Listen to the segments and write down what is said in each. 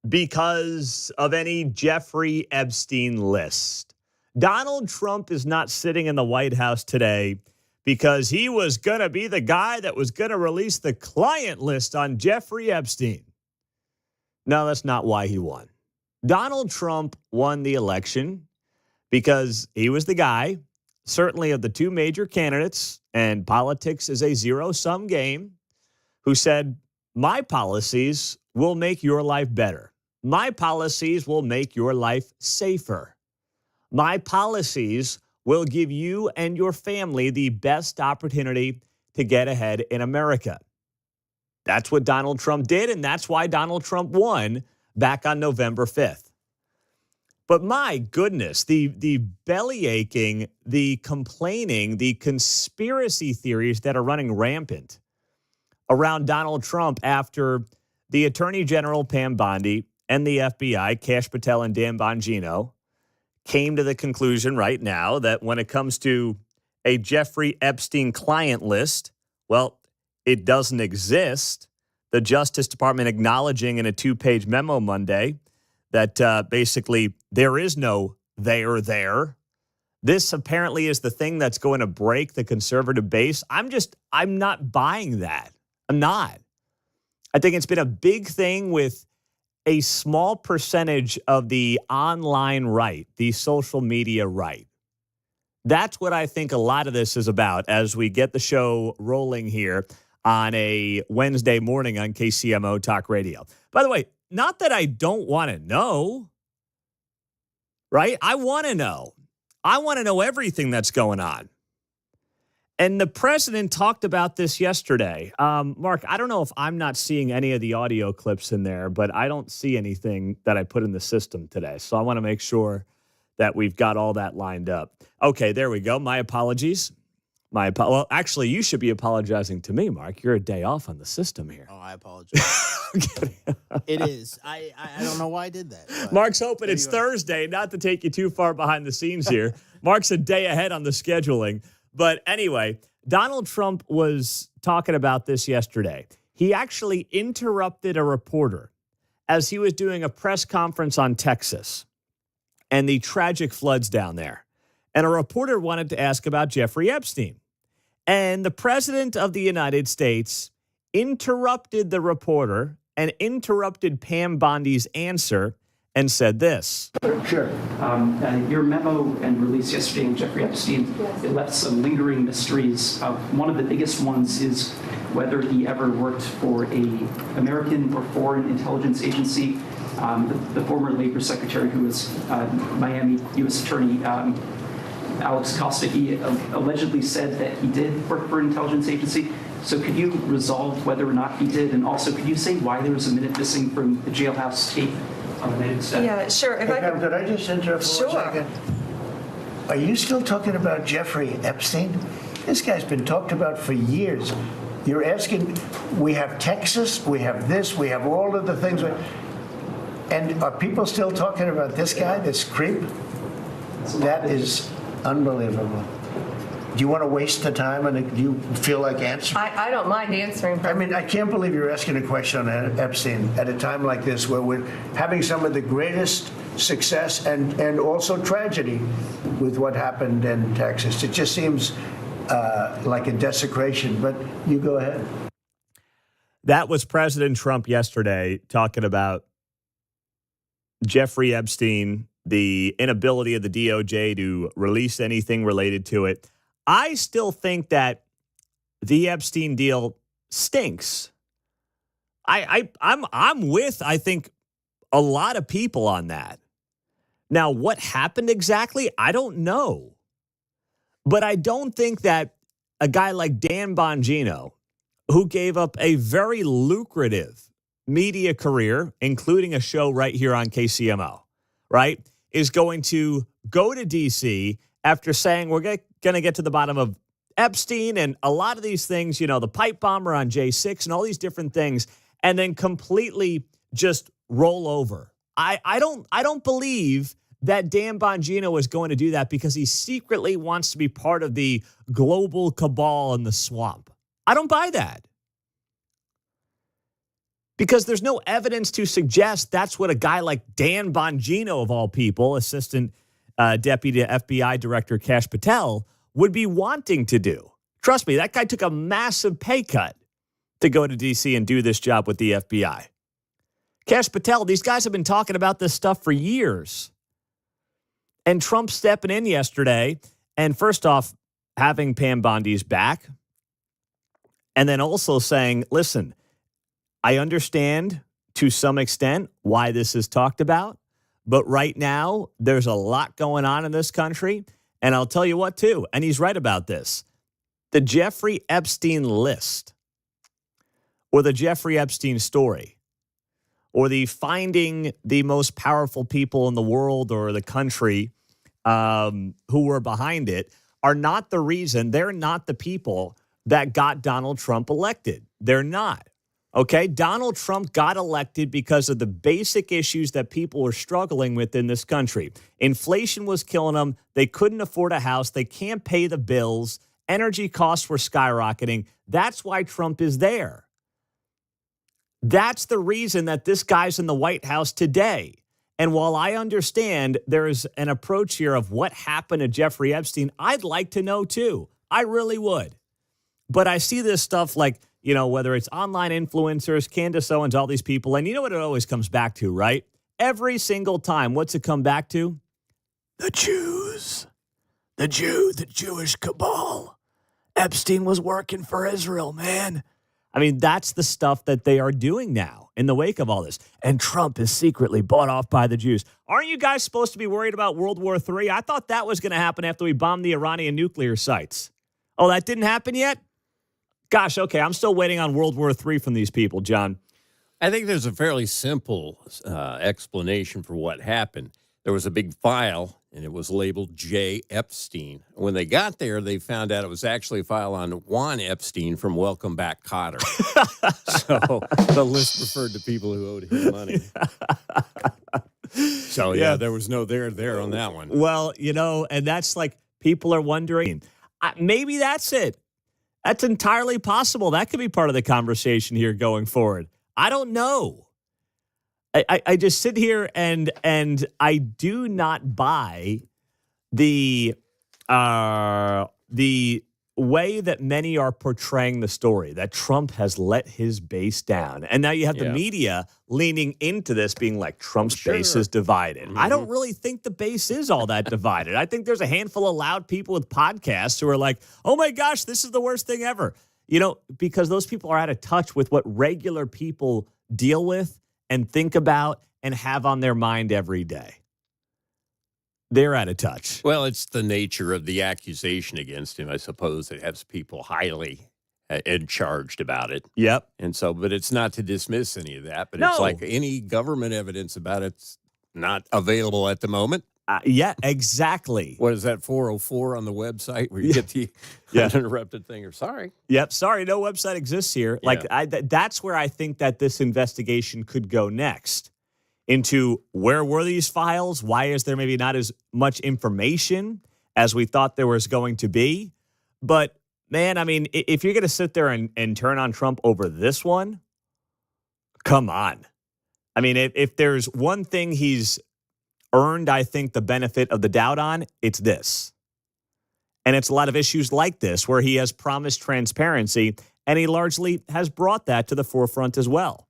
because of any Jeffrey Epstein list. Donald Trump is not sitting in the White House today because he was going to be the guy that was going to release the client list on Jeffrey Epstein. No, that's not why he won. Donald Trump won the election because he was the guy, certainly of the two major candidates, and politics is a zero-sum game, who said, my policies will make your life better. My policies will make your life safer. My policies will give you and your family the best opportunity to get ahead in America. That's what Donald Trump did, and that's why Donald Trump won back on November 5th. But my goodness, the belly aching, the complaining, the conspiracy theories that are running rampant around Donald Trump after the Attorney General Pam Bondi and the FBI, Kash Patel and Dan Bongino, came to the conclusion right now that when it comes to a Jeffrey Epstein client list, well, it doesn't exist. The Justice Department acknowledging in a 2-page memo Monday that basically there is no there there. This apparently is the thing that's going to break the conservative base. I'm not buying that. I'm not. I think it's been a big thing with a small percentage of the online right, the social media right. That's what I think a lot of this is about as we get the show rolling here on a Wednesday morning on KCMO Talk Radio. By the way, not that I don't want to know, right? I want to know. I want to know everything that's going on. And the president talked about this yesterday. Mark, I don't know if I'm not seeing any of the audio clips in there, but I don't see anything that I put in the system today. So I want to make sure that we've got all that lined up. Okay, there we go. My apologies. Well, actually, you should be apologizing to me, Mark. You're a day off on the system here. Oh, I apologize. It is. I don't know why I did that. Mark's hoping it's Thursday, not to take you too far behind the scenes here. Mark's a day ahead on the scheduling. But anyway, Donald Trump was talking about this yesterday. He actually interrupted a reporter as he was doing a press conference on Texas and the tragic floods down there. And a reporter wanted to ask about Jeffrey Epstein. And the president of the United States interrupted the reporter and interrupted Pam Bondi's answer and said this. Sure. Your memo and release yesterday on Jeffrey Epstein, it left some lingering mysteries. One of the biggest ones is whether he ever worked for an American or foreign intelligence agency. The former labor secretary who was Miami U.S. Attorney Alex Costa, he allegedly said that he did work for an intelligence agency. So could you resolve whether or not he did? And also, could you say why there was a minute missing from the jailhouse tape on the night of study? Yeah, sure. Hey, Pam, could I just interrupt for 1 second? Are you still talking about Jeffrey Epstein? This guy's been talked about for years. You're asking, we have Texas, we have this, we have all of the things. And are people still talking about this guy, this creep? That is unbelievable. Do you want to waste the time and do you feel like answering? I don't mind answering. I mean, I can't believe you're asking a question on Epstein at a time like this where we're having some of the greatest success and also tragedy with what happened in Texas. It just seems like a desecration, but you go ahead. That was President Trump yesterday talking about Jeffrey Epstein, the inability of the DOJ to release anything related to it. I still think the Epstein deal stinks. I'm with, I think, a lot of people on that. Now, what happened exactly? I don't know. But I don't think that a guy like Dan Bongino, who gave up a very lucrative media career, including a show right here on KCMO, right, is going to go to D.C. after saying we're going to get to the bottom of Epstein and a lot of these things, you know, the pipe bomber on J6 and all these different things, and then completely just roll over. I don't believe that Dan Bongino is going to do that because he secretly wants to be part of the global cabal in the swamp. I don't buy that. Because there's no evidence to suggest that's what a guy like Dan Bongino, of all people, Assistant Deputy FBI Director Kash Patel, would be wanting to do. Trust me, that guy took a massive pay cut to go to D.C. and do this job with the FBI. Kash Patel, these guys have been talking about this stuff for years. And Trump stepping in yesterday, and first off, having Pam Bondi's back, and then also saying, listen, I understand to some extent why this is talked about, but right now there's a lot going on in this country. And I'll tell you what, too, and he's right about this. The Jeffrey Epstein list or the Jeffrey Epstein story or the finding the most powerful people in the world or the country who were behind it are not the reason. They're not the people that got Donald Trump elected. They're not. Okay, Donald Trump got elected because of the basic issues that people were struggling with in this country. Inflation was killing them. They couldn't afford a house. They can't pay the bills. Energy costs were skyrocketing. That's why Trump is there. That's the reason that this guy's in the White House today. And while I understand there is an approach here of what happened to Jeffrey Epstein, I'd like to know too. I really would. But I see this stuff like, you know, whether it's online influencers, Candace Owens, all these people. And you know what it always comes back to, right? Every single time. What's it come back to? The Jews. The Jewish cabal. Epstein was working for Israel, man. I mean, that's the stuff that they are doing now in the wake of all this. And Trump is secretly bought off by the Jews. Aren't you guys supposed to be worried about World War III? I thought that was going to happen after we bombed the Iranian nuclear sites. Oh, that didn't happen yet? Gosh, okay, I'm still waiting on World War III from these people, John. I think there's a fairly simple explanation for what happened. There was a big file, and it was labeled J. Epstein. When they got there, they found out it was actually a file on Juan Epstein from Welcome Back, Kotter. So the list referred to people who owed him money. So, yeah, there was no there on that one. Well, you know, and that's like people are wondering, maybe that's it. That's entirely possible. That could be part of the conversation here going forward. I don't know. I just sit here and I do not buy the way that many are portraying the story, that Trump has let his base down. And now you have the media leaning into this, being like, Trump's base is divided. I don't really think the base is all that divided. I think there's a handful of loud people with podcasts who are like, oh my gosh, this is the worst thing ever. You know, because those people are out of touch with what regular people deal with and think about and have on their mind every day. They're out of touch. Well, it's the nature of the accusation against him, I suppose, that has people highly charged about it. Yep. And so, but it's not to dismiss any of that, but No. it's like any government evidence about it's not available at the moment. Yeah, exactly. What is that, 404 on the website where you get the uninterrupted thing? Or sorry. Yep. Sorry, no website exists here. Like that's where I think that this investigation could go next. Into where were these files? Why is there maybe not as much information as we thought there was going to be? But, man, I mean, if you're going to sit there and turn on Trump over this one, come on. I mean, if there's one thing he's earned, I think, the benefit of the doubt on, it's this. And it's a lot of issues like this where he has promised transparency, and he largely has brought that to the forefront as well.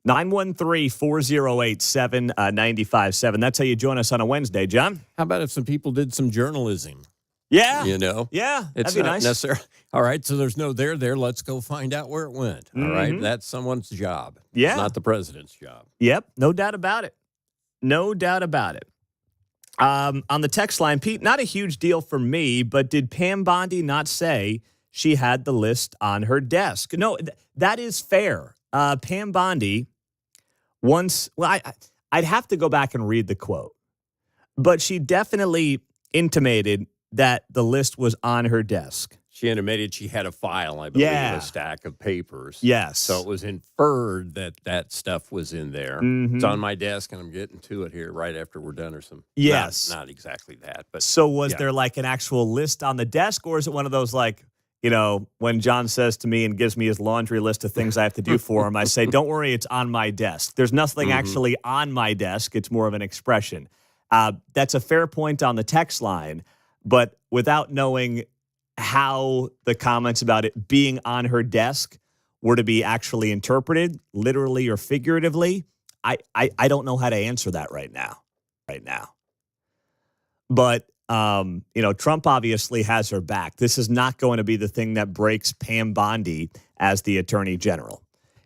913-408-7957. That's how you join us on a Wednesday, John. How about if some people did some journalism? Yeah. You know? Yeah. It's that'd be not nice. necessarily. All right, so there's no there. Let's go find out where it went. All right, that's someone's job. Yeah. It's not the president's job. Yep. No doubt about it. No doubt about it. On the text line, Pete, not a huge deal for me, but did Pam Bondi not say she had the list on her desk? No, that is fair. Pam Bondi once, well, I'd have to go back and read the quote, but she definitely intimated that the list was on her desk. She intimated she had a file, I believe, a stack of papers. Yes. So it was inferred that that stuff was in there. It's on my desk, and I'm getting to it here right after we're done or some. Yes. Not exactly that, but. So was there like an actual list on the desk, or is it one of those like, when John says to me and gives me his laundry list of things I have to do for him, I say, don't worry, it's on my desk. There's nothing actually on my desk. It's more of an expression. That's a fair point on the text line, but without knowing how the comments about it being on her desk were to be actually interpreted, literally or figuratively, I don't know how to answer that right now. But, Trump obviously has her back. This is not going to be the thing that breaks Pam Bondi as the attorney general.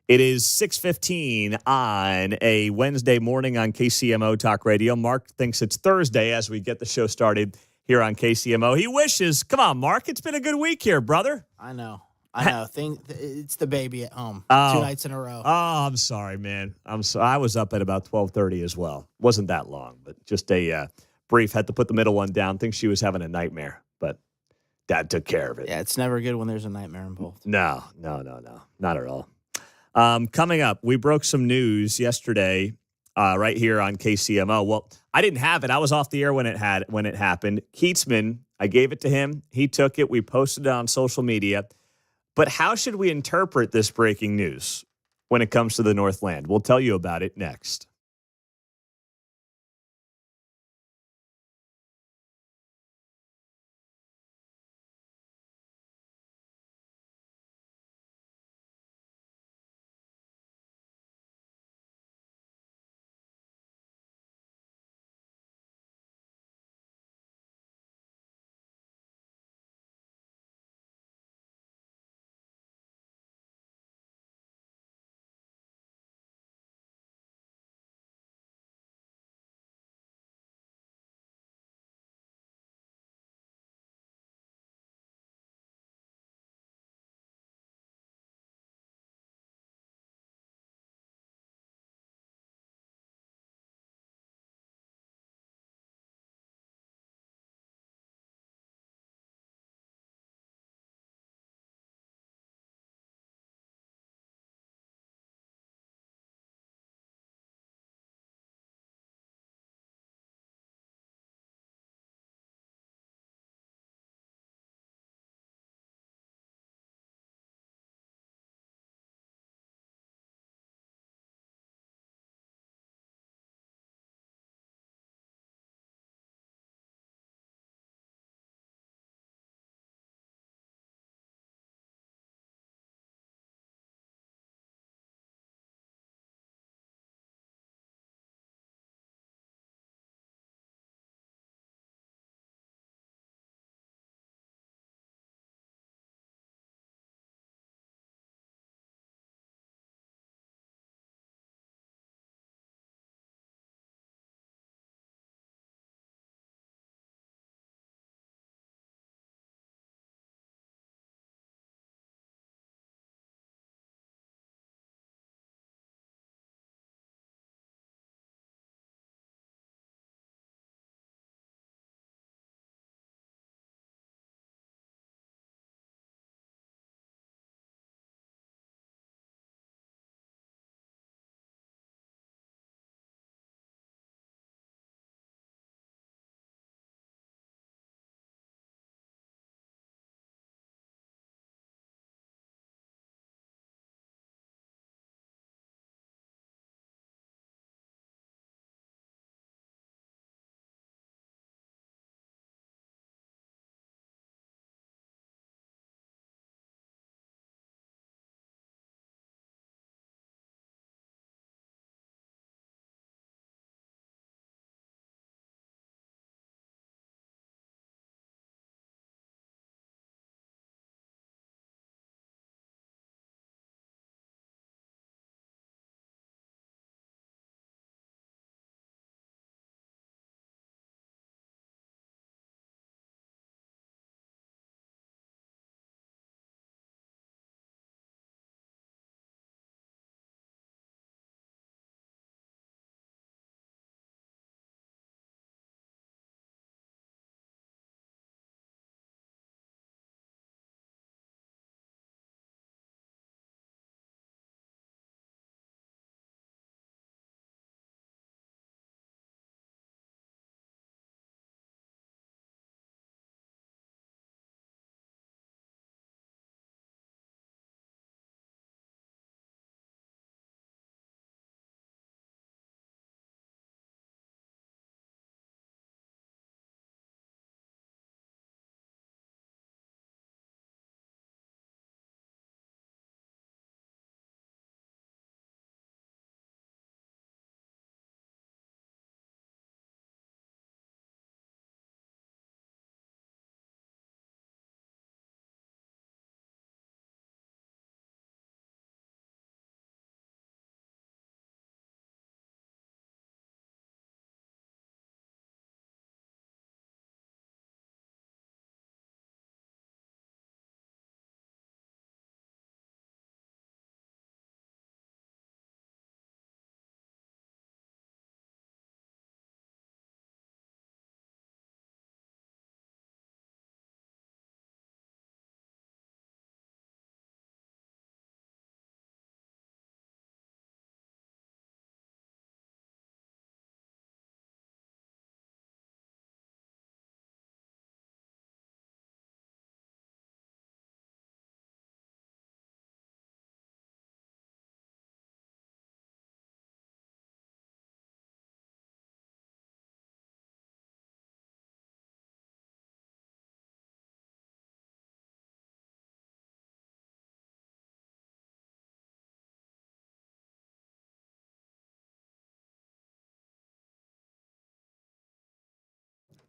It is 6:15 on a Wednesday morning on KCMO Talk Radio. Mark thinks it's Thursday as we get the show started here on KCMO. He wishes, come on, Mark, it's been a good week here, brother. I know. It's the baby at home. Oh. 2 nights in a row. Oh, I'm sorry, man. I was up at about 12:30 as well. Wasn't that long, but just a brief. Had to put the middle one down. Think she was having a nightmare, but Dad took care of it. Yeah, it's never good when there's a nightmare involved. No, not at all. Coming up, we broke some news yesterday right here on KCMO. Well, I didn't have it. I was off the air when it happened. Keatsman, I gave it to him. He took it. We posted it on social media. But how should we interpret this breaking news when it comes to the Northland? We'll tell you about it next.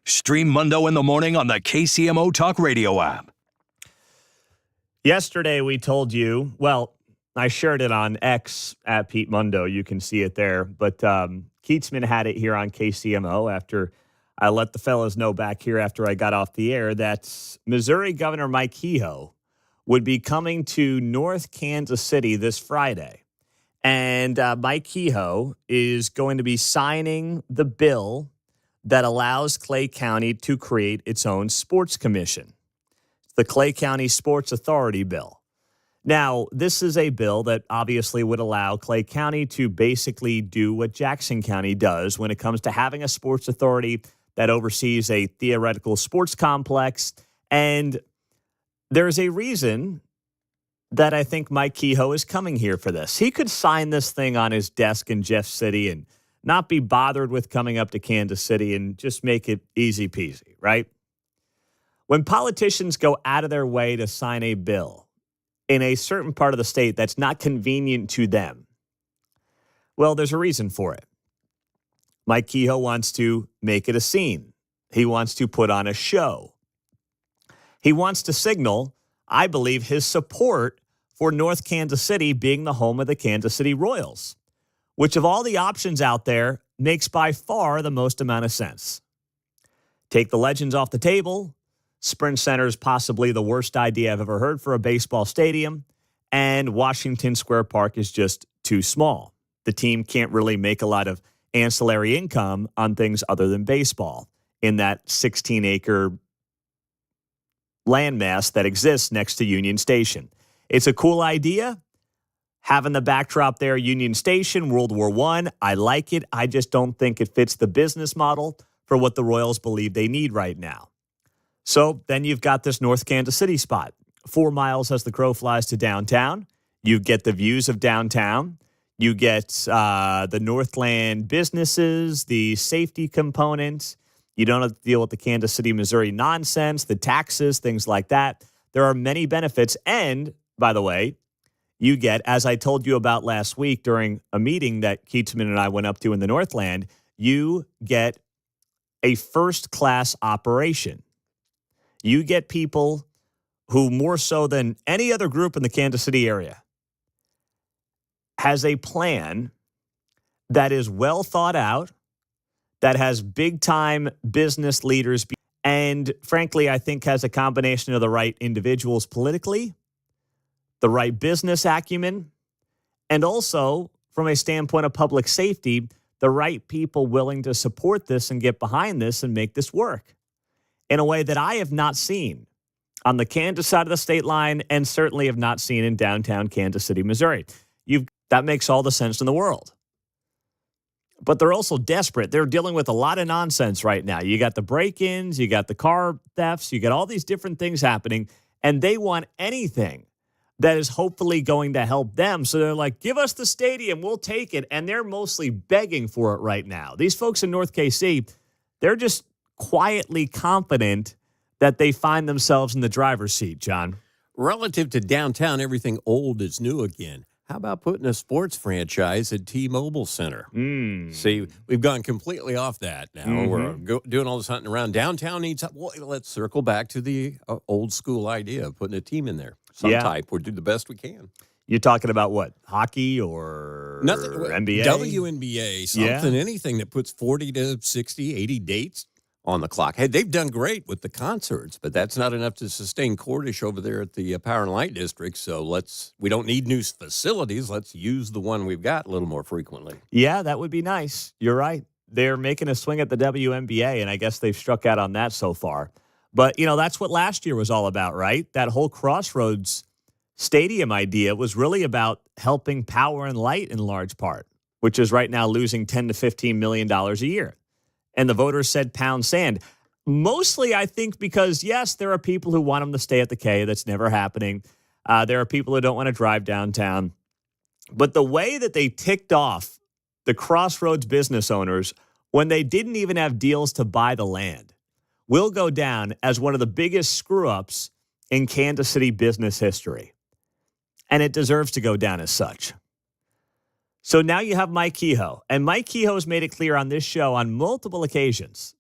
Stream Mundo in the morning on the KCMO Talk Radio app. Yesterday, we told you, well, I shared it on X at Pete Mundo. You can see it there. But Keatsman had it here on KCMO after I let the fellas know back here after I got off the air that Missouri Governor Mike Kehoe would be coming to North Kansas City this Friday. And Mike Kehoe is going to be signing the bill that allows Clay County to create its own sports commission, the Clay County Sports Authority bill. Now, this is a bill that obviously would allow Clay County to basically do what Jackson County does when it comes to having a sports authority that oversees a theoretical sports complex. And there's a reason that I think Mike Kehoe is coming here for this. He could sign this thing on his desk in Jeff City and not be bothered with coming up to Kansas City and just make it easy peasy, right? When politicians go out of their way to sign a bill in a certain part of the state that's not convenient to them, well, there's a reason for it. Mike Kehoe wants to make it a scene. He wants to put on a show. He wants to signal, I believe, his support for North Kansas City being the home of the Kansas City Royals, which of all the options out there makes by far the most amount of sense. Take the Legends off the table. Sprint Center is possibly the worst idea I've ever heard for a baseball stadium, and Washington Square Park is just too small. The team can't really make a lot of ancillary income on things other than baseball in that 16-acre landmass that exists next to Union Station. It's a cool idea. Having the backdrop there, Union Station, World War I like it. I just don't think it fits the business model for what the Royals believe they need right now. So then you've got this North Kansas City spot, 4 miles as the crow flies to downtown. You get the views of downtown. You get the Northland businesses, the safety component. You don't have to deal with the Kansas City, Missouri nonsense, the taxes, things like that. There are many benefits. And, by the way, you get, as I told you about last week during a meeting that Keatsman and I went up to in the Northland, you get a first-class operation. You get people who, more so than any other group in the Kansas City area, has a plan that is well thought out, that has big-time business leaders, and frankly, I think has a combination of the right individuals politically, the right business acumen, and also, from a standpoint of public safety, the right people willing to support this and get behind this and make this work in a way that I have not seen on the Kansas side of the state line and certainly have not seen in downtown Kansas City, Missouri. That makes all the sense in the world. But they're also desperate. They're dealing with a lot of nonsense right now. You got the break-ins, you got the car thefts, you got all these different things happening, and they want anything that is hopefully going to help them. So they're like, give us the stadium, we'll take it. And they're mostly begging for it right now. These folks in North KC, they're just quietly confident that they find themselves in the driver's seat, John. Relative to downtown, everything old is new again. How about putting a sports franchise at T-Mobile Center? See, we've gone completely off that now. We're doing all this hunting around. Downtown needs, well, let's circle back to the old school idea of putting a team in there. Some type. We'll do the best we can. You're talking about what? Hockey or nothing, NBA? WNBA, something, anything that puts 40 to 60, 80 dates on the clock. Hey, they've done great with the concerts, but that's not enough to sustain Cordish over there at the Power and Light District. So we don't need new facilities. Let's use the one we've got a little more frequently. Yeah, that would be nice. You're right. They're making a swing at the WNBA, and I guess they've struck out on that so far. But, that's what last year was all about, right? That whole Crossroads Stadium idea was really about helping Power and Light in large part, which is right now losing $10 to $15 million a year. And the voters said pound sand. Mostly, I think, because, yes, there are people who want them to stay at the K. That's never happening. There are people who don't want to drive downtown. But the way that they ticked off the Crossroads business owners when they didn't even have deals to buy the land will go down as one of the biggest screw-ups in Kansas City business history. And it deserves to go down as such. So now you have Mike Kehoe. And Mike Kehoe has made it clear on this show on multiple occasions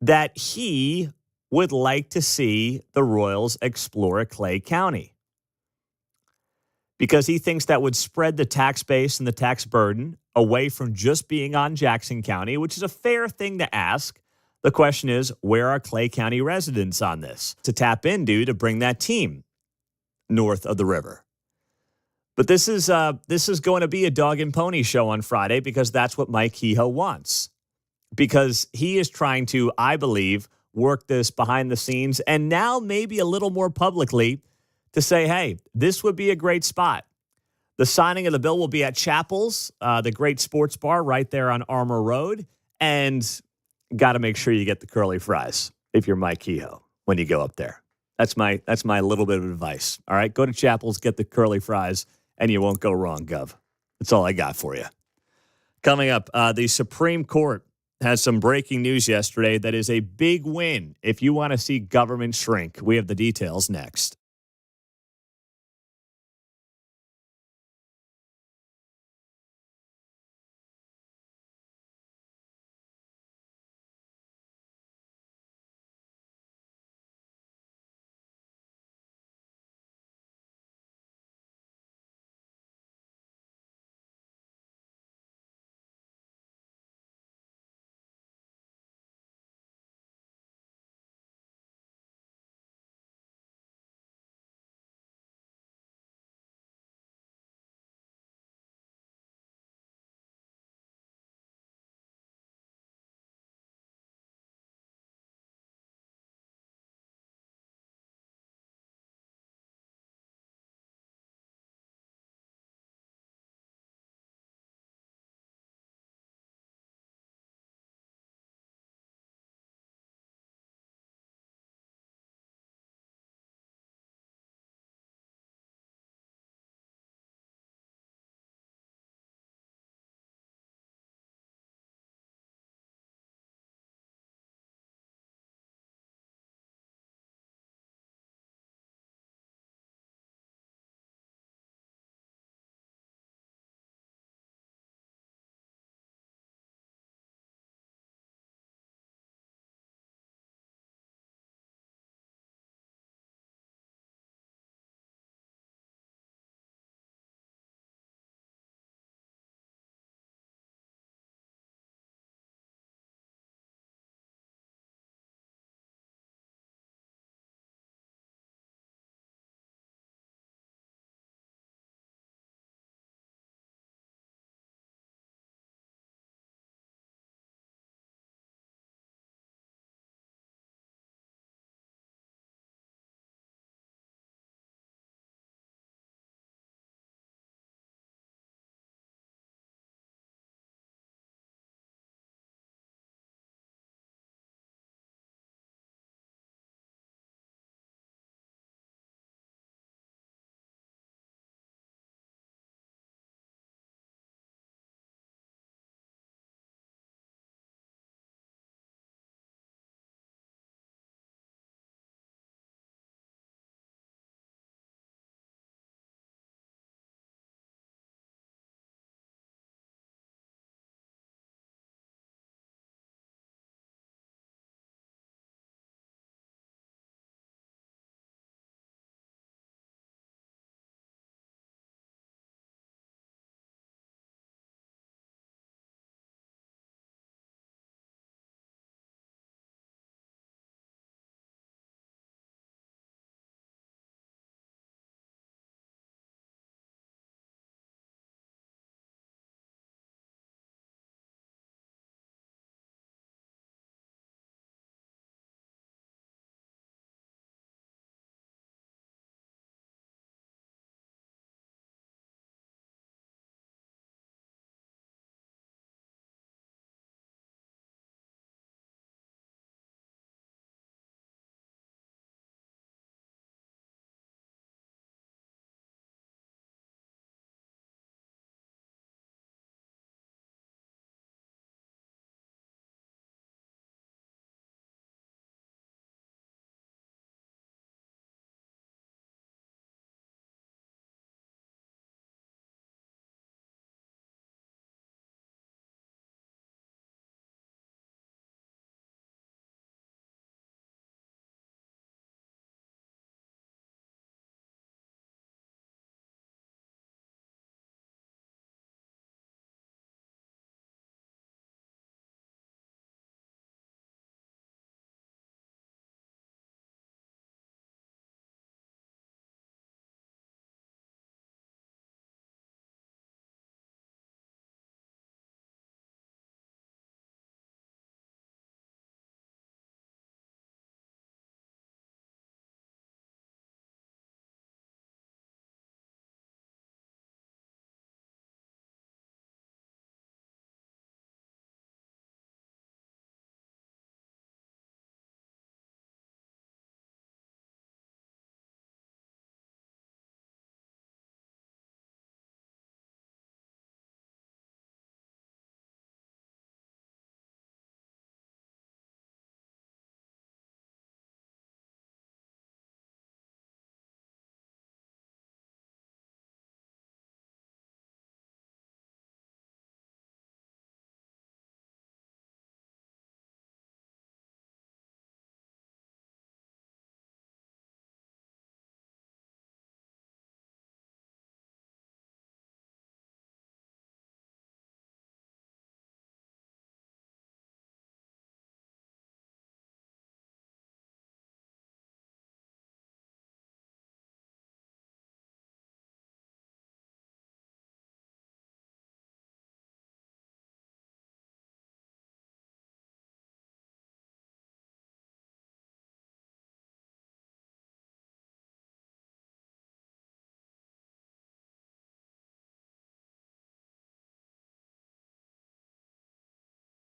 that he would like to see the Royals explore Clay County because he thinks that would spread the tax base and the tax burden away from just being on Jackson County, which is a fair thing to ask. The question is, where are Clay County residents on this to tap into to bring that team north of the river? But this is going to be a dog and pony show on Friday because that's what Mike Kehoe wants. Because he is trying to, I believe, work this behind the scenes and now maybe a little more publicly to say, hey, this would be a great spot. The signing of the bill will be at Chapels, the great sports bar right there on Armour Road. And got to make sure you get the curly fries if you're Mike Kehoe when you go up there. That's my little bit of advice. All right, go to Chapels, get the curly fries, and you won't go wrong, Gov. That's all I got for you. Coming up, the Supreme Court has some breaking news yesterday that is a big win if you want to see government shrink. We have the details next.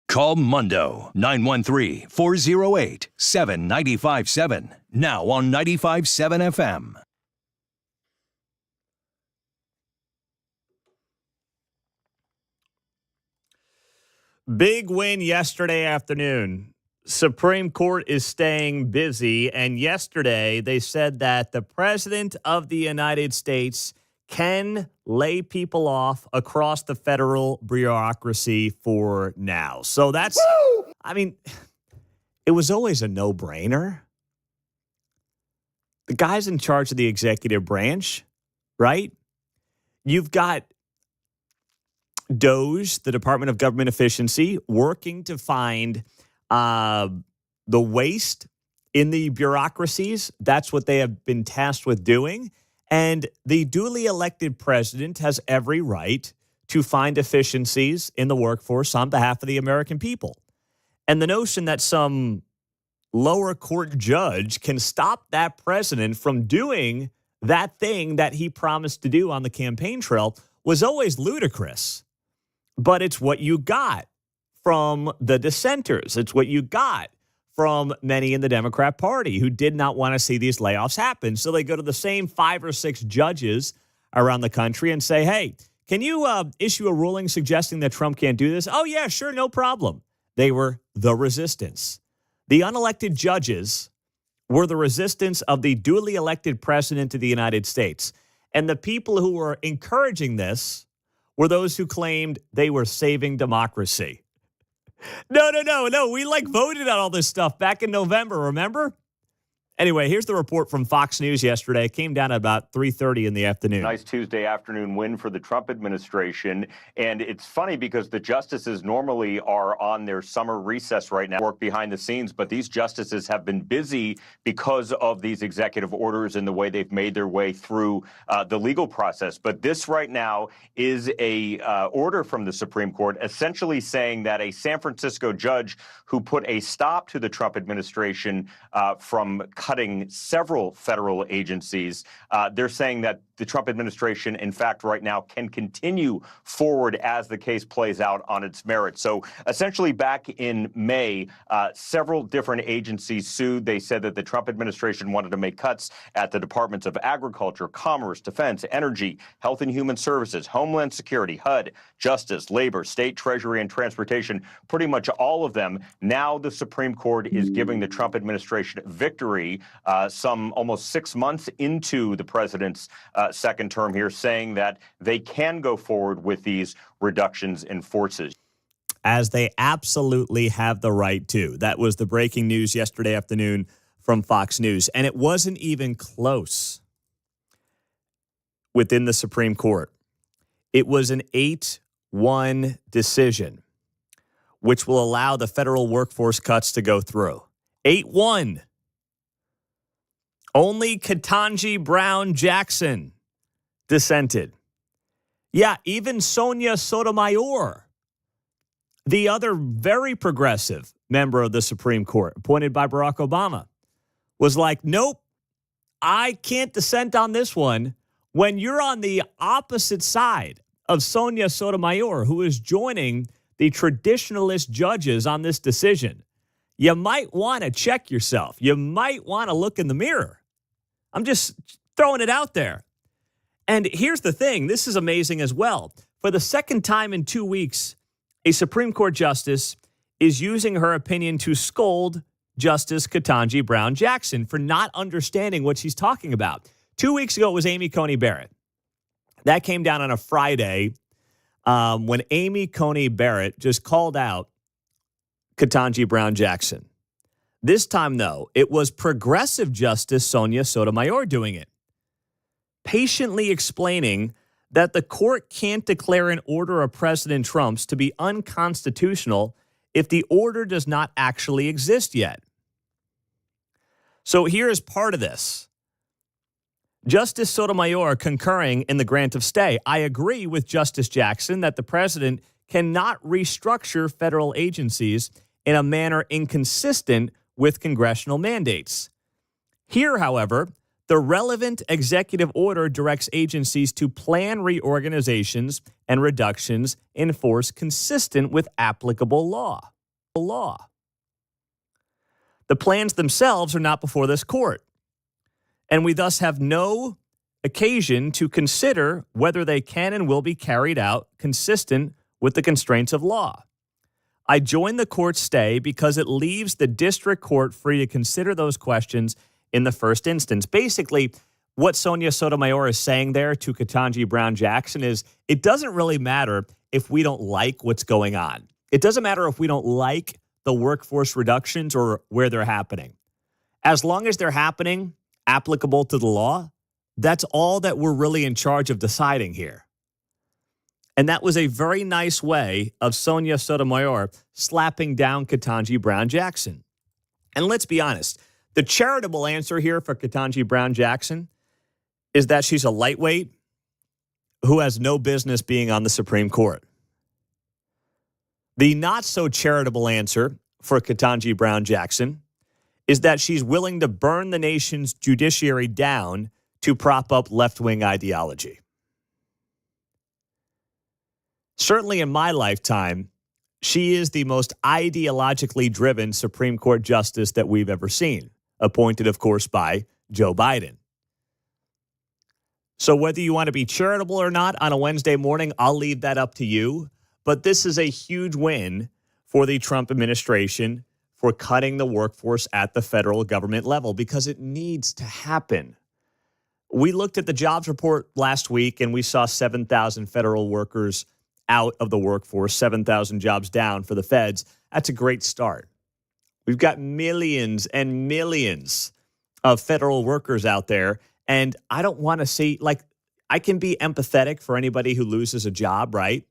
Call Mundo 913-408-7957. Now on 95.7 FM. Big win yesterday afternoon. Supreme Court is staying busy, and yesterday they said that the President of the United States can lay people off across the federal bureaucracy for now. So that's, it was always a no-brainer. The guy's in charge of the executive branch, right? You've got DOGE, the Department of Government Efficiency, working to find the waste in the bureaucracies. That's what they have been tasked with doing. And the duly elected president has every right to find efficiencies in the workforce on behalf of the American people. And the notion that some lower court judge can stop that president from doing that thing that he promised to do on the campaign trail was always ludicrous. But it's what you got from the dissenters. It's what you got from many in the Democrat Party who did not want to see these layoffs happen. So they go to the same 5 or 6 judges around the country and say, hey, can you issue a ruling suggesting that Trump can't do this? Oh, yeah, sure, no problem. They were the resistance. The unelected judges were the resistance of the duly elected president of the United States. And the people who were encouraging this were those who claimed they were saving democracy. No. We voted on all this stuff back in November, remember? Anyway, here's the report from Fox News yesterday. It came down at about 3:30 in the afternoon. Nice Tuesday afternoon win for the Trump administration. And it's funny because the justices normally are on their summer recess right now, work behind the scenes. But these justices have been busy because of these executive orders and the way they've made their way through the legal process. But this right now is a order from the Supreme Court essentially saying that a San Francisco judge who put a stop to the Trump administration from cutting several federal agencies. They're saying that the Trump administration, in fact, right now can continue forward as the case plays out on its merits. So essentially back in May, several different agencies sued. They said that the Trump administration wanted to make cuts at the Departments of Agriculture, Commerce, Defense, Energy, Health and Human Services, Homeland Security, HUD, Justice, Labor, State Treasury, and Transportation, pretty much all of them. Now the Supreme Court is giving the Trump administration victory some almost 6 months into the president's second term here, saying that they can go forward with these reductions in forces. As they absolutely have the right to. That was the breaking news yesterday afternoon from Fox News. And it wasn't even close within the Supreme Court. It was an 8-1 decision, which will allow the federal workforce cuts to go through. 8-1. Only Ketanji Brown Jackson dissented. Yeah, even Sonia Sotomayor, the other very progressive member of the Supreme Court, appointed by Barack Obama, was like, nope, I can't dissent on this one. When you're on the opposite side of Sonia Sotomayor, who is joining the traditionalist judges on this decision, you might want to check yourself. You might want to look in the mirror. I'm just throwing it out there. And here's the thing. This is amazing as well. For the second time in 2 weeks, a Supreme Court justice is using her opinion to scold Justice Ketanji Brown Jackson for not understanding what she's talking about. 2 weeks ago, it was Amy Coney Barrett. That came down on a Friday when Amy Coney Barrett just called out Ketanji Brown Jackson. This time, though, it was progressive Justice Sonia Sotomayor doing it, patiently explaining that the court can't declare an order of President Trump's to be unconstitutional if the order does not actually exist yet. So here is part of this. Justice Sotomayor concurring in the grant of stay. I agree with Justice Jackson that the president cannot restructure federal agencies in a manner inconsistent with congressional mandates. Here, however, the relevant executive order directs agencies to plan reorganizations and reductions in force consistent with applicable law. law. The plans themselves are not before this court, and we thus have no occasion to consider whether they can and will be carried out consistent with the constraints of law. I join the court's stay because it leaves the district court free to consider those questions in the first instance. Basically, what Sonia Sotomayor is saying there to Ketanji Brown Jackson is it doesn't really matter if we don't like what's going on. It doesn't matter if we don't like the workforce reductions or where they're happening. As long as they're happening, applicable to the law, that's all that we're really in charge of deciding here. And that was a very nice way of Sonia Sotomayor slapping down Ketanji Brown Jackson. And let's be honest, the charitable answer here for Ketanji Brown Jackson is that she's a lightweight who has no business being on the Supreme Court. The not so charitable answer for Ketanji Brown Jackson is that she's willing to burn the nation's judiciary down to prop up left-wing ideology. Certainly in my lifetime, she is the most ideologically driven Supreme Court justice that we've ever seen, appointed, of course, by Joe Biden. So whether you want to be charitable or not on a Wednesday morning, I'll leave that up to you. But this is a huge win for the Trump administration for cutting the workforce at the federal government level because it needs to happen. We looked at the jobs report last week and we saw 7,000 federal workers out of the workforce, 7,000 jobs down for the feds. That's a great start. We've got millions and millions of federal workers out there. And I don't want to see, I can be empathetic for anybody who loses a job, right?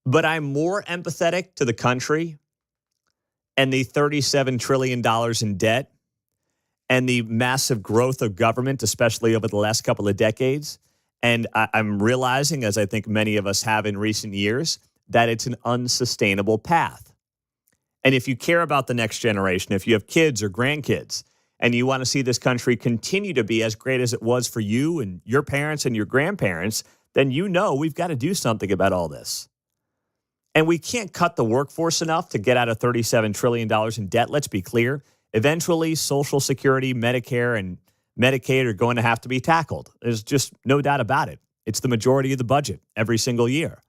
But I'm more empathetic to the country and the $37 trillion in debt and the massive growth of government, especially over the last couple of decades. And I'm realizing, as I think many of us have in recent years, that it's an unsustainable path. And if you care about the next generation, if you have kids or grandkids, and you want to see this country continue to be as great as it was for you and your parents and your grandparents, then you know we've got to do something about all this. And we can't cut the workforce enough to get out of $37 trillion in debt. Let's be clear. Eventually, Social Security, Medicare, and Medicaid are going to have to be tackled. There's just no doubt about it. It's the majority of the budget every single year.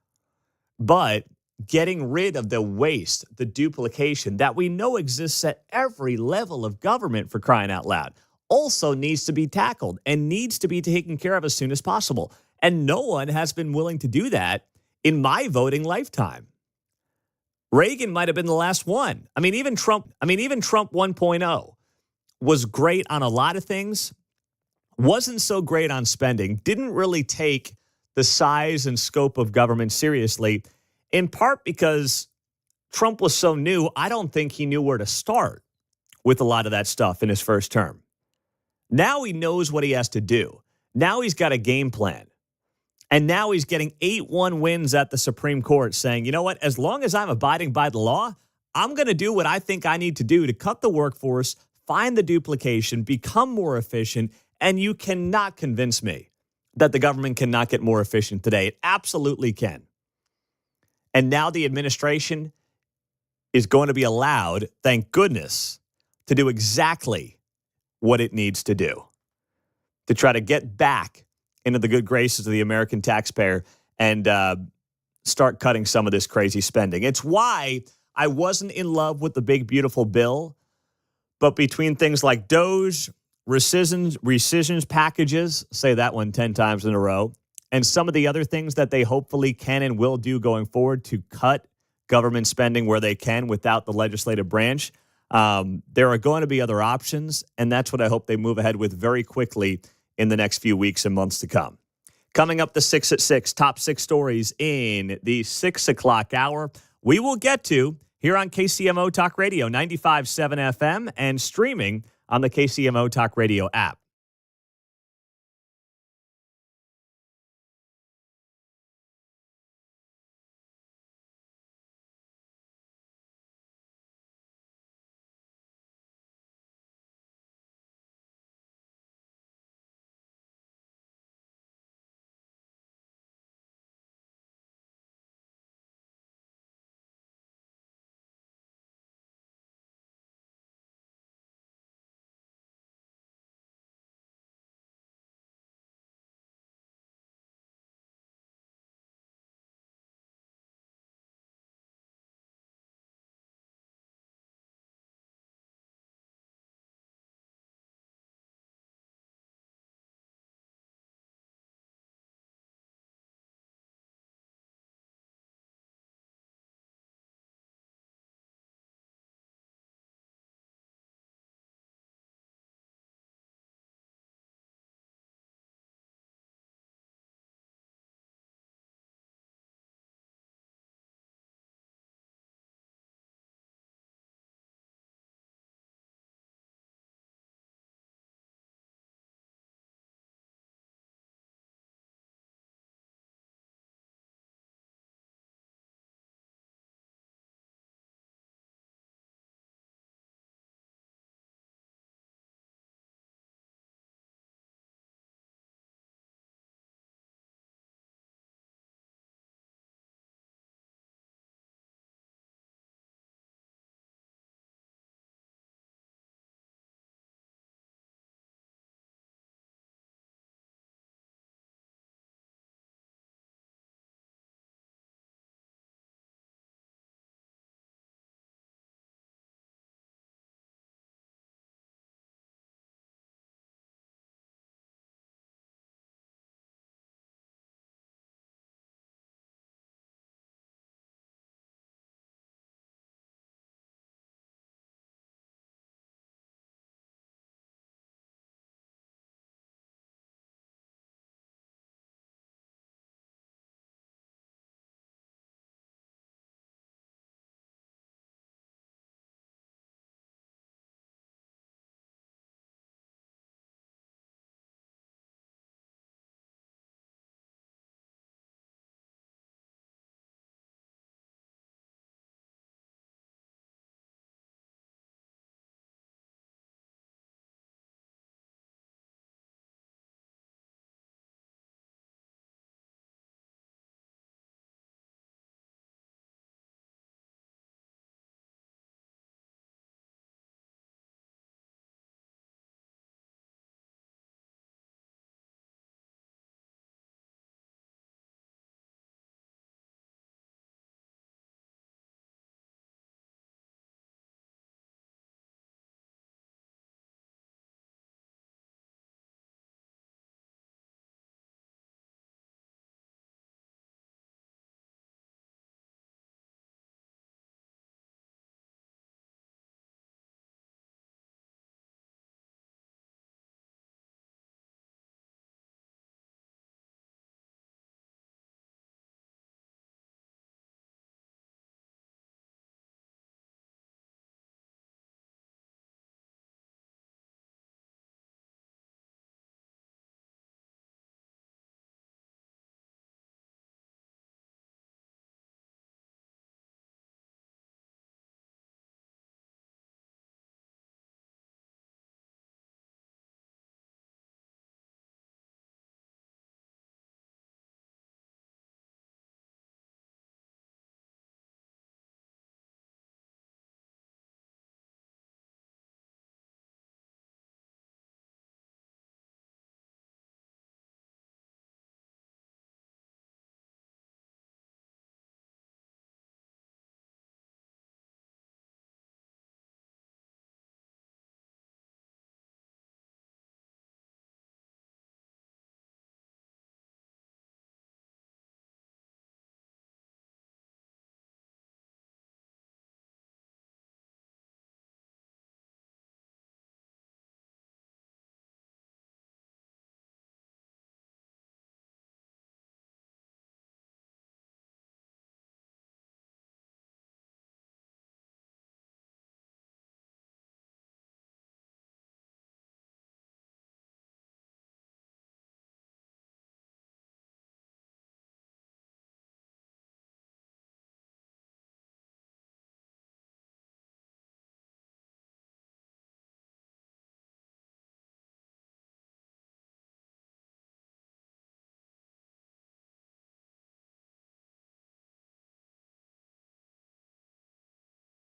But getting rid of the waste, the duplication that we know exists at every level of government, for crying out loud, also needs to be tackled and needs to be taken care of as soon as possible. And no one has been willing to do that in my voting lifetime. Reagan might have been the last one. Even Trump 1.0 was great on a lot of things, wasn't so great on spending, didn't really take the size and scope of government seriously, in part because Trump was so new, I don't think he knew where to start with a lot of that stuff in his first term. Now he knows what he has to do. Now he's got a game plan. And now he's getting 8-1 wins at the Supreme Court saying, you know what, as long as I'm abiding by the law, I'm going to do what I think I need to do to cut the workforce, find the duplication, become more efficient, and you cannot convince me that the government cannot get more efficient today. It absolutely can. And now the administration is going to be allowed, thank goodness, to do exactly what it needs to do to try to get back into the good graces of the American taxpayer and start cutting some of this crazy spending. It's why I wasn't in love with the big, beautiful bill, but between things like DOGE, rescissions packages, say that one 10 times in a row, and some of the other things that they hopefully can and will do going forward to cut government spending where they can without the legislative branch, there are going to be other options, and that's what I hope they move ahead with very quickly in the next few weeks and months to come. Coming up the 6 at 6, top 6 stories in the 6 o'clock hour, we will get to here on KCMO Talk Radio, 95.7 FM, and streaming on the KCMO Talk Radio app.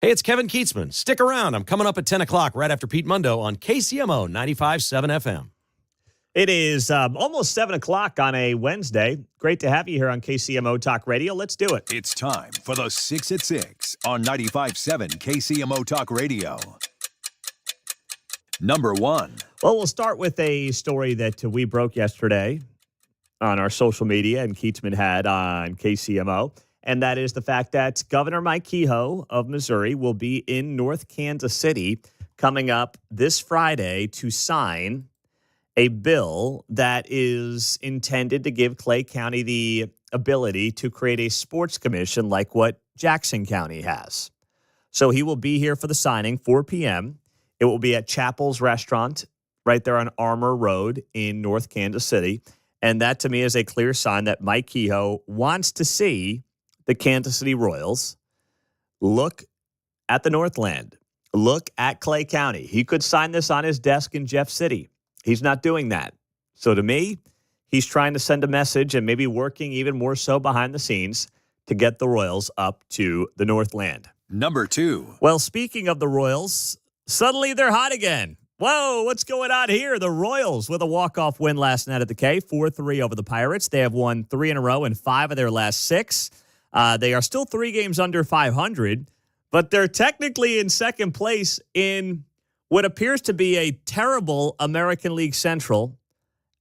Hey, it's Kevin Keatsman. Stick around. I'm coming up at 10 o'clock right after Pete Mundo on KCMO 95.7 FM. It is almost 7 o'clock on a Wednesday. Great to have you here on KCMO Talk Radio. Let's do it. It's time for the 6 at 6 on 95.7 KCMO Talk Radio. Number 1. Well, we'll start with a story that we broke yesterday on our social media and Keatsman had on KCMO. And that is the fact that Governor Mike Kehoe of Missouri will be in North Kansas City coming up this Friday to sign a bill that is intended to give Clay County the ability to create a sports commission like what Jackson County has. So he will be here for the signing, 4 p.m. It will be at Chapel's Restaurant right there on Armour Road in North Kansas City. And that, to me, is a clear sign that Mike Kehoe wants to see the Kansas City Royals look at the Northland, look at Clay County. He could sign this on his desk in Jeff City. He's not doing that. So to me, he's trying to send a message and maybe working even more so behind the scenes to get the Royals up to the Northland. Number 2. Well, speaking of the Royals, suddenly they're hot again. Whoa, what's going on here? The Royals with a walk-off win last night at the K, 4-3 over the Pirates. They have won 3 in a row in 5 of their last 6. They are still 3 games under 500, but they're technically in second place in what appears to be a terrible American League Central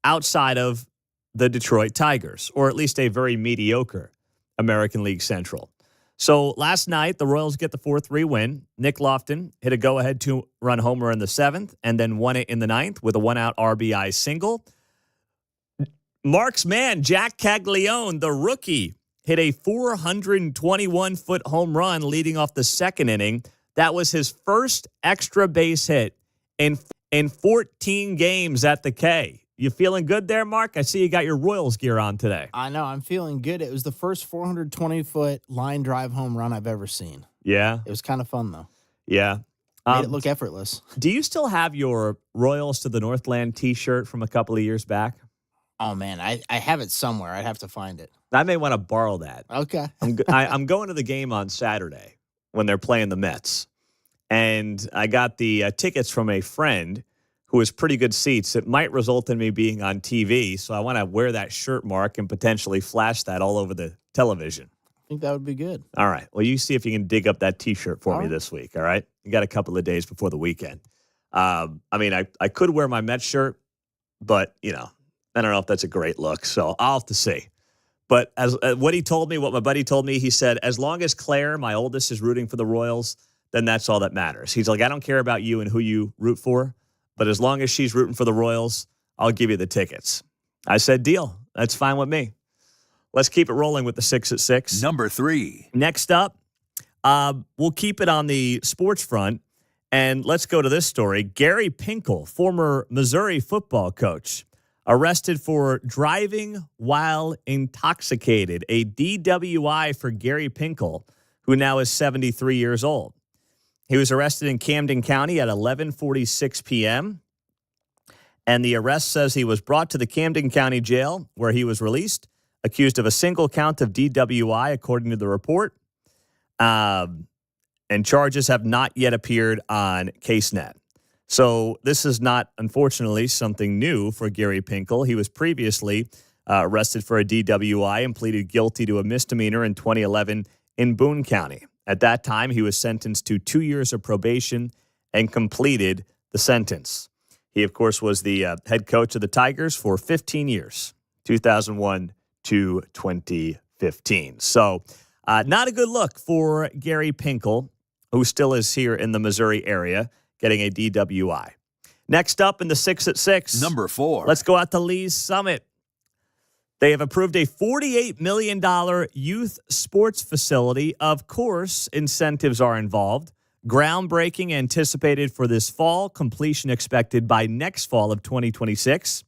outside of the Detroit Tigers, or at least a very mediocre American League Central. So last night, the Royals get the 4-3 win. Nick Lofton hit a go-ahead 2-run homer in the 7th and then won it in the 9th with a 1-out RBI single. Mark's man, Jack Caglione, the rookie, hit a 421-foot home run leading off the 2nd inning. That was his first extra base hit in 14 games at the K. You feeling good there, Mark? I see you got your Royals gear on today. I know. I'm feeling good. It was the first 420-foot line drive home run I've ever seen. Yeah? It was kind of fun, though. Yeah. Made it look effortless. Do you still have your Royals to the Northland T-shirt from a couple of years back? Oh, man. I have it somewhere. I'd have to find it. I may want to borrow that. Okay. I'm going to the game on Saturday when they're playing the Mets. And I got the tickets from a friend who has pretty good seats. It might result in me being on TV, so I want to wear that shirt, Mark, and potentially flash that all over the television. I think that would be good. All right. Well, you see if you can dig up that T-shirt for All me right. this week, all right? You got a couple of days before the weekend. I mean, I could wear my Mets shirt, but, you know, I don't know if that's a great look, so I'll have to see. But as what my buddy told me, he said, as long as Claire, my oldest, is rooting for the Royals, then that's all that matters. He's like, I don't care about you and who you root for, but as long as she's rooting for the Royals, I'll give you the tickets. I said, deal. That's fine with me. Let's keep it rolling with the 6 at 6. Number 3. Next up, we'll keep it on the sports front, and let's go to this story. Gary Pinkel, former Missouri football coach, arrested for driving while intoxicated, a DWI for Gary Pinkel, who now is 73 years old. He was arrested in Camden County at 11:46 p.m., and the arrest says he was brought to the Camden County Jail, where he was released, accused of a single count of DWI, according to the report. And charges have not yet appeared on CaseNet. So this is not, unfortunately, something new for Gary Pinkel. He was previously arrested for a DWI and pleaded guilty to a misdemeanor in 2011 in Boone County. At that time, he was sentenced to 2 years of probation and completed the sentence. He, of course, was the head coach of the Tigers for 15 years, 2001 to 2015. So not a good look for Gary Pinkel, who still is here in the Missouri area, getting a DWI. Next up in the 6 at 6. Number 4. Let's go out to Lee's Summit. They have approved a $48 million youth sports facility. Of course, incentives are involved. Groundbreaking anticipated for this fall, completion expected by next fall of 2026.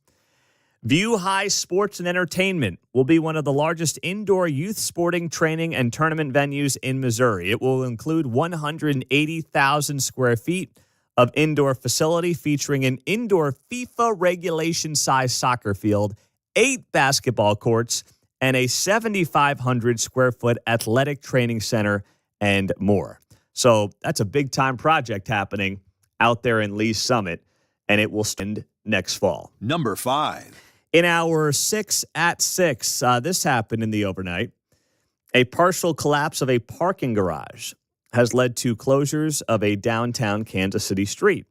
View High Sports and Entertainment will be one of the largest indoor youth sporting, training, and tournament venues in Missouri. It will include 180,000 square feet of indoor facility featuring an indoor FIFA regulation-size soccer field, 8 basketball courts, and a 7,500 square foot athletic training center and more. So that's a big-time project happening out there in Lee's Summit, and it will end next fall. Number 5. In our 6 at 6, this happened in the overnight. A partial collapse of a parking garage has led to closures of a downtown Kansas City street.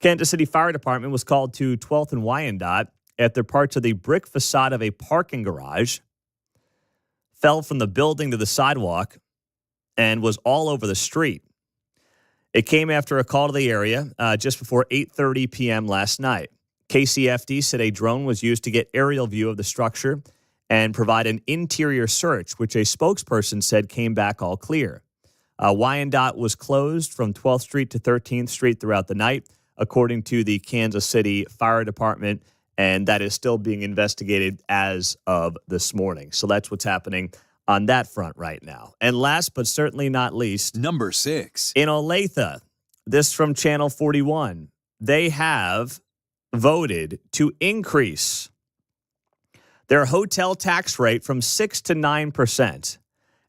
Kansas City Fire Department was called to 12th and Wyandotte after parts of the brick facade of a parking garage fell from the building to the sidewalk and was all over the street. It came after a call to the area just before 8:30 p.m. last night. KCFD said a drone was used to get aerial view of the structure and provide an interior search, which a spokesperson said came back all clear. Wyandotte was closed from 12th Street to 13th Street throughout the night, according to the Kansas City Fire Department, and that is still being investigated as of this morning. So that's what's happening on that front right now. And last but certainly not least, Number 6. in Olathe, this from Channel 41, they have voted to increase their hotel tax rate from 6 to 9%.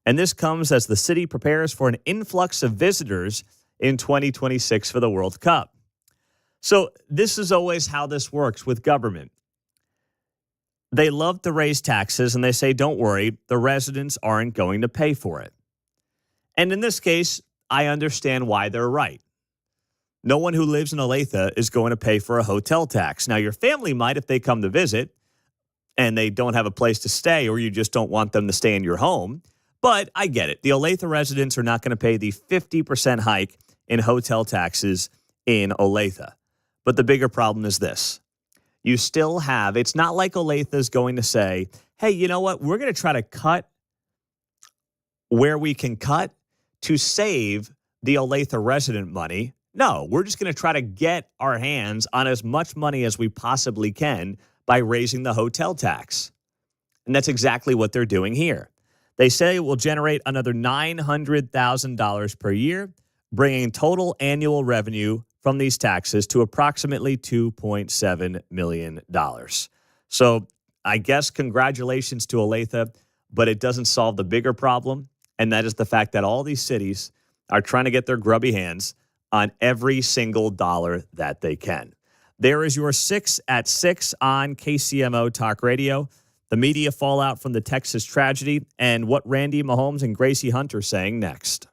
And this comes as the city prepares for an influx of visitors in 2026 for the World Cup. So this is always how this works with government. They love to raise taxes, and they say, don't worry, the residents aren't going to pay for it. And in this case, I understand why they're right. No one who lives in Olathe is going to pay for a hotel tax. Now, your family might if they come to visit and they don't have a place to stay, or you just don't want them to stay in your home. But I get it. The Olathe residents are not going to pay the 50% hike in hotel taxes in Olathe. But the bigger problem is this. You still have, it's not like Olathe is going to say, hey, you know what? We're going to try to cut where we can cut to save the Olathe resident money. No, we're just going to try to get our hands on as much money as we possibly can by raising the hotel tax. And that's exactly what they're doing here. They say it will generate another $900,000 per year, bringing total annual revenue from these taxes to approximately $2.7 million. So I guess congratulations to Olathe, but it doesn't solve the bigger problem, and that is the fact that all these cities are trying to get their grubby hands on every single dollar that they can. There is your 6 at 6 on KCMO Talk Radio. The media fallout from the Texas tragedy and what Randy Mahomes and Gracie Hunt are saying next.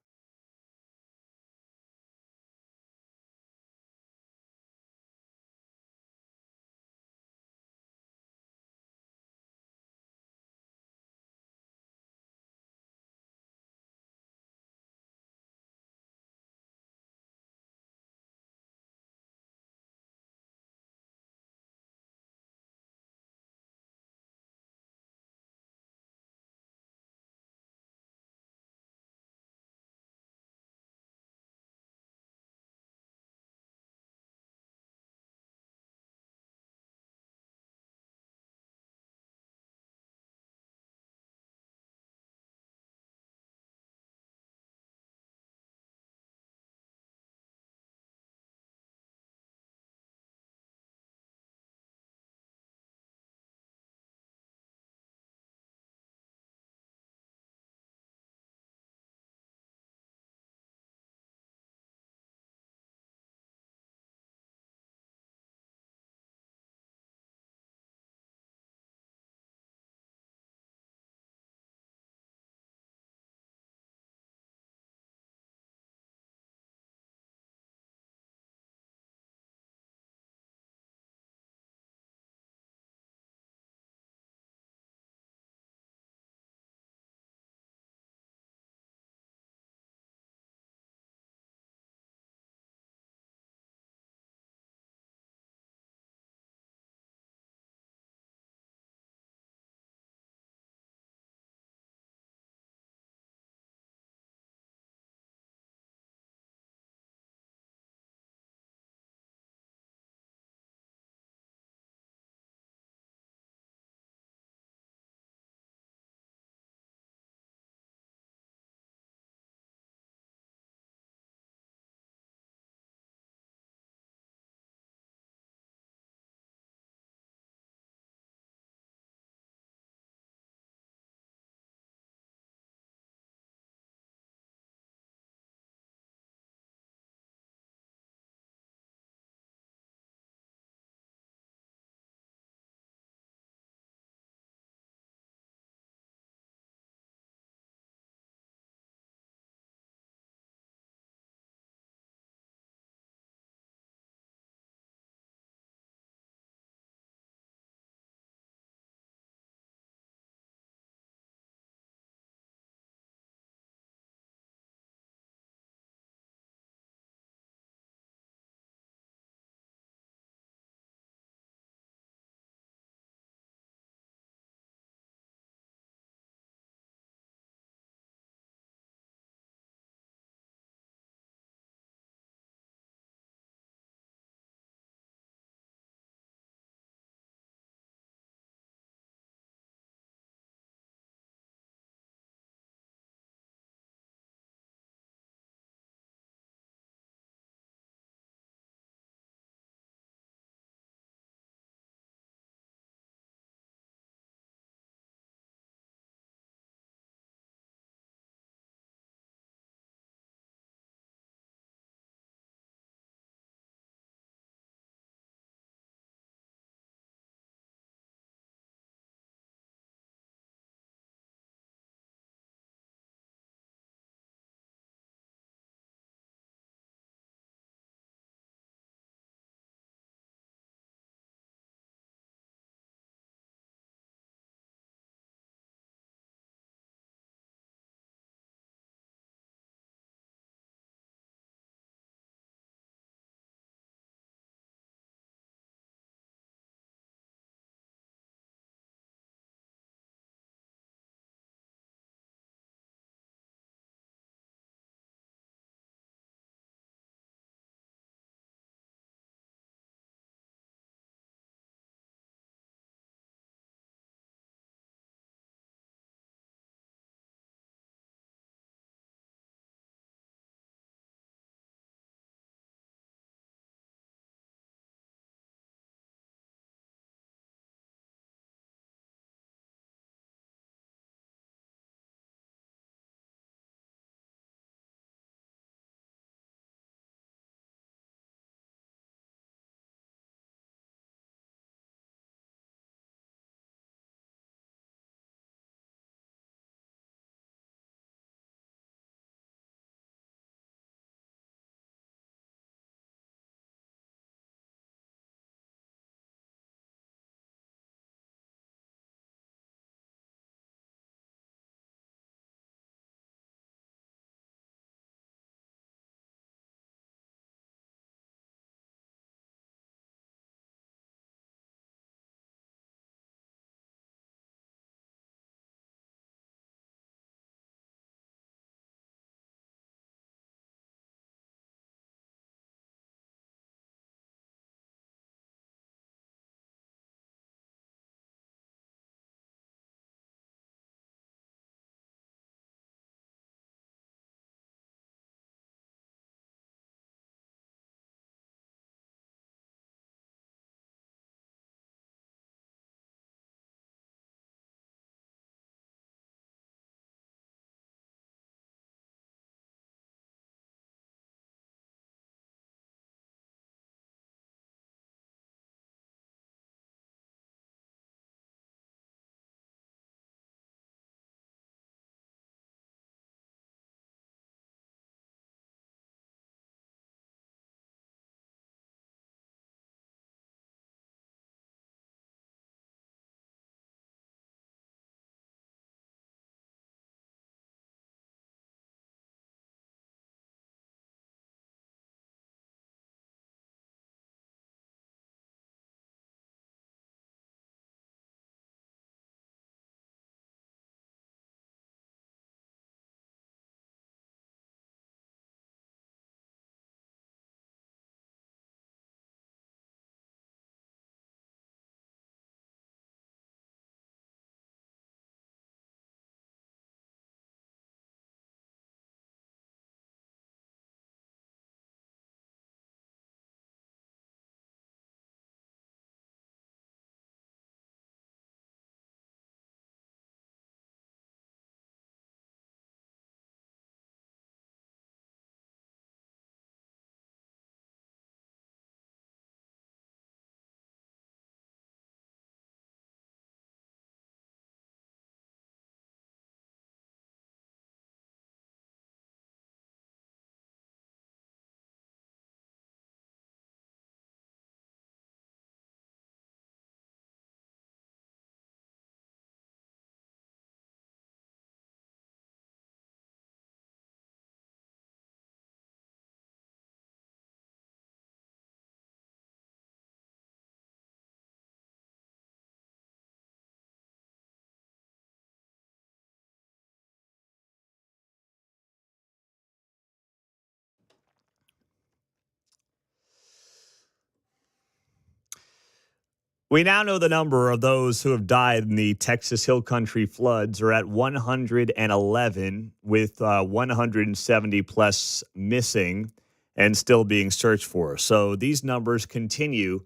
We now know the number of those who have died in the Texas Hill Country floods are at 111, with 170 plus missing and still being searched for. So these numbers continue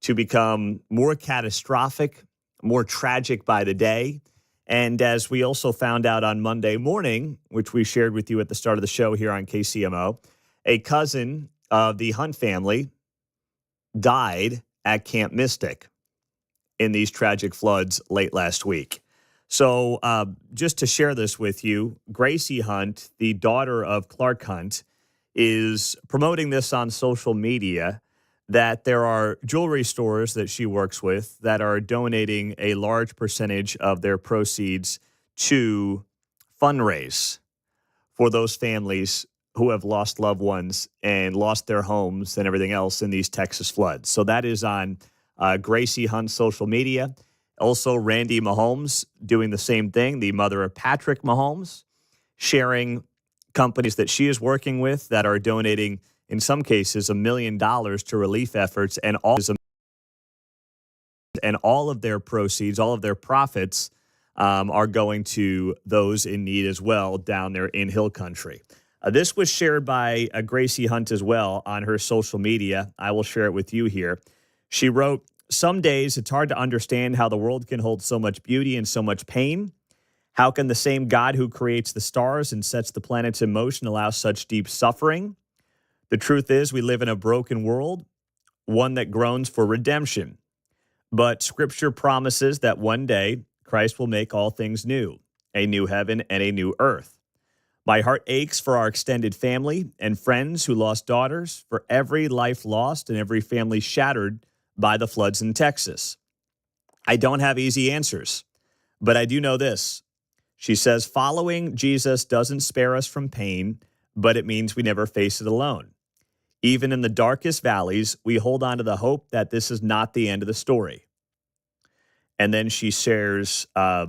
to become more catastrophic, more tragic by the day. And as we also found out on Monday morning, which we shared with you at the start of the show here on KCMO, a cousin of the Hunt family died at Camp Mystic in these tragic floods late last week. So just to share this with you, Gracie Hunt, the daughter of Clark Hunt, is promoting this on social media, that there are jewelry stores that she works with that are donating a large percentage of their proceeds to fundraise for those families who have lost loved ones and lost their homes and everything else in these Texas floods. So that is on Gracie Hunt's social media. Also, Randy Mahomes doing the same thing, the mother of Patrick Mahomes, sharing companies that she is working with that are donating, in some cases, $1 million to relief efforts, and all of their proceeds, all of their profits are going to those in need as well down there in Hill Country. This was shared by Gracie Hunt as well on her social media. I will share it with you here. She wrote, "Some days it's hard to understand how the world can hold so much beauty and so much pain. How can the same God who creates the stars and sets the planets in motion allow such deep suffering? The truth is we live in a broken world, one that groans for redemption. But Scripture promises that one day Christ will make all things new, a new heaven and a new earth. My heart aches for our extended family and friends who lost daughters, for every life lost and every family shattered by the floods in Texas. I don't have easy answers, but I do know this." She says, "Following Jesus doesn't spare us from pain, but it means we never face it alone. Even in the darkest valleys, we hold on to the hope that this is not the end of the story." And then she shares a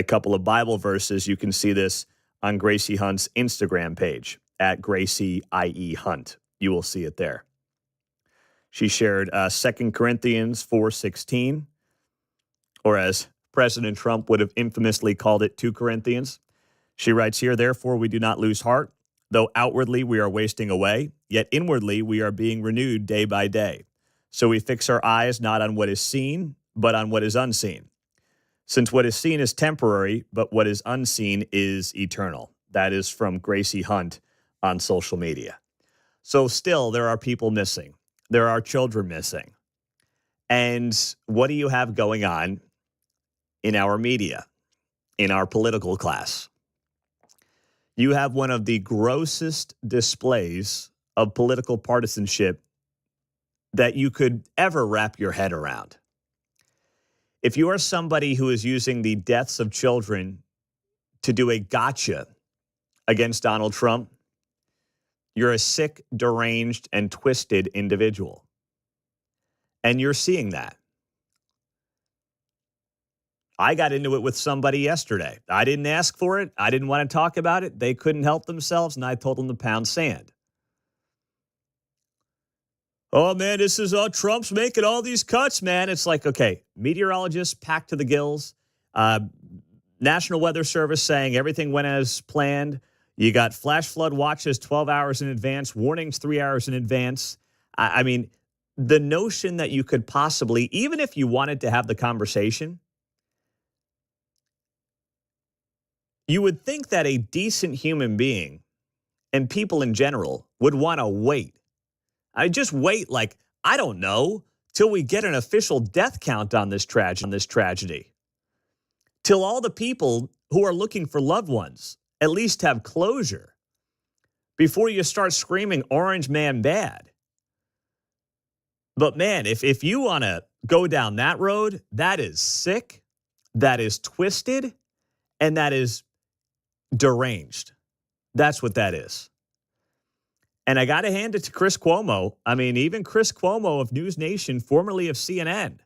couple of Bible verses. You can see this on Gracie Hunt's Instagram page, at Gracie IE Hunt. You will see it there. She shared 2 Corinthians 4:16, or as President Trump would have infamously called it, 2 Corinthians. She writes here, "Therefore we do not lose heart. Though outwardly we are wasting away, yet inwardly we are being renewed day by day. So we fix our eyes not on what is seen, but on what is unseen. Since what is seen is temporary, but what is unseen is eternal." That is from Gracie Hunt on social media. So still, there are people missing. There are children missing. And what do you have going on in our media, in our political class? You have one of the grossest displays of political partisanship that you could ever wrap your head around. If you are somebody who is using the deaths of children to do a gotcha against Donald Trump, you're a sick, deranged, and twisted individual. And you're seeing that. I got into it with somebody yesterday. I didn't ask for it. I didn't want to talk about it. They couldn't help themselves, and I told them to pound sand. "Oh, man, this is Trump's making all these cuts, man." It's like, okay, meteorologists packed to the gills. National Weather Service saying everything went as planned. You got flash flood watches 12 hours in advance, warnings 3 hours in advance. I mean, the notion that you could possibly, even if you wanted to have the conversation, you would think that a decent human being and people in general would want to wait. I just wait, like, I don't know, till we get an official death count on this tragedy. Till all the people who are looking for loved ones at least have closure before you start screaming orange man bad. But man, if you want to go down that road, that is sick, that is twisted, and that is deranged. That's what that is. And I got to hand it to Chris Cuomo. I mean, even Chris Cuomo of News Nation, formerly of CNN,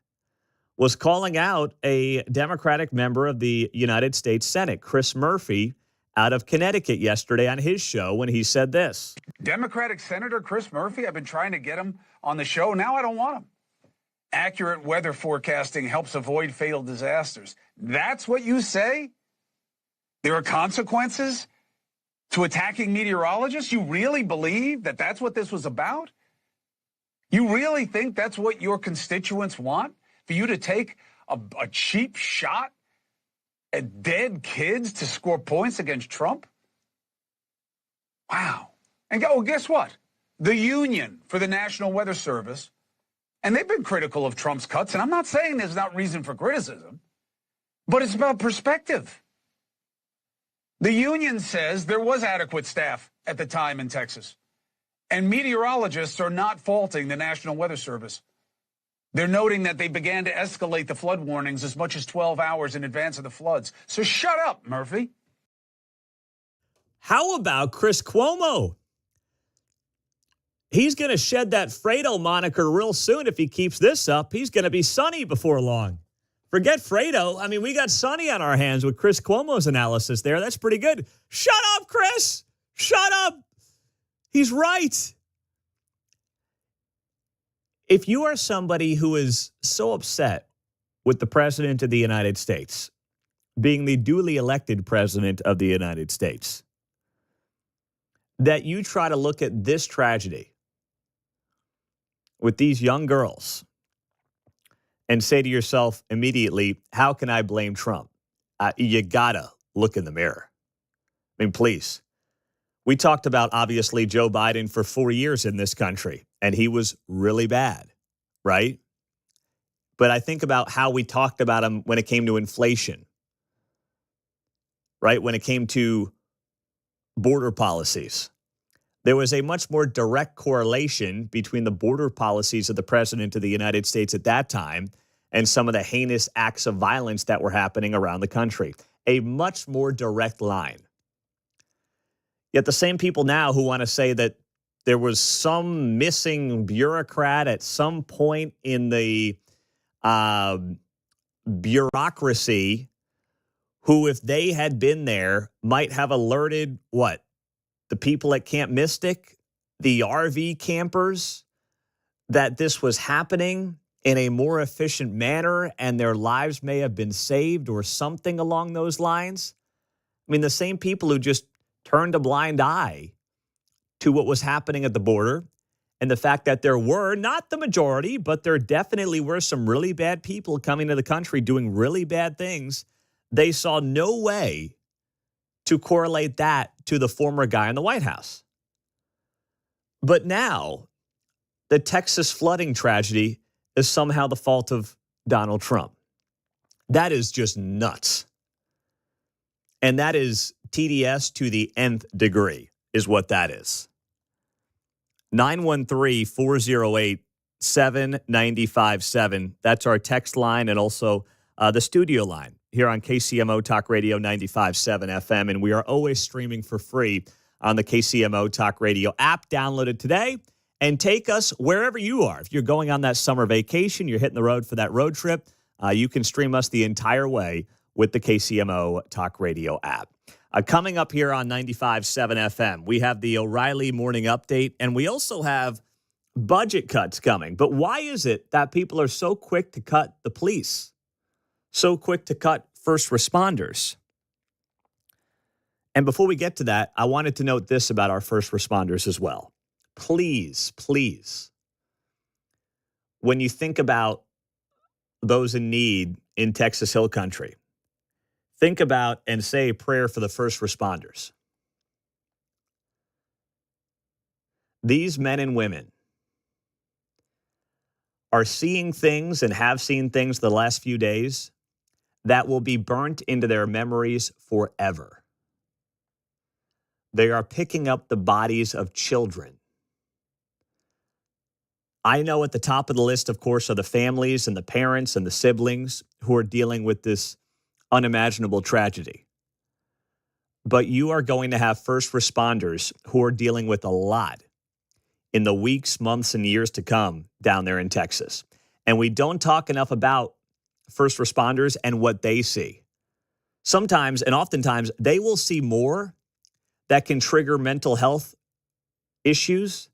was calling out a Democratic member of the United States Senate, Chris Murphy, out of Connecticut yesterday on his show when he said this. Democratic Senator Chris Murphy, I've been trying to get him on the show. Now I don't want him. accurate weather forecasting helps avoid fatal disasters. That's what you say? There are consequences to attacking meteorologists? You really believe that that's what this was about? You really think that's what your constituents want? For you to take a cheap shot at dead kids to score points against Trump? Wow. And guess what? The Union for the National Weather Service, and they've been critical of Trump's cuts, and I'm not saying there's not reason for criticism, but it's about perspective. The union says there was adequate staff at the time in Texas, and meteorologists are not faulting the National Weather Service. They're noting that they began to escalate the flood warnings as much as 12 hours in advance of the floods. So shut up, Murphy. How about Chris Cuomo? He's going to shed that Fredo moniker real soon if he keeps this up. He's going to be Sonny before long. Forget Fredo. I mean, we got Sonny on our hands with Chris Cuomo's analysis there. That's pretty good. Shut up, Chris. Shut up. He's right. If you are somebody who is so upset with the President of the United States being the duly elected President of the United States, that you try to look at this tragedy with these young girls and say to yourself immediately, how can I blame Trump? You gotta look in the mirror. I mean, please. We talked about, obviously, Joe Biden for 4 years in this country, and he was really bad, right? But I think about how we talked about him when it came to inflation, right? When it came to border policies. There was a much more direct correlation between the border policies of the President of the United States at that time and some of the heinous acts of violence that were happening around the country. A much more direct line. Yet the same people now who want to say that there was some missing bureaucrat at some point in the bureaucracy who, if they had been there, might have alerted what? The people at Camp Mystic, the RV campers, that this was happening in a more efficient manner and their lives may have been saved or something along those lines. I mean, the same people who just turned a blind eye to what was happening at the border and the fact that there were, not the majority, but there definitely were some really bad people coming to the country doing really bad things. They saw no way to correlate that to the former guy in the White House. But now, the Texas flooding tragedy is somehow the fault of Donald Trump. That is just nuts. And that is TDS to the nth degree, is what that is. 913-408-7957. That's our text line and also the studio line here on KCMO Talk Radio 95.7 FM. And we are always streaming for free on the KCMO Talk Radio app. Download it today and take us wherever you are. If you're going on that summer vacation, you're hitting the road for that road trip, you can stream us the entire way with the KCMO Talk Radio app. Coming up here on 95.7 FM, we have the O'Reilly Morning Update, and we also have budget cuts coming. But why is it that people are so quick to cut the police? So quick to cut first responders? And before we get to that, I wanted to note this about our first responders as well. Please, please, when you think about those in need in Texas Hill Country, think about and say a prayer for the first responders. These men and women are seeing things and have seen things the last few days that will be burnt into their memories forever. They are picking up the bodies of children. I know at the top of the list, of course, are the families and the parents and the siblings who are dealing with this unimaginable tragedy. But you are going to have first responders who are dealing with a lot in the weeks, months, and years to come down there in Texas. And we don't talk enough about first responders and what they see. Sometimes, and oftentimes, they will see more that can trigger mental health issues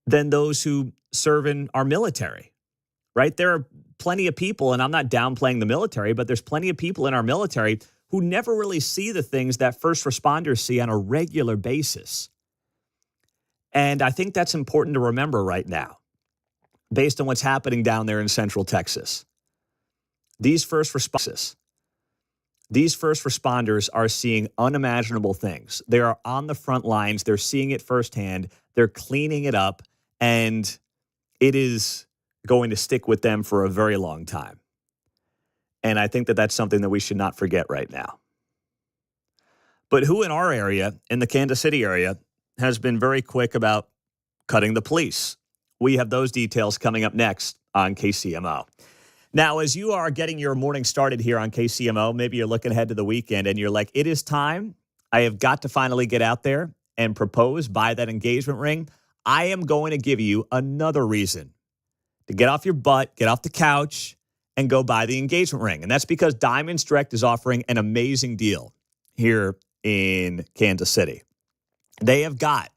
than those who serve in our military. right? There are plenty of people, and I'm not downplaying the military, but there's plenty of people in our military who never really see the things that first responders see on a regular basis. And I think that's important to remember right now, based on what's happening down there in Central Texas. These first responders are seeing unimaginable things. They are on the front lines. They're seeing it firsthand. They're cleaning it up, and it is going to stick with them for a very long time. And I think that that's something that we should not forget right now. But who in our area, in the Kansas City area, has been very quick about cutting the police? We have those details coming up next on KCMO. Now, as you are getting your morning started here on KCMO, maybe you're looking ahead to the weekend and you're like, it is time. I have got to finally get out there and propose, buy that engagement ring. I am going to give you another reason to get off your butt, get off the couch, and go buy the engagement ring. And that's because Diamonds Direct is offering an amazing deal here in Kansas City. They have got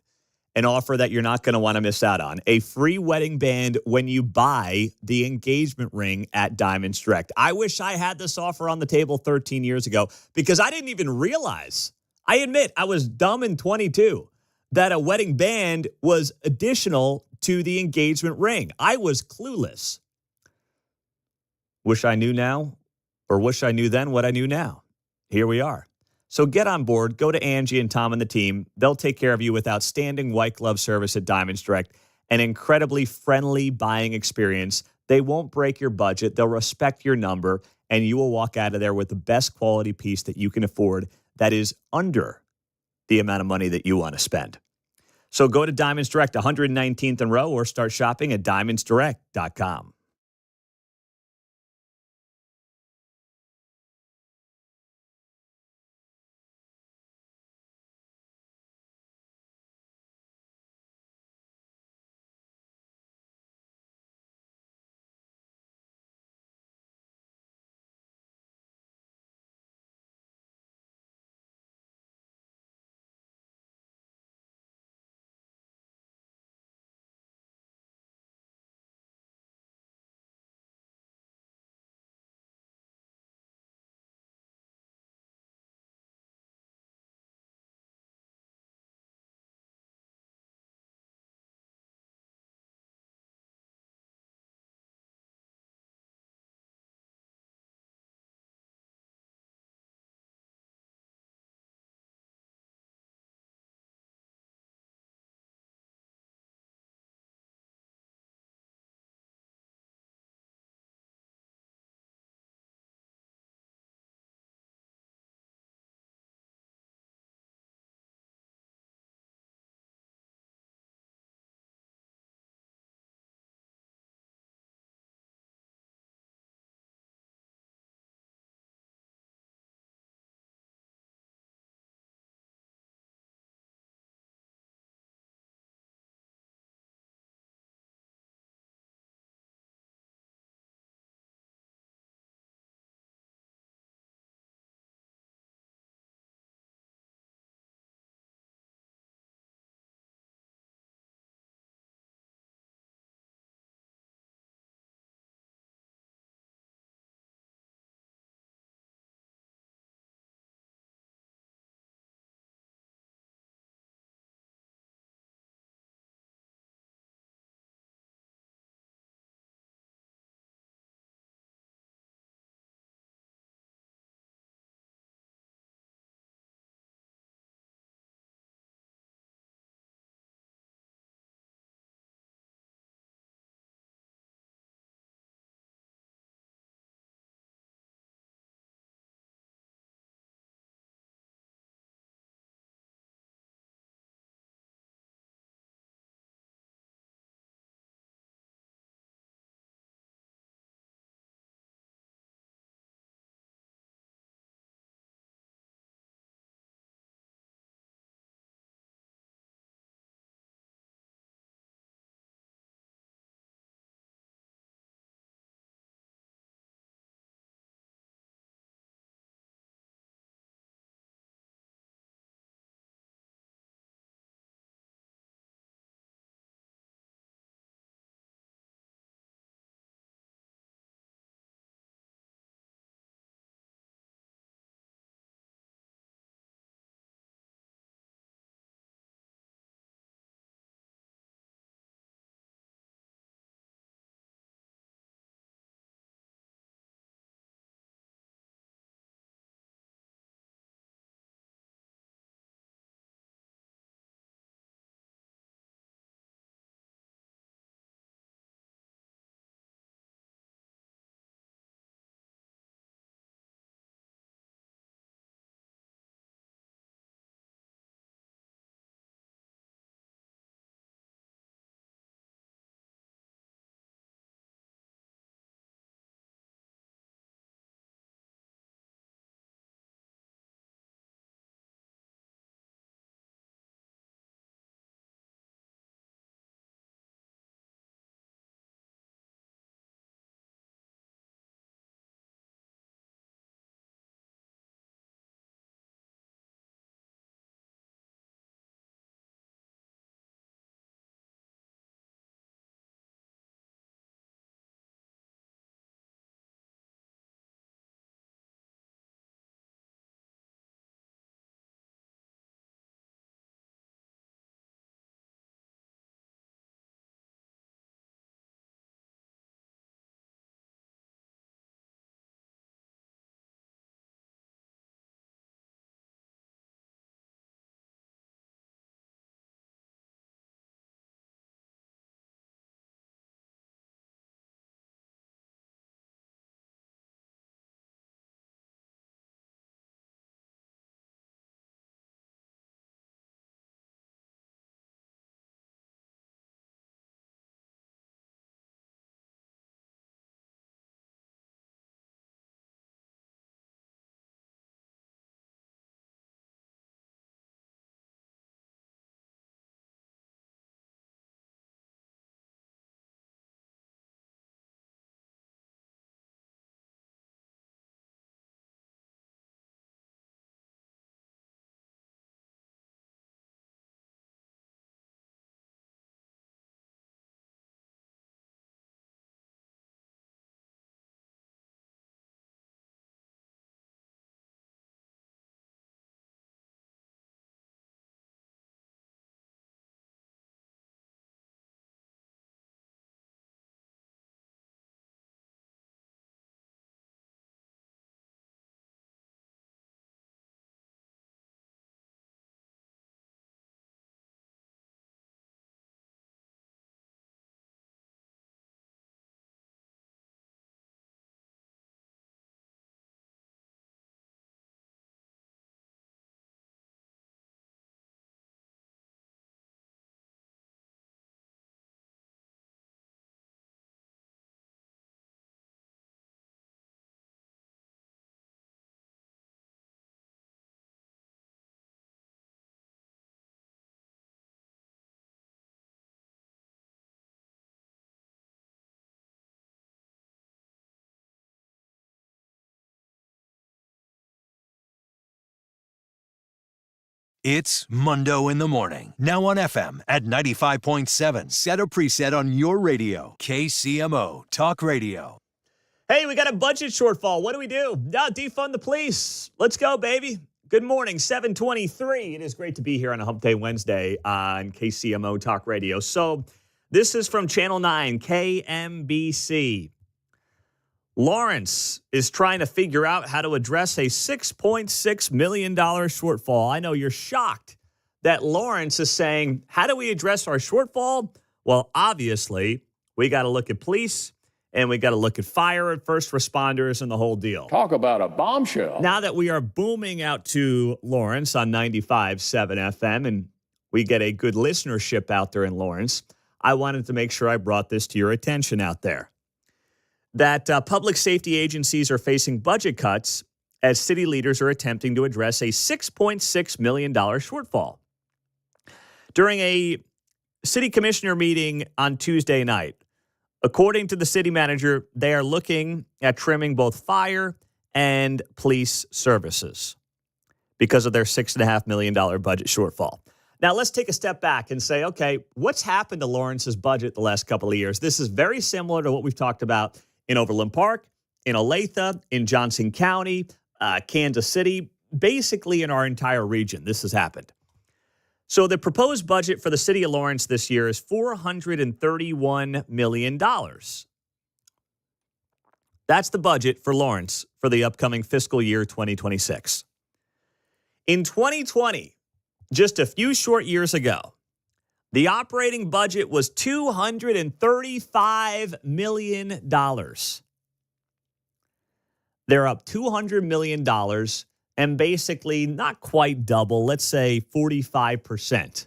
an offer that you're not going to want to miss out on. A free wedding band when you buy the engagement ring at Diamonds Direct. I wish I had this offer on the table 13 years ago because I didn't even realize. I admit I was dumb in 22 that a wedding band was additional to the engagement ring. I was clueless. Wish I knew now, or wish I knew then what I knew now. Here we are. So get on board. Go to Angie and Tom and the team. They'll take care of you with outstanding white glove service at Diamonds Direct, an incredibly friendly buying experience. They won't break your budget. They'll respect your number, and you will walk out of there with the best quality piece that you can afford that is under the amount of money that you want to spend. So go to Diamonds Direct, 119th and Row, or start shopping at diamondsdirect.com. It's Mundo in the Morning. Now on FM at 95.7. Set a preset on your radio. KCMO Talk Radio. Hey, we got a budget shortfall. What do we do? Defund the police. Let's go, baby. Good morning, 7:23. It is great to be here on a Hump Day Wednesday on KCMO Talk Radio. So this is from Channel 9, KMBC. Lawrence is trying to figure out how to address a $6.6 million shortfall. I know you're shocked that Lawrence is saying, how do we address our shortfall? Well, obviously, we got to look at police and we got to look at fire and first responders and the whole deal. Talk about a bombshell. Now that we are booming out to Lawrence on 95.7 FM and we get a good listenership out there in Lawrence, I wanted to make sure I brought this to your attention out there. That public safety agencies are facing budget cuts as city leaders are attempting to address a $6.6 million shortfall. During a city commissioner meeting on Tuesday night, according to the city manager, they are looking at trimming both fire and police services because of their $6.5 million budget shortfall. Now, let's take a step back and say, okay, what's happened to Lawrence's budget the last couple of years? This is very similar to what we've talked about in Overland Park, in Olathe, in Johnson County, Kansas City, basically in our entire region. This has happened. So the proposed budget for the city of Lawrence this year is $431 million. That's the budget for Lawrence for the upcoming fiscal year 2026. In 2020, just a few short years ago, the operating budget was $235 million. They're up $200 million and basically not quite double, let's say 45%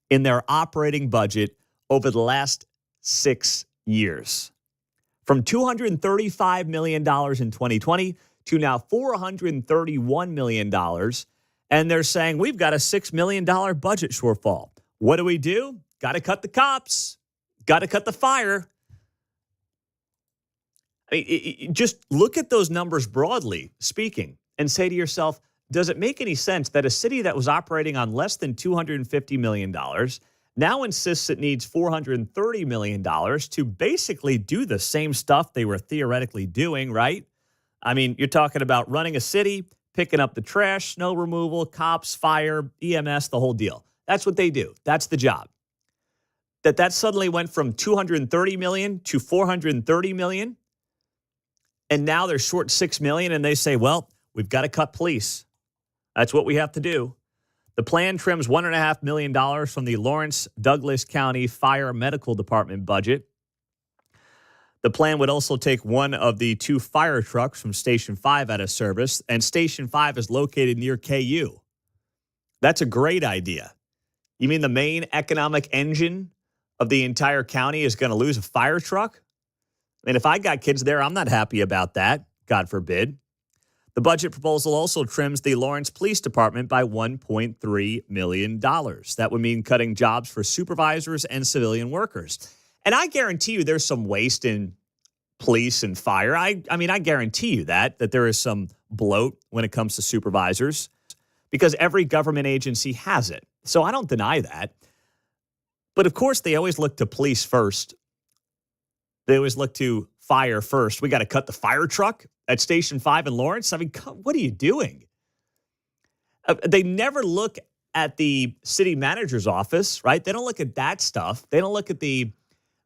in their operating budget over the last 6 years. From $235 million in 2020 to now $431 million. And they're saying, we've got a $6 million budget shortfall. What do? Got to cut the cops. Got to cut the fire. I mean, just look at those numbers broadly speaking and say to yourself, does it make any sense that a city that was operating on less than $250 million now insists it needs $430 million to basically do the same stuff they were theoretically doing, right? I mean, you're talking about running a city, picking up the trash, snow removal, cops, fire, EMS, the whole deal. That's what they do. That's the job. That suddenly went from $230 million to $430 million. And now they're short $6 million and they say, well, we've got to cut police. That's what we have to do. The plan trims $1.5 million from the Lawrence Douglas County Fire Medical Department budget. The plan would also take one of the 2 fire trucks from Station 5 out of service, and Station 5 is located near KU. That's a great idea. You mean the main economic engine of the entire county is going to lose a fire truck? I mean, if I got kids there, I'm not happy about that, God forbid. The budget proposal also trims the Lawrence Police Department by $1.3 million. That would mean cutting jobs for supervisors and civilian workers. And I guarantee you there's some waste in police and fire. I mean, I guarantee you that there is some bloat when it comes to supervisors because every government agency has it. So I don't deny that. But of course, they always look to police first. They always look to fire first. We got to cut the fire truck at Station 5 in Lawrence. I mean, what are you doing? They never look at the city manager's office, right? They don't look at that stuff. They don't look at the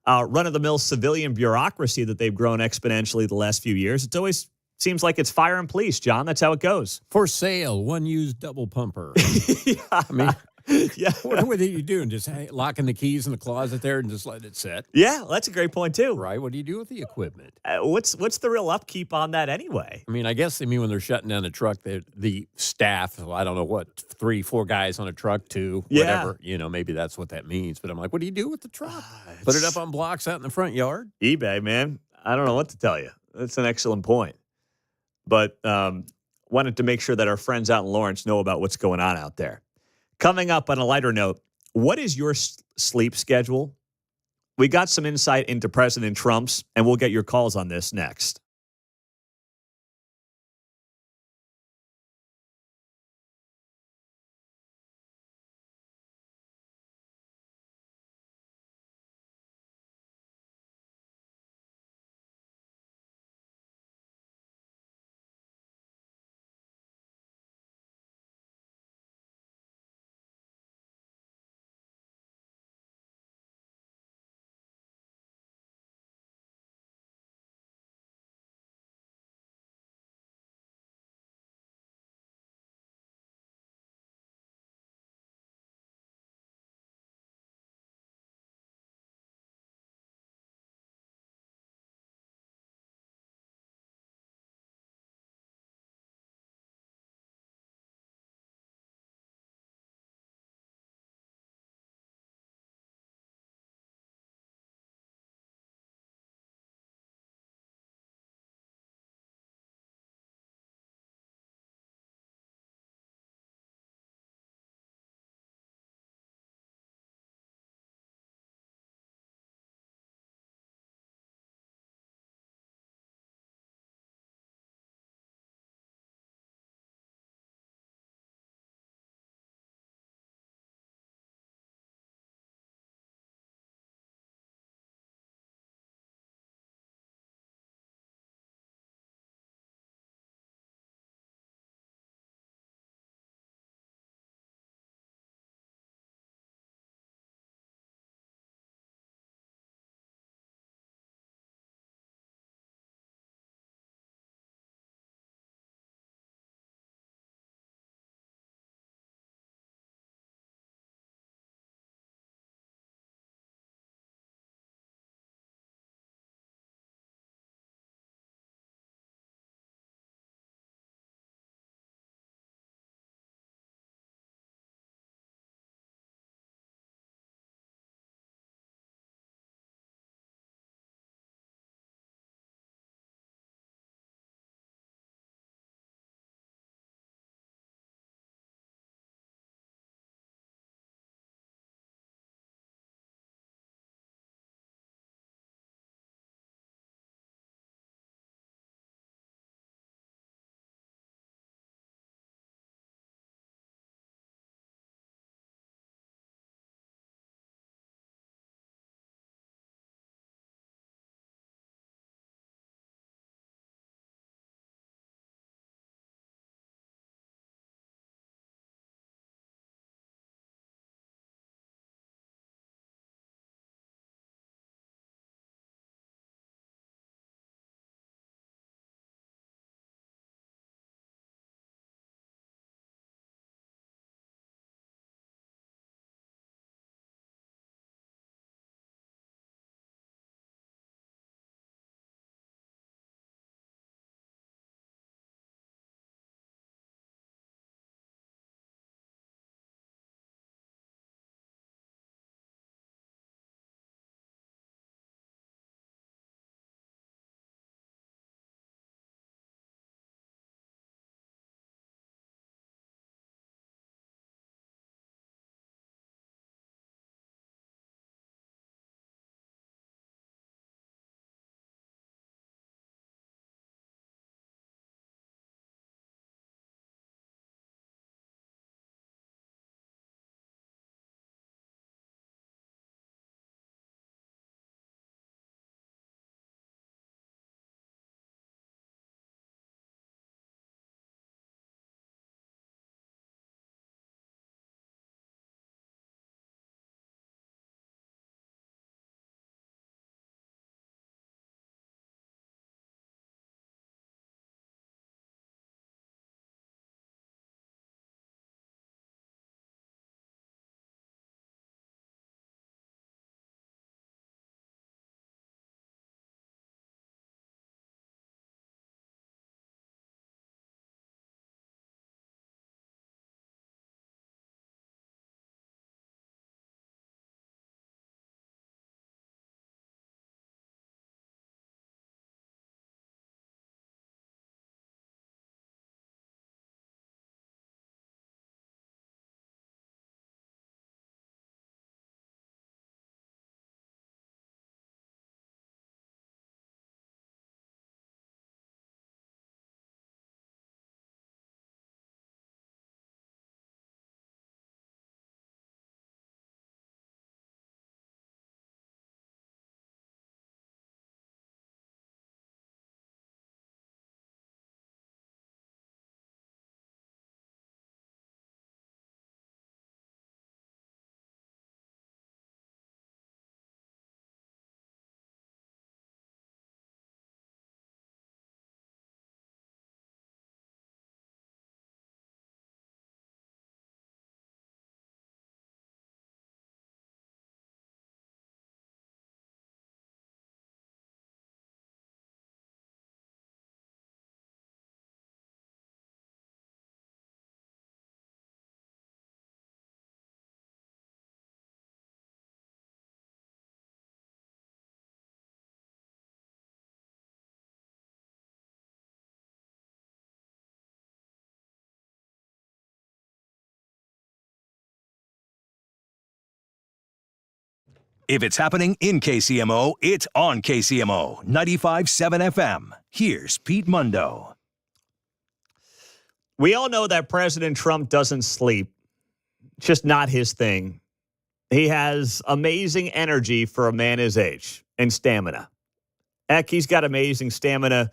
run-of-the-mill civilian bureaucracy that they've grown exponentially the last few years. It always seems like it's fire and police, John. That's how it goes. For sale, one used double pumper. Yeah. I mean, yeah. What are you doing? Just locking the keys in the closet there and just letting it sit? Yeah, well, that's a great point, too. Right. What do you do with the equipment? What's the real upkeep on that anyway? I mean, I guess when they're shutting down the truck, the staff, I don't know what, 3-4 guys on a truck, 2, whatever. You know, maybe that's what that means. But I'm like, what do you do with the truck? Put it up on blocks out in the front yard? eBay, man. I don't know what to tell you. That's an excellent point. But wanted to make sure that our friends out in Lawrence know about what's going on out there. Coming up on a lighter note, what is your sleep schedule? We got some insight into President Trump's, and we'll get your calls on this next. If it's happening in KCMO, it's on KCMO 95.7 FM. Here's Pete Mundo. We all know that President Trump doesn't sleep. It's just not his thing. He has amazing energy for a man his age and stamina. Heck, he's got amazing stamina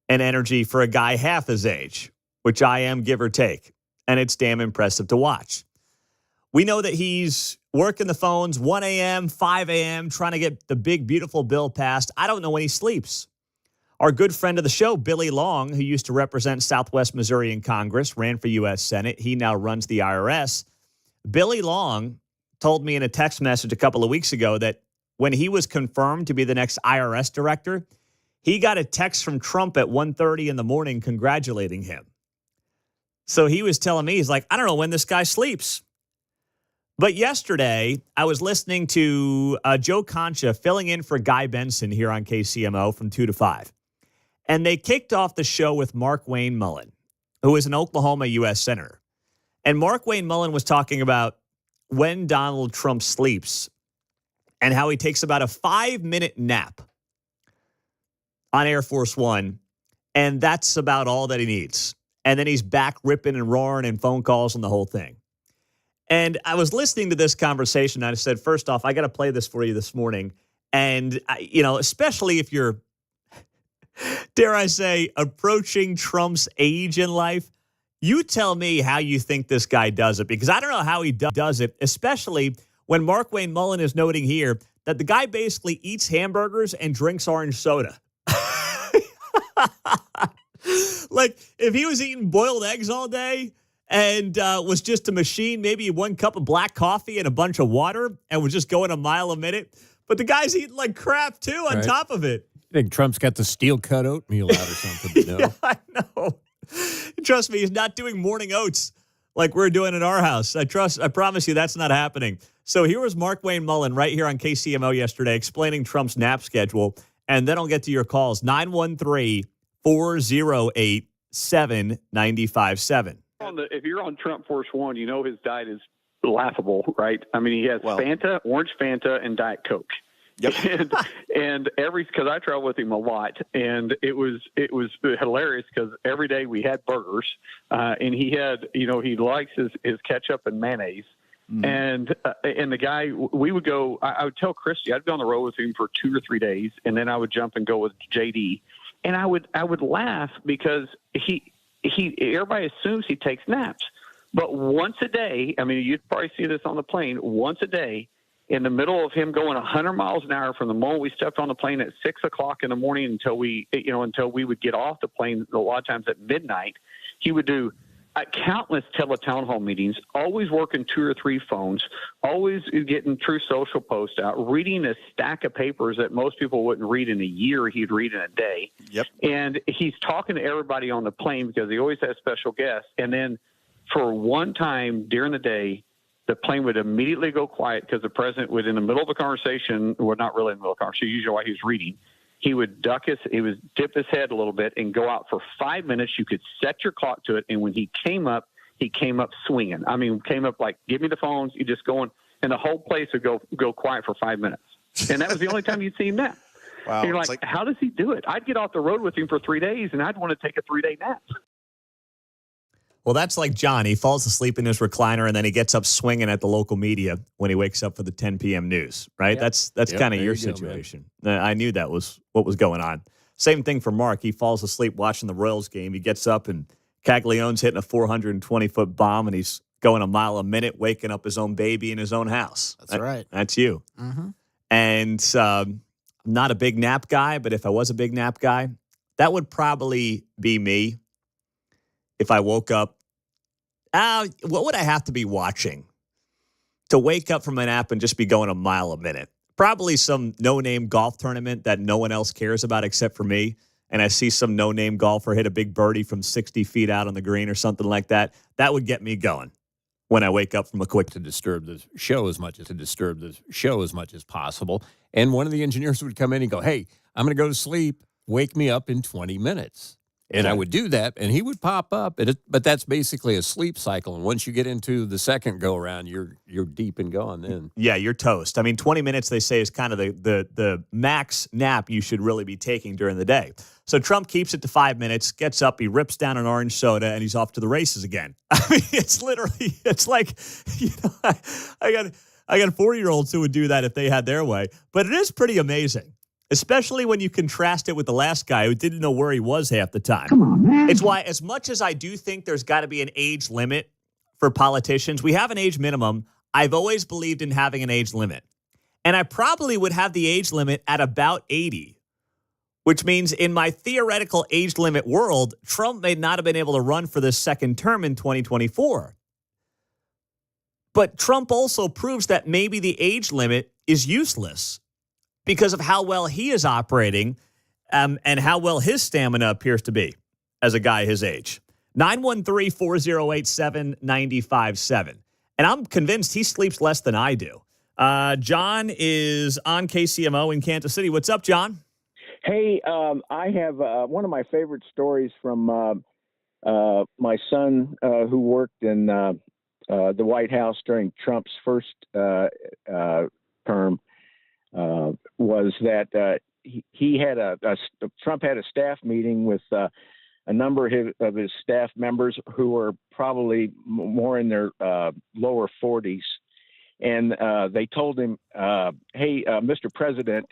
and energy for a guy half his age, which I am, give or take. And it's damn impressive to watch. We know that he's working the phones 1 a.m., 5 a.m., trying to get the big, beautiful bill passed. I don't know when he sleeps. Our good friend of the show, Billy Long, who used to represent Southwest Missouri in Congress, ran for U.S. Senate. He now runs the IRS. Billy Long told me in a text message a couple of weeks ago that when he was confirmed to be the next IRS director, he got a text from Trump at 1:30 in the morning congratulating him. So he was telling me, he's like, I don't know when this guy sleeps. But yesterday, I was listening to Joe Concha filling in for Guy Benson here on KCMO from 2 to 5. And they kicked off the show with Mark Wayne Mullen, who is an Oklahoma U.S. Senator. And Mark Wayne Mullen was talking about when Donald Trump sleeps and how he takes about a 5-minute nap on Air Force One, and that's about all that he needs. And then he's back ripping and roaring and phone calls and the whole thing. And I was listening to this conversation, and I said, first off, I got to play this for you this morning. And, especially if you're, dare I say, approaching Trump's age in life, you tell me how you think this guy does it, because I don't know how he does it, especially when Mark Wayne Mullen is noting here that the guy basically eats hamburgers and drinks orange soda. Like, if he was eating boiled eggs all day and was just a machine, maybe 1 cup of black coffee and a bunch of water and was just going a mile a minute. But the guy's eating like crap, too, on top of it. I think Trump's got the steel-cut oatmeal out or something. No? Yeah, I know. Trust me, he's not doing morning oats like we're doing at our house. I promise you that's not happening. So here was Mark Wayne Mullen right here on KCMO yesterday explaining Trump's nap schedule. And then I'll get to your calls. 913-408-7957. If you're on Trump Force One, you know his diet is laughable, right? I mean, he has Fanta, orange Fanta, and Diet Coke. Yep. and because I travel with him a lot, and it was hilarious because every day we had burgers, and he had, he likes his ketchup and mayonnaise. And the guy, we would go, I would tell Christy, I'd be on the road with him for 2 or 3 days, and then I would jump and go with JD. And I would laugh because everybody assumes he takes naps. But once a day, I mean, you'd probably see this on the plane, once a day, in the middle of him going 100 miles an hour from the moment we stepped on the plane at 6 o'clock in the morning until we would get off the plane, a lot of times at midnight, he would do countless teletown hall meetings, always working 2 or 3 phones, always getting True Social posts out, reading a stack of papers that most people wouldn't read in a year, he'd read in a day. Yep. And he's talking to everybody on the plane because he always has special guests. And then for one time during the day, the plane would immediately go quiet because the president would, in the middle of a conversation, well, not really in the middle of a conversation, usually while he was reading, he would dip his head a little bit and go out for 5 minutes. You could set your clock to it. And when he came up swinging. I mean, came up like, give me the phones. You just going, and the whole place would go quiet for 5 minutes. And that was the only time you'd see him nap. Wow. And you're like, how does he do it? I'd get off the road with him for 3 days and I'd want to take a 3-day nap. Well, that's like John. He falls asleep in his recliner and then he gets up swinging at the local media when he wakes up for the 10 p.m. news, right? Yep. That's kind of your situation. I knew that was what was going on. Same thing for Mark. He falls asleep watching the Royals game. He gets up and Caglianone's hitting a 420-foot bomb and he's going a mile a minute, waking up his own baby in his own house. That's right. That's you. Mm-hmm. And I'm not a big nap guy, but if I was a big nap guy, that would probably be me. If I woke up, what would I have to be watching to wake up from a nap and just be going a mile a minute? Probably some no-name golf tournament that no one else cares about except for me. And I see some no-name golfer hit a big birdie from 60 feet out on the green or something like that. That would get me going when I wake up from a quick. To disturb the show as much as possible. And one of the engineers would come in and go, hey, I'm going to go to sleep. Wake me up in 20 minutes. And I would do that, and he would pop up. But that's basically a sleep cycle. And once you get into the second go-around, you're deep and gone then. Yeah, you're toast. I mean, 20 minutes, they say, is kind of the max nap you should really be taking during the day. So Trump keeps it to 5 minutes, gets up, he rips down an orange soda, and he's off to the races again. I mean, it's like, I got 4-year-olds who would do that if they had their way. But it is pretty amazing, especially when you contrast it with the last guy who didn't know where he was half the time. Come on, man. It's why, as much as I do think there's got to be an age limit for politicians, we have an age minimum. I've always believed in having an age limit. And I probably would have the age limit at about 80, which means in my theoretical age limit world, Trump may not have been able to run for this second term in 2024. But Trump also proves that maybe the age limit is useless because of how well he is operating and how well his stamina appears to be as a guy his age. 913-408-7957. And I'm convinced he sleeps less than I do. John is on KCMO in Kansas City. What's up, John? Hey, I have one of my favorite stories from my son who worked in the White House during Trump's first term. Was that he had Trump had a staff meeting with a number of his staff members who were probably more in their lower 40s. And they told him, hey, Mr. President,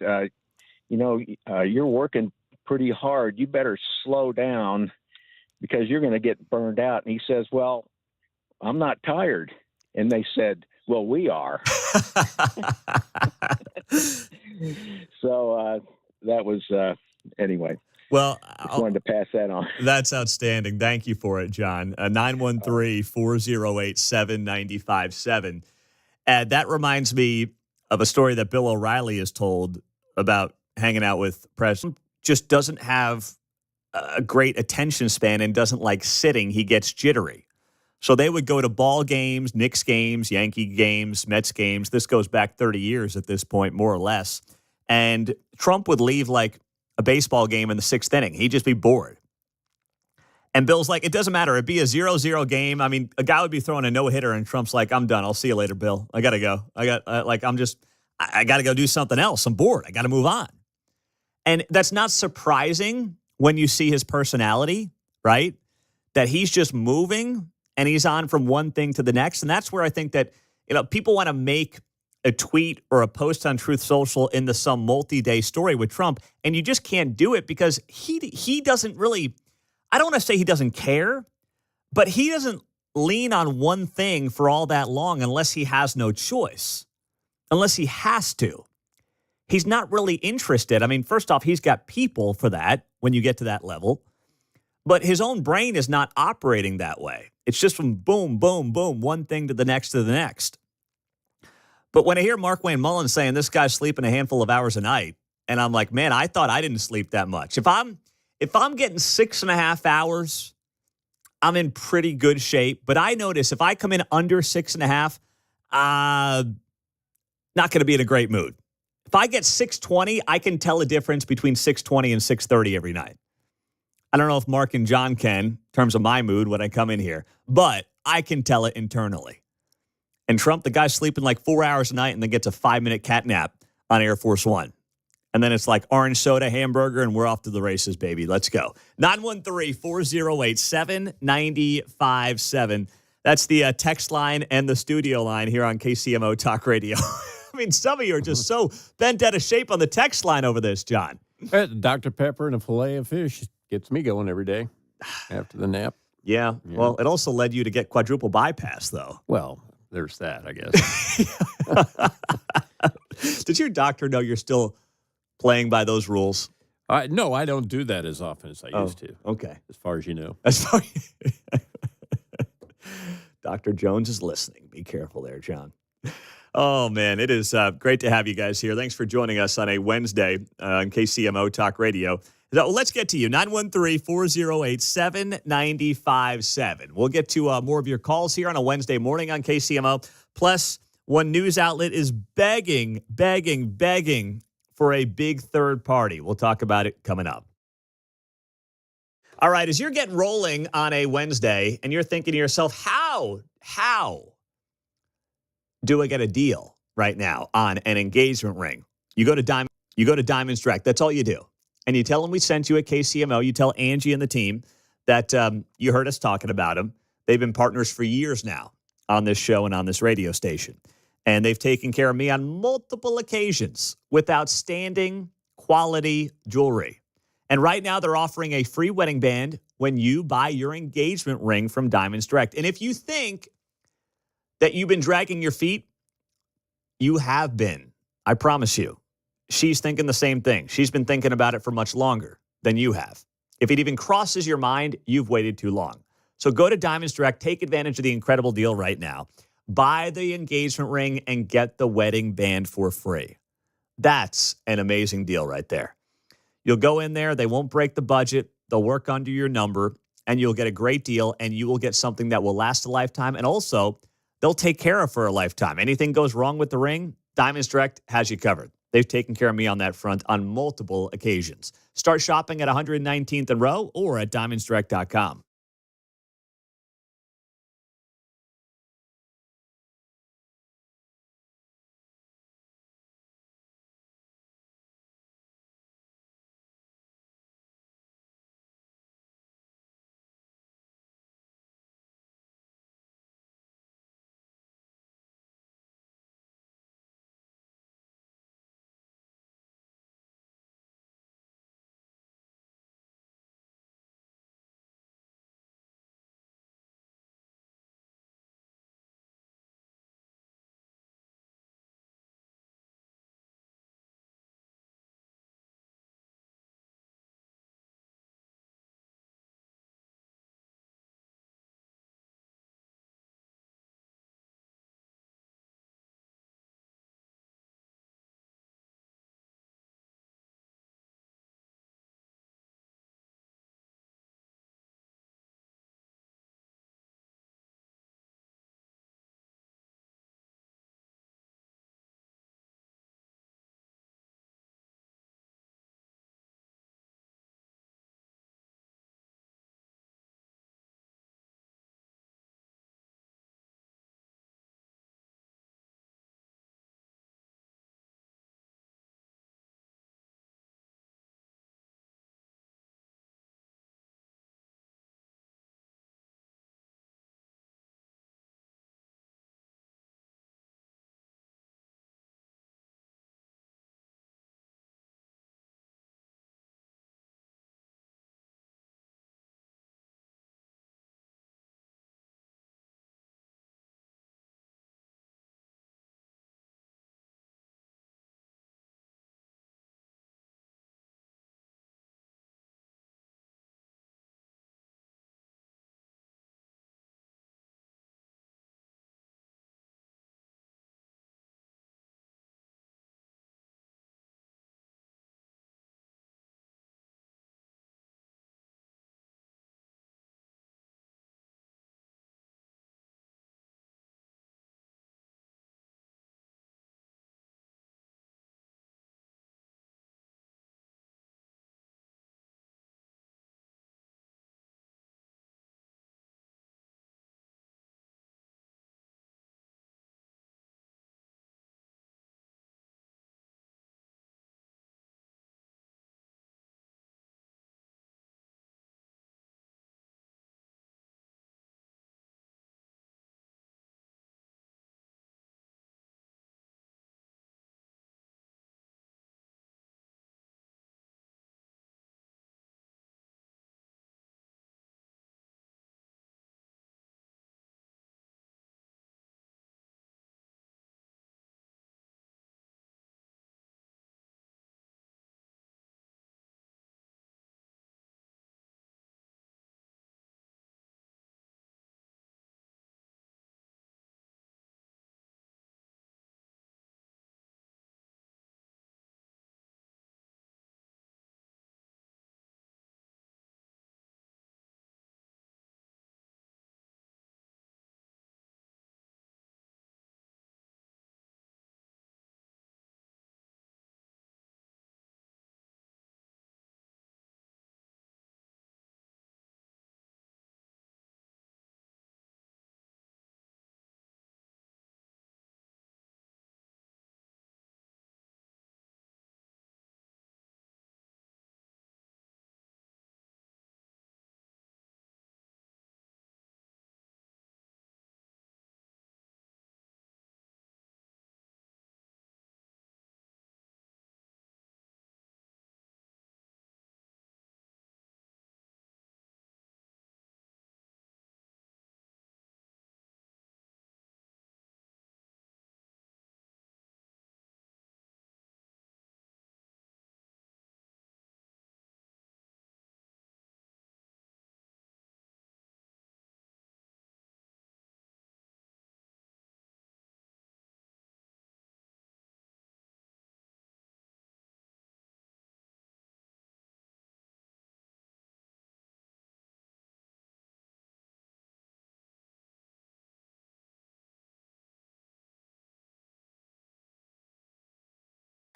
you're working pretty hard. You better slow down because you're going to get burned out. And he says, well, I'm not tired. And they said, well, we are. So that was, anyway. Well, just wanted to pass that on. That's outstanding. Thank you for it, John. 913-408-7957. That reminds me of a story that Bill O'Reilly has told about hanging out with President. Just doesn't have a great attention span and doesn't like sitting. He gets jittery. So they would go to ball games, Knicks games, Yankee games, Mets games. This goes back 30 years at this point, more or less. And Trump would leave like a baseball game in the sixth inning. He'd just be bored. And Bill's like, it doesn't matter. It'd be a 0-0 game. I mean, a guy would be throwing a no-hitter, and Trump's like, I'm done. I'll see you later, Bill. I got to go. I got to go do something else. I'm bored. I got to move on. And that's not surprising when you see his personality, right? That he's just moving and he's on from one thing to the next. And that's where I think that, people want to make a tweet or a post on Truth Social into some multi-day story with Trump, and you just can't do it because he doesn't really, I don't want to say he doesn't care, but he doesn't lean on one thing for all that long unless he has no choice, unless he has to. He's not really interested. I mean, first off, he's got people for that when you get to that level, but his own brain is not operating that way. It's just from boom, boom, boom, one thing to the next to the next. But when I hear Mark Wayne Mullin saying this guy's sleeping a handful of hours a night, and I'm like, man, I thought I didn't sleep that much. If I'm getting 6.5 hours, I'm in pretty good shape. But I notice if I come in under 6.5, not going to be in a great mood. If I get 6:20, I can tell a difference between 6:20 and 6:30 every night. I don't know if Mark and John can, in terms of my mood when I come in here, but I can tell it internally. And Trump, the guy's sleeping like 4 hours a night and then gets a 5-minute cat nap on Air Force One. And then it's like orange soda, hamburger, and we're off to the races, baby. Let's go. 913-408-7957. That's the text line and the studio line here on KCMO Talk Radio. I mean, some of you are just so bent out of shape on the text line over this, John. Dr. Pepper and a fillet of fish gets me going every day after the nap. Yeah. Well, it also led you to get quadruple bypass, though. Well, there's that, I guess. Did your doctor know you're still playing by those rules? No, I don't do that as often as I used to. Okay. As far as you know. Dr. Jones is listening. Be careful there, John. Oh, man, it is great to have you guys here. Thanks for joining us on a Wednesday on KCMO Talk Radio. So let's get to you, 913-408-7957. We'll get to more of your calls here on a Wednesday morning on KCMO. Plus, one news outlet is begging for a big third party. We'll talk about it coming up. All right, as you're getting rolling on a Wednesday and you're thinking to yourself, how do I get a deal right now on an engagement ring? You go to Diamonds Direct. That's all you do. And you tell them we sent you at KCMO. You tell Angie and the team that you heard us talking about them. They've been partners for years now on this show and on this radio station. And they've taken care of me on multiple occasions with outstanding quality jewelry. And right now they're offering a free wedding band when you buy your engagement ring from Diamonds Direct. And if you think that you've been dragging your feet, you have been. I promise you. She's thinking the same thing. She's been thinking about it for much longer than you have. If it even crosses your mind, you've waited too long. So go to Diamonds Direct, take advantage of the incredible deal right now. Buy the engagement ring and get the wedding band for free. That's an amazing deal right there. You'll go in there, they won't break the budget, they'll work under your number, and you'll get a great deal, and you will get something that will last a lifetime, and also they'll take care of for a lifetime. Anything goes wrong with the ring, Diamonds Direct has you covered. They've taken care of me on that front on multiple occasions. Start shopping at 119th and Row or at diamondsdirect.com.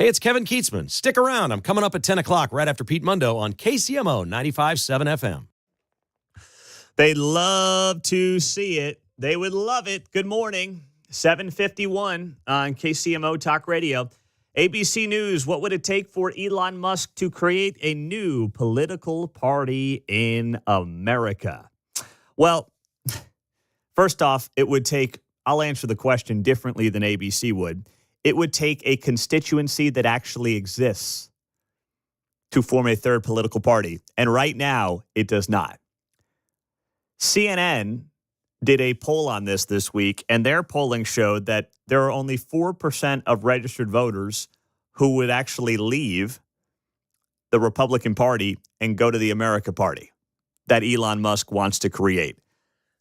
Hey, it's Kevin Keatsman. Stick around. I'm coming up at 10 o'clock right after Pete Mundo on KCMO 95.7 FM. They'd love to see it. They would love it. Good morning. 7:51 on KCMO Talk Radio. ABC News, what would it take for Elon Musk to create a new political party in America? Well, first off, it would take, I'll answer the question differently than ABC would. It would take a constituency that actually exists to form a third political party. And right now, it does not. CNN did a poll on this week, and their polling showed that there are only 4% of registered voters who would actually leave the Republican Party and go to the America Party that Elon Musk wants to create.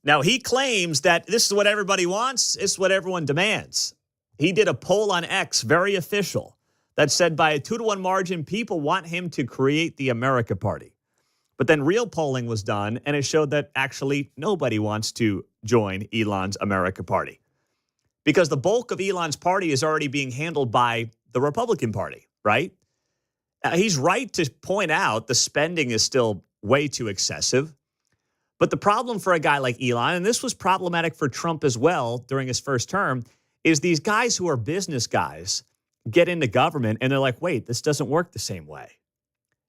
Now, he claims that this is what everybody wants. It's what everyone demands. He did a poll on X, very official, that said by a 2-to-1 margin, people want him to create the America Party. But then real polling was done, and it showed that actually nobody wants to join Elon's America Party because the bulk of Elon's party is already being handled by the Republican Party, right? He's right to point out the spending is still way too excessive. But the problem for a guy like Elon, and this was problematic for Trump as well during his first term, is these guys who are business guys get into government and they're like, wait, this doesn't work the same way.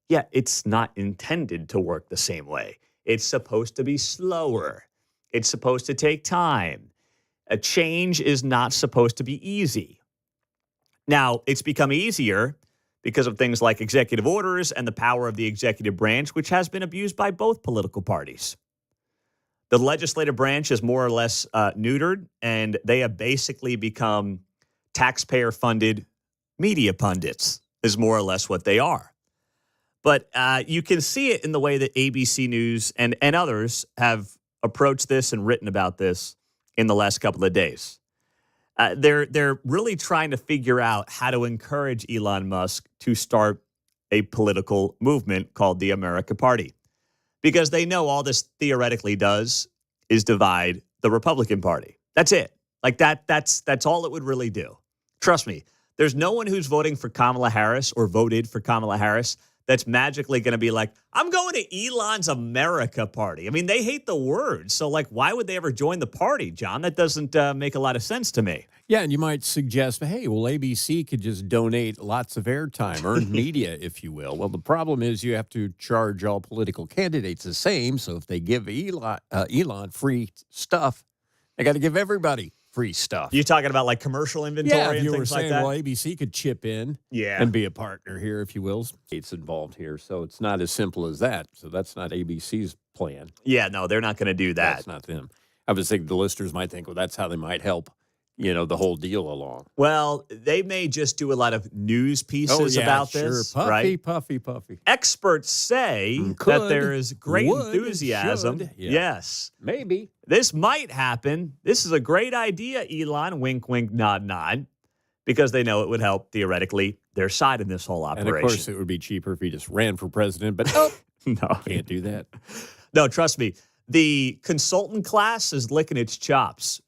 Yeah, it's not intended to work the same way. It's supposed to be slower. It's supposed to take time. A change is not supposed to be easy. Now, it's become easier because of things like executive orders and the power of the executive branch, which has been abused by both political parties. The legislative branch is more or less neutered, and they have basically become taxpayer-funded media pundits, is more or less what they are. But you can see it in the way that ABC News and others have approached this and written about this in the last couple of days. They're really trying to figure out how to encourage Elon Musk to start a political movement called the America Party, because they know all this theoretically does is divide the Republican Party. That's it. Like that's all it would really do. Trust me, there's no one who's voting for Kamala Harris or voted for Kamala Harris that's magically going to be like, I'm going to Elon's America Party. I mean, they hate the word. So, like, why would they ever join the party, John? That doesn't make a lot of sense to me. Yeah, and you might suggest, hey, well, ABC could just donate lots of airtime, earned media, if you will. Well, the problem is you have to charge all political candidates the same. So if they give Elon free stuff, they got to give everybody free stuff. You're talking about like commercial inventory and things like that? Well, ABC could chip in and be a partner here, if you will. It's involved here, so it's not as simple as that. So that's not ABC's plan. Yeah, no, they're not going to do that. That's not them. I was thinking the listeners might think, well, that's how they might help, the whole deal along. Well, they may just do a lot of news pieces about this. Puffy, right? puffy. Experts say that there is great enthusiasm. Yes. Maybe. This might happen. This is a great idea, Elon. Wink, wink, nod, nod. Because they know it would help, theoretically, their side in this whole operation. And, of course, it would be cheaper if he just ran for president. But, no, can't do that. No, trust me. The consultant class is licking its chops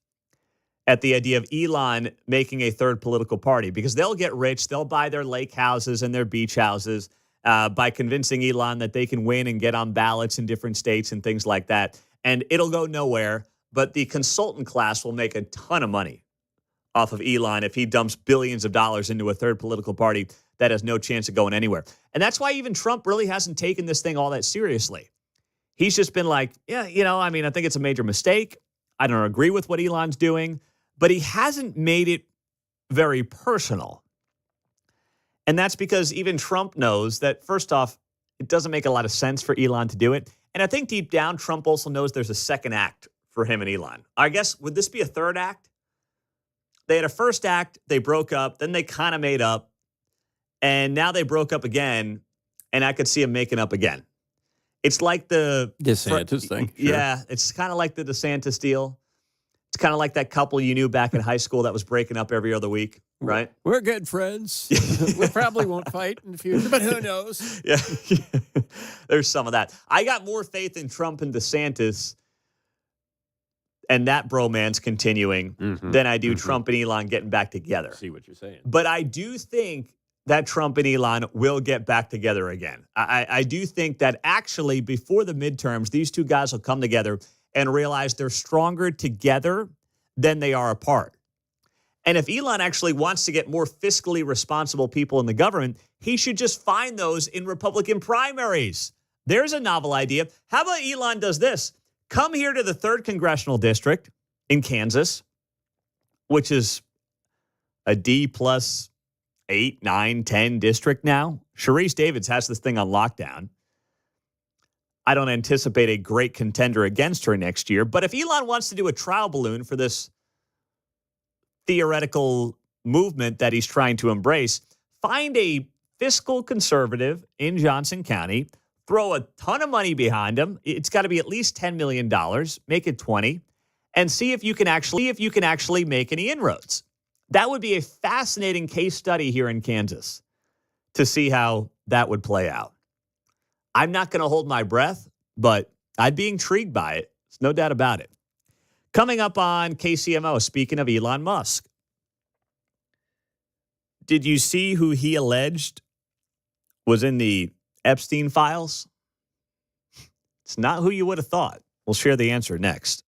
at the idea of Elon making a third political party, because they'll get rich. They'll buy their lake houses and their beach houses by convincing Elon that they can win and get on ballots in different states and things like that. And it'll go nowhere, but the consultant class will make a ton of money off of Elon if he dumps billions of dollars into a third political party that has no chance of going anywhere. And that's why even Trump really hasn't taken this thing all that seriously. He's just been like, I think it's a major mistake. I don't agree with what Elon's doing, but he hasn't made it very personal. And that's because even Trump knows that, first off, it doesn't make a lot of sense for Elon to do it. And I think deep down, Trump also knows there's a second act for him and Elon. I guess, would this be a third act? They had a first act, they broke up, then they kind of made up, and now they broke up again, and I could see them making up again. It's like the DeSantis thing. Sure. Yeah, it's kind of like the DeSantis deal. It's kind of like that couple you knew back in high school that was breaking up every other week, right? We're good friends. We probably won't fight in the future, but who knows? Yeah. There's some of that. I got more faith in Trump and DeSantis and that bromance continuing than I do Trump and Elon getting back together. I see what you're saying. But I do think that Trump and Elon will get back together again. I do think that actually before the midterms, these two guys will come together and realize they're stronger together than they are apart. And if Elon actually wants to get more fiscally responsible people in the government, he should just find those in Republican primaries. There's a novel idea. How about Elon does this? Come here to the 3rd Congressional District in Kansas, which is a D plus 8, 9, 10 district now. Sharice Davids has this thing on lockdown. I don't anticipate a great contender against her next year. But if Elon wants to do a trial balloon for this theoretical movement that he's trying to embrace, find a fiscal conservative in Johnson County, throw a ton of money behind him. It's got to be at least $10 million, make it 20, and see if you can actually make any inroads. That would be a fascinating case study here in Kansas to see how that would play out. I'm not going to hold my breath, but I'd be intrigued by it. There's no doubt about it. Coming up on KCMO, speaking of Elon Musk, did you see who he alleged was in the Epstein files? It's not who you would have thought. We'll share the answer next.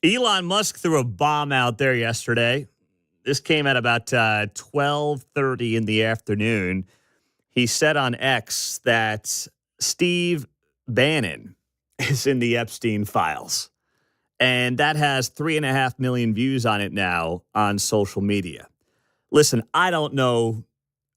Elon Musk threw a bomb out there yesterday. This came at about 12:30 in the afternoon. He said on X that Steve Bannon is in the Epstein files. And that has 3.5 million views on it now on social media. Listen, I don't know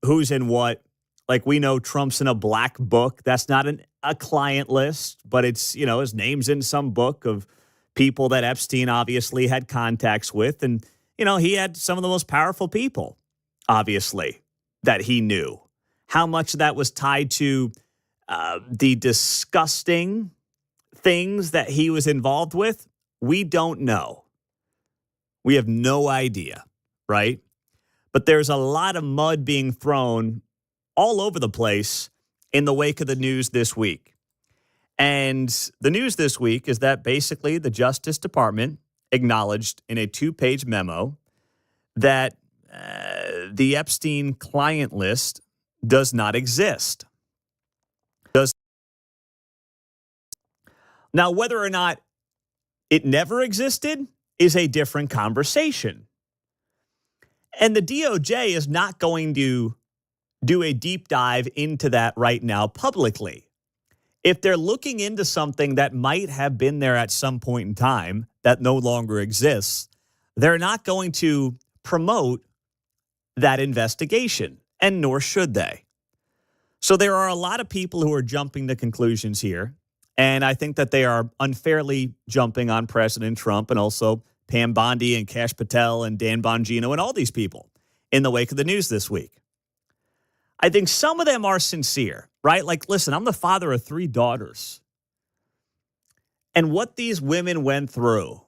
who's in what. Like, we know Trump's in a black book. That's not a client list, but it's, his name's in some book of people that Epstein obviously had contacts with. And, he had some of the most powerful people, obviously, that he knew. How much of that was tied to the disgusting things that he was involved with, we don't know. We have no idea, right? But there's a lot of mud being thrown all over the place in the wake of the news this week. And the news this week is that basically the Justice Department acknowledged in a 2-page memo that the Epstein client list does not exist. Now, whether or not it never existed is a different conversation. And the DOJ is not going to do a deep dive into that right now publicly. If they're looking into something that might have been there at some point in time that no longer exists, they're not going to promote that investigation, and nor should they. So there are a lot of people who are jumping to conclusions here, and I think that they are unfairly jumping on President Trump and also Pam Bondi and Kash Patel and Dan Bongino and all these people in the wake of the news this week. I think some of them are sincere, right? Like, listen, I'm the father of 3 daughters. And what these women went through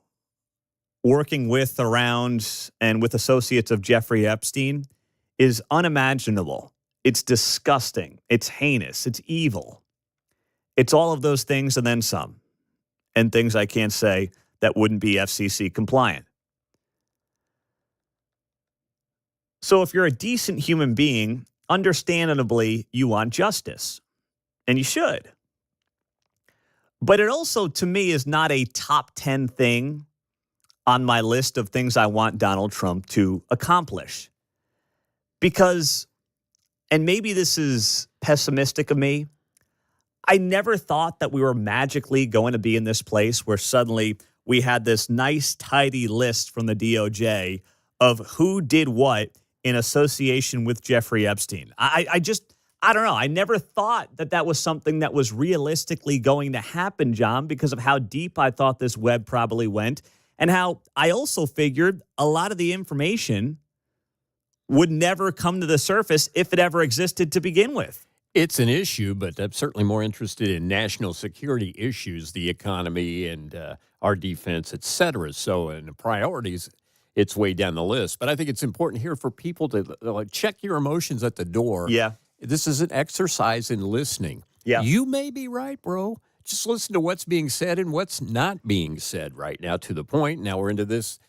working with, around, and with associates of Jeffrey Epstein is unimaginable. It's disgusting. It's heinous. It's evil. It's all of those things and then some. And things I can't say that wouldn't be FCC compliant. So if you're a decent human being, understandably, you want justice. And you should. But it also, to me, is not a top 10 thing on my list of things I want Donald Trump to accomplish. Because, and maybe this is pessimistic of me, I never thought that we were magically going to be in this place where suddenly we had this nice, tidy list from the DOJ of who did what in association with Jeffrey Epstein. I don't know. I never thought that that was something that was realistically going to happen, John, because of how deep I thought this web probably went and how I also figured a lot of the information would never come to the surface if it ever existed to begin with. It's an issue, but I'm certainly more interested in national security issues, the economy and our defense, et cetera. So in the priorities, it's way down the list. But I think it's important here for people to check your emotions at the door. Yeah. This is an exercise in listening. Yeah. You may be right, bro. Just listen to what's being said and what's not being said right now to the point. Now we're into this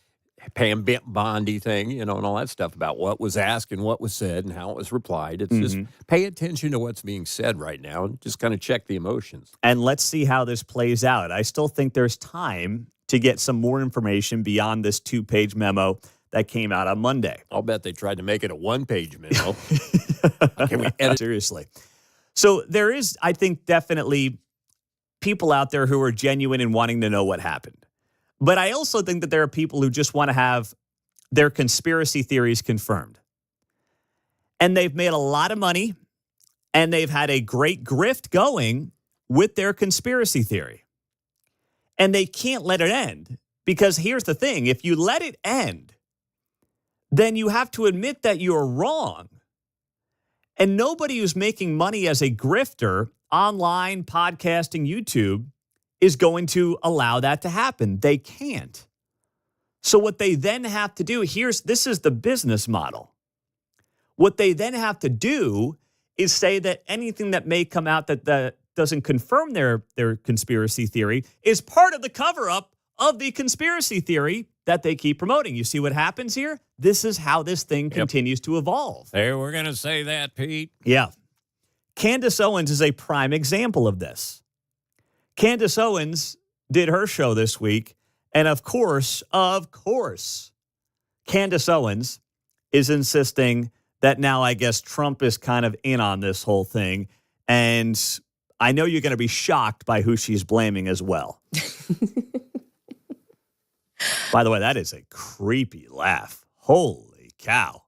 Pam Bondi thing, and all that stuff about what was asked and what was said and how it was replied. It's just pay attention to what's being said right now and just kind of check the emotions. And let's see how this plays out. I still think there's time to get some more information beyond this 2-page memo that came out on Monday. I'll bet they tried to make it a 1-page memo. Can we edit? Seriously. So there is, I think, definitely people out there who are genuine in wanting to know what happened. But I also think that there are people who just want to have their conspiracy theories confirmed. And they've made a lot of money, and they've had a great grift going with their conspiracy theory. And they can't let it end. Because here's the thing. If you let it end, then you have to admit that you're wrong. And nobody who's making money as a grifter, online, podcasting, YouTube, is going to allow that to happen. They can't. So what they then have to do, this is the business model. What they then have to do is say that anything that may come out that doesn't confirm their conspiracy theory is part of the cover-up of the conspiracy theory that they keep promoting. You see what happens here? This is how this thing continues to evolve. Hey, we're going to say that, Pete. Yeah. Candace Owens is a prime example of this. Candace Owens did her show this week, And of course, Candace Owens is insisting that now I guess Trump is kind of in on this whole thing. And I know you're going to be shocked by who she's blaming as well. By the way, that is a creepy laugh. Holy cow.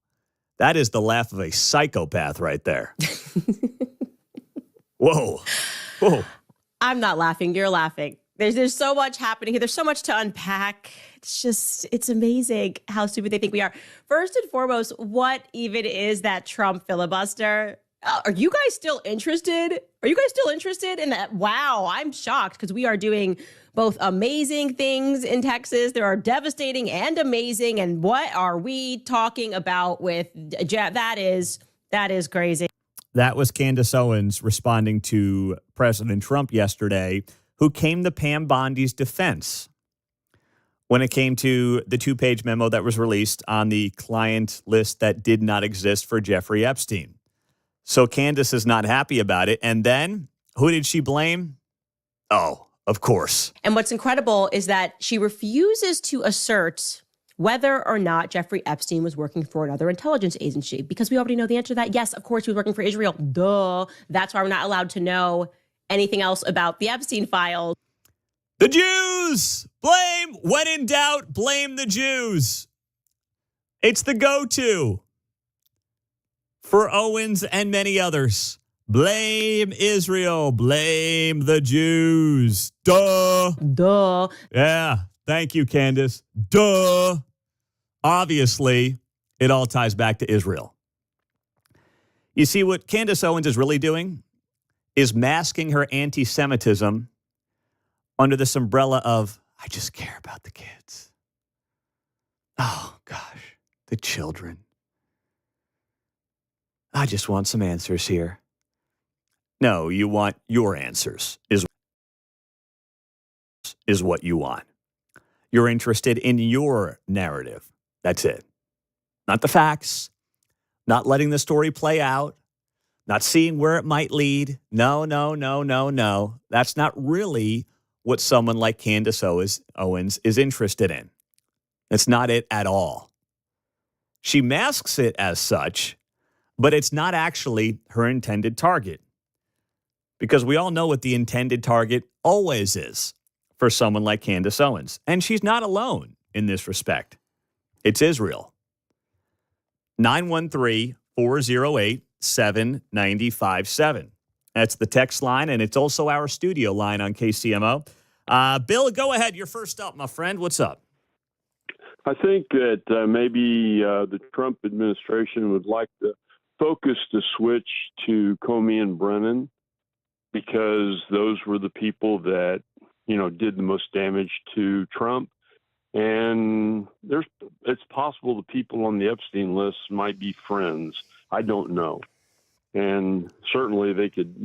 That is the laugh of a psychopath right there. Whoa. Whoa. I'm not laughing. You're laughing. There's so much happening here. There's so much to unpack. It's amazing how stupid they think we are. First and foremost, what even is that Trump filibuster? Are you guys still interested? Are you guys still interested in that? Wow, I'm shocked because we are doing both amazing things in Texas. There are devastating and amazing. And what are we talking about with Jeff? That is crazy. That was Candace Owens responding to President Trump yesterday, who came to Pam Bondi's defense when it came to the 2-page memo that was released on the client list that did not exist for Jeffrey Epstein. So Candace is not happy about it. And then who did she blame? Oh, of course. And what's incredible is that she refuses to assert whether or not Jeffrey Epstein was working for another intelligence agency, because we already know the answer to that. Yes, of course, he was working for Israel. Duh. That's why we're not allowed to know anything else about the Epstein files. The Jews! When in doubt, blame the Jews. It's the go-to for Owens and many others. Blame Israel. Blame the Jews. Duh. Duh. Yeah. Thank you, Candace. Duh. Obviously, it all ties back to Israel. You see, what Candace Owens is really doing is masking her anti-Semitism under this umbrella of, I just care about the kids. Oh, gosh, the children. I just want some answers here. No, you want your answers, is what you want. You're interested in your narrative. That's it. Not the facts, not letting the story play out, not seeing where it might lead. No. That's not really what someone like Candace Owens is interested in. It's not it at all. She masks it as such, but it's not actually her intended target. Because we all know what the intended target always is for someone like Candace Owens. And she's not alone in this respect. It's Israel. 913-408-7957. That's the text line, and it's also our studio line on KCMO. Bill, go ahead. You're first up, my friend. What's up? I think that maybe the Trump administration would like the focus to switch to Comey and Brennan, because those were the people that, did the most damage to Trump. And it's possible the people on the Epstein list might be friends. I don't know. And certainly they could,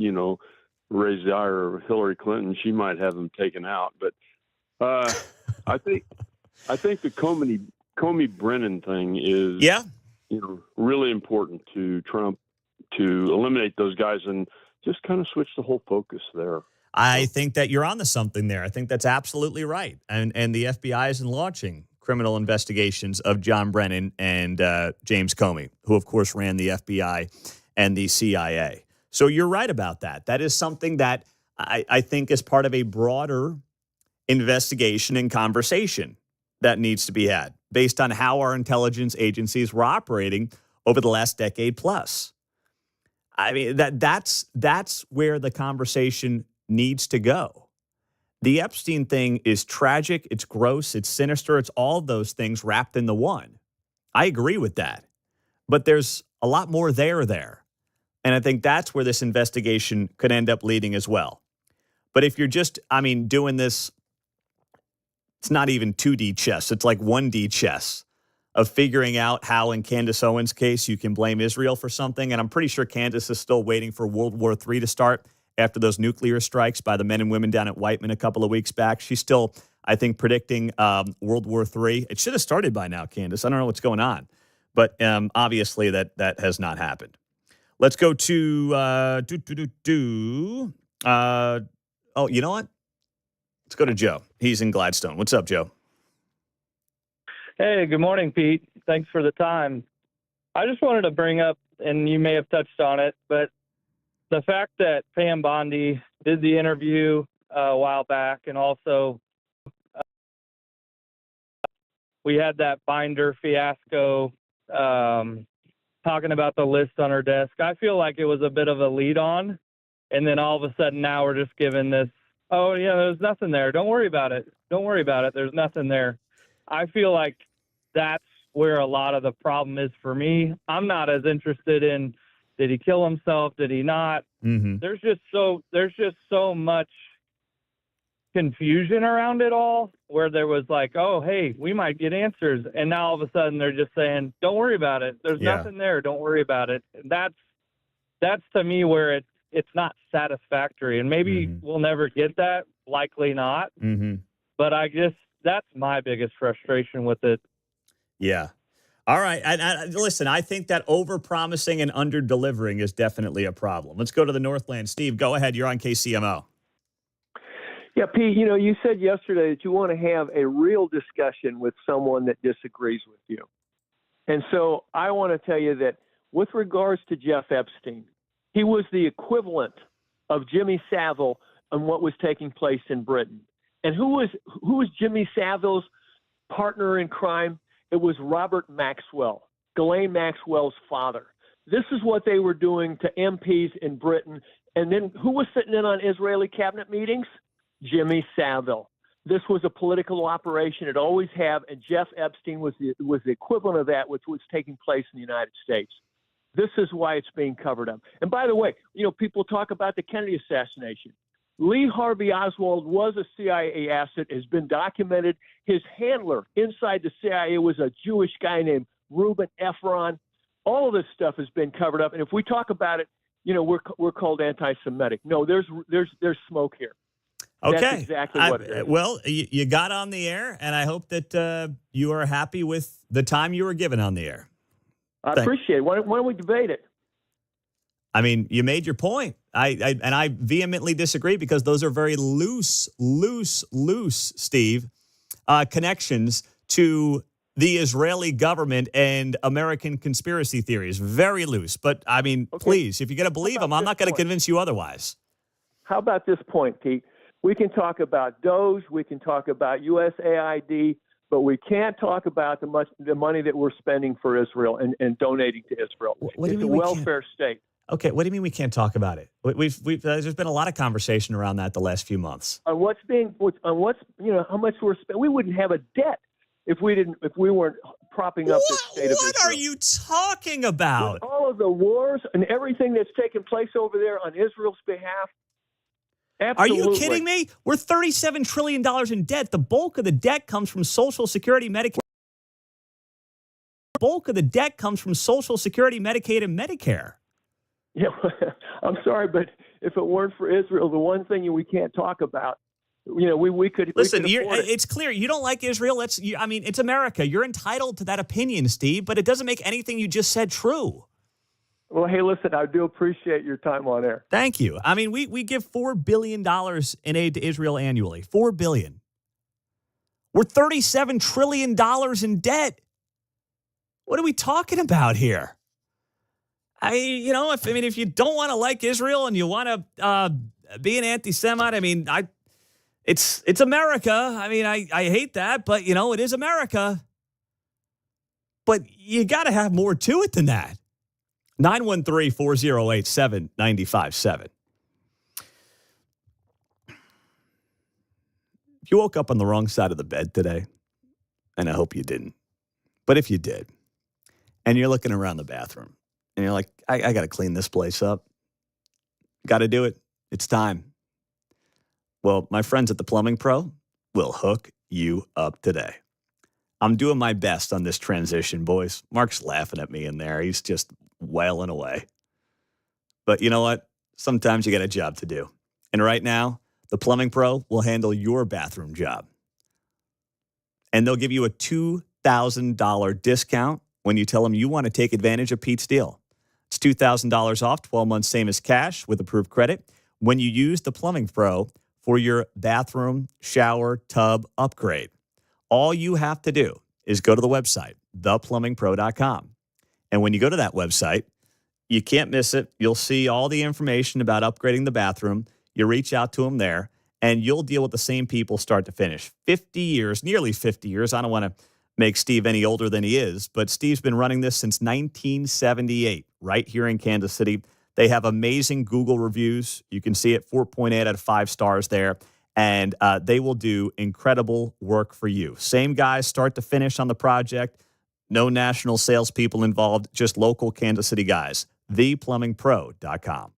raise the ire of Hillary Clinton. She might have them taken out. But I think the Comey Brennan thing is, really important to Trump to eliminate those guys and just kind of switch the whole focus there. I think that you're onto something there. I think that's absolutely right. And the FBI isn't launching criminal investigations of John Brennan and James Comey, who, of course, ran the FBI and the CIA. So you're right about that. That is something that I think is part of a broader investigation and conversation that needs to be had based on how our intelligence agencies were operating over the last decade plus. I mean, that's where the conversation needs to go. The Epstein thing is tragic, it's gross, it's sinister, it's all those things wrapped into one. I agree with that. But there's a lot more there. And I think that's where this investigation could end up leading as well. But if you're just, doing this, it's not even 2D chess, it's like 1D chess of figuring out how, in Candace Owens' case, you can blame Israel for something. And I'm pretty sure Candace is still waiting for World War III to start after those nuclear strikes by the men and women down at Whiteman a couple of weeks back. She's still, I think, predicting World War III. It should have started by now, Candace. I don't know what's going on. But obviously that has not happened. Let's go to, you know what? Let's go to Joe. He's in Gladstone. What's up, Joe? Hey, good morning, Pete. Thanks for the time. I just wanted to bring up, and you may have touched on it, but the fact that Pam Bondi did the interview a while back, and also we had that binder fiasco talking about the list on her desk. I feel like it was a bit of a lead on, and then all of a sudden now we're just given this, oh, yeah, there's nothing there. Don't worry about it. Don't worry about it. There's nothing there. I feel like that's where a lot of the problem is for me. I'm not as interested in, did he kill himself? Did he not? Mm-hmm. There's just so much confusion around it all, where there was like, oh, hey, we might get answers. And now all of a sudden they're just saying, don't worry about it. There's nothing there. Don't worry about it. That's to me where it's not satisfactory. And maybe we'll never get that. Likely not. Mm-hmm. But I guess that's my biggest frustration with it. Yeah. All right. And listen, I think that over-promising and under-delivering is definitely a problem. Let's go to the Northland. Steve, go ahead. You're on KCMO. Yeah, Pete, you said yesterday that you want to have a real discussion with someone that disagrees with you. And so I want to tell you that with regards to Jeff Epstein, he was the equivalent of Jimmy Savile on what was taking place in Britain. And who was Jimmy Savile's partner in crime? It was Robert Maxwell, Ghislaine Maxwell's father. This is what they were doing to MPs in Britain. And then who was sitting in on Israeli cabinet meetings? Jimmy Savile. This was a political operation. It always have, and Jeff Epstein was the equivalent of that, which was taking place in the United States. This is why it's being covered up. And by the way, people talk about the Kennedy assassination. Lee Harvey Oswald was a CIA asset, has been documented. His handler inside the CIA was a Jewish guy named Reuben Efron. All of this stuff has been covered up. And if we talk about it, we're called anti-Semitic. No, there's smoke here. Okay. That's exactly what it is. Well, you got on the air, and I hope that you are happy with the time you were given on the air. I appreciate it. Why don't we debate it? I mean, you made your point. I vehemently disagree because those are very loose, Steve, connections to the Israeli government and American conspiracy theories. Very loose. But, I mean, please, if you're going to believe them, I'm not going to convince you otherwise. How about this point, Pete? We can talk about Doge. We can talk about USAID. But we can't talk about the money that we're spending for Israel and donating to Israel. It's a welfare state. Okay, what do you mean we can't talk about it? There's been a lot of conversation around that the last few months. On how much we're spending. We wouldn't have a debt if we weren't propping up this state of Israel. What are you talking about? With all of the wars and everything that's taken place over there on Israel's behalf. Absolutely. Are you kidding me? We're $37 trillion in debt. The bulk of the debt comes from Social Security, Medicare. The bulk of the debt comes from Social Security, Medicaid, and Medicare. Yeah, I'm sorry, but if it weren't for Israel, the one thing we can't talk about, we could listen. We could afford it. It's clear you don't like Israel. It's America. You're entitled to that opinion, Steve, but it doesn't make anything you just said true. Well, hey, listen, I do appreciate your time on air. Thank you. I mean, we give $4 billion in aid to Israel annually. $4 billion. We're $37 trillion in debt. What are we talking about here? If you don't want to like Israel and you want to be an anti-Semite, it's America. I hate that, but it is America. But you got to have more to it than that. 913-408-7957. If you woke up on the wrong side of the bed today, and I hope you didn't, but if you did, and you're looking around the bathroom, and you're like, I got to clean this place up. Got to do it. It's time. Well, my friends at the Plumbing Pro will hook you up today. I'm doing my best on this transition, boys. Mark's laughing at me in there. He's just wailing away. But you know what? Sometimes you got a job to do. And right now, the Plumbing Pro will handle your bathroom job. And they'll give you a $2,000 discount when you tell them you want to take advantage of Pete's deal. It's $2,000 off, 12 months, same as cash with approved credit when you use the Plumbing Pro for your bathroom, shower, tub upgrade. All you have to do is go to the website, theplumbingpro.com. And when you go to that website, you can't miss it. You'll see all the information about upgrading the bathroom. You reach out to them there, and you'll deal with the same people start to finish. 50 years, nearly 50 years. I don't want to make Steve any older than he is, but Steve's been running this since 1978 right here in Kansas City. They have amazing Google reviews. You can see it, 4.8 out of 5 stars there. And they will do incredible work for you. Same guys start to finish on the project. No national salespeople involved, just local Kansas City guys. theplumbingpro.com.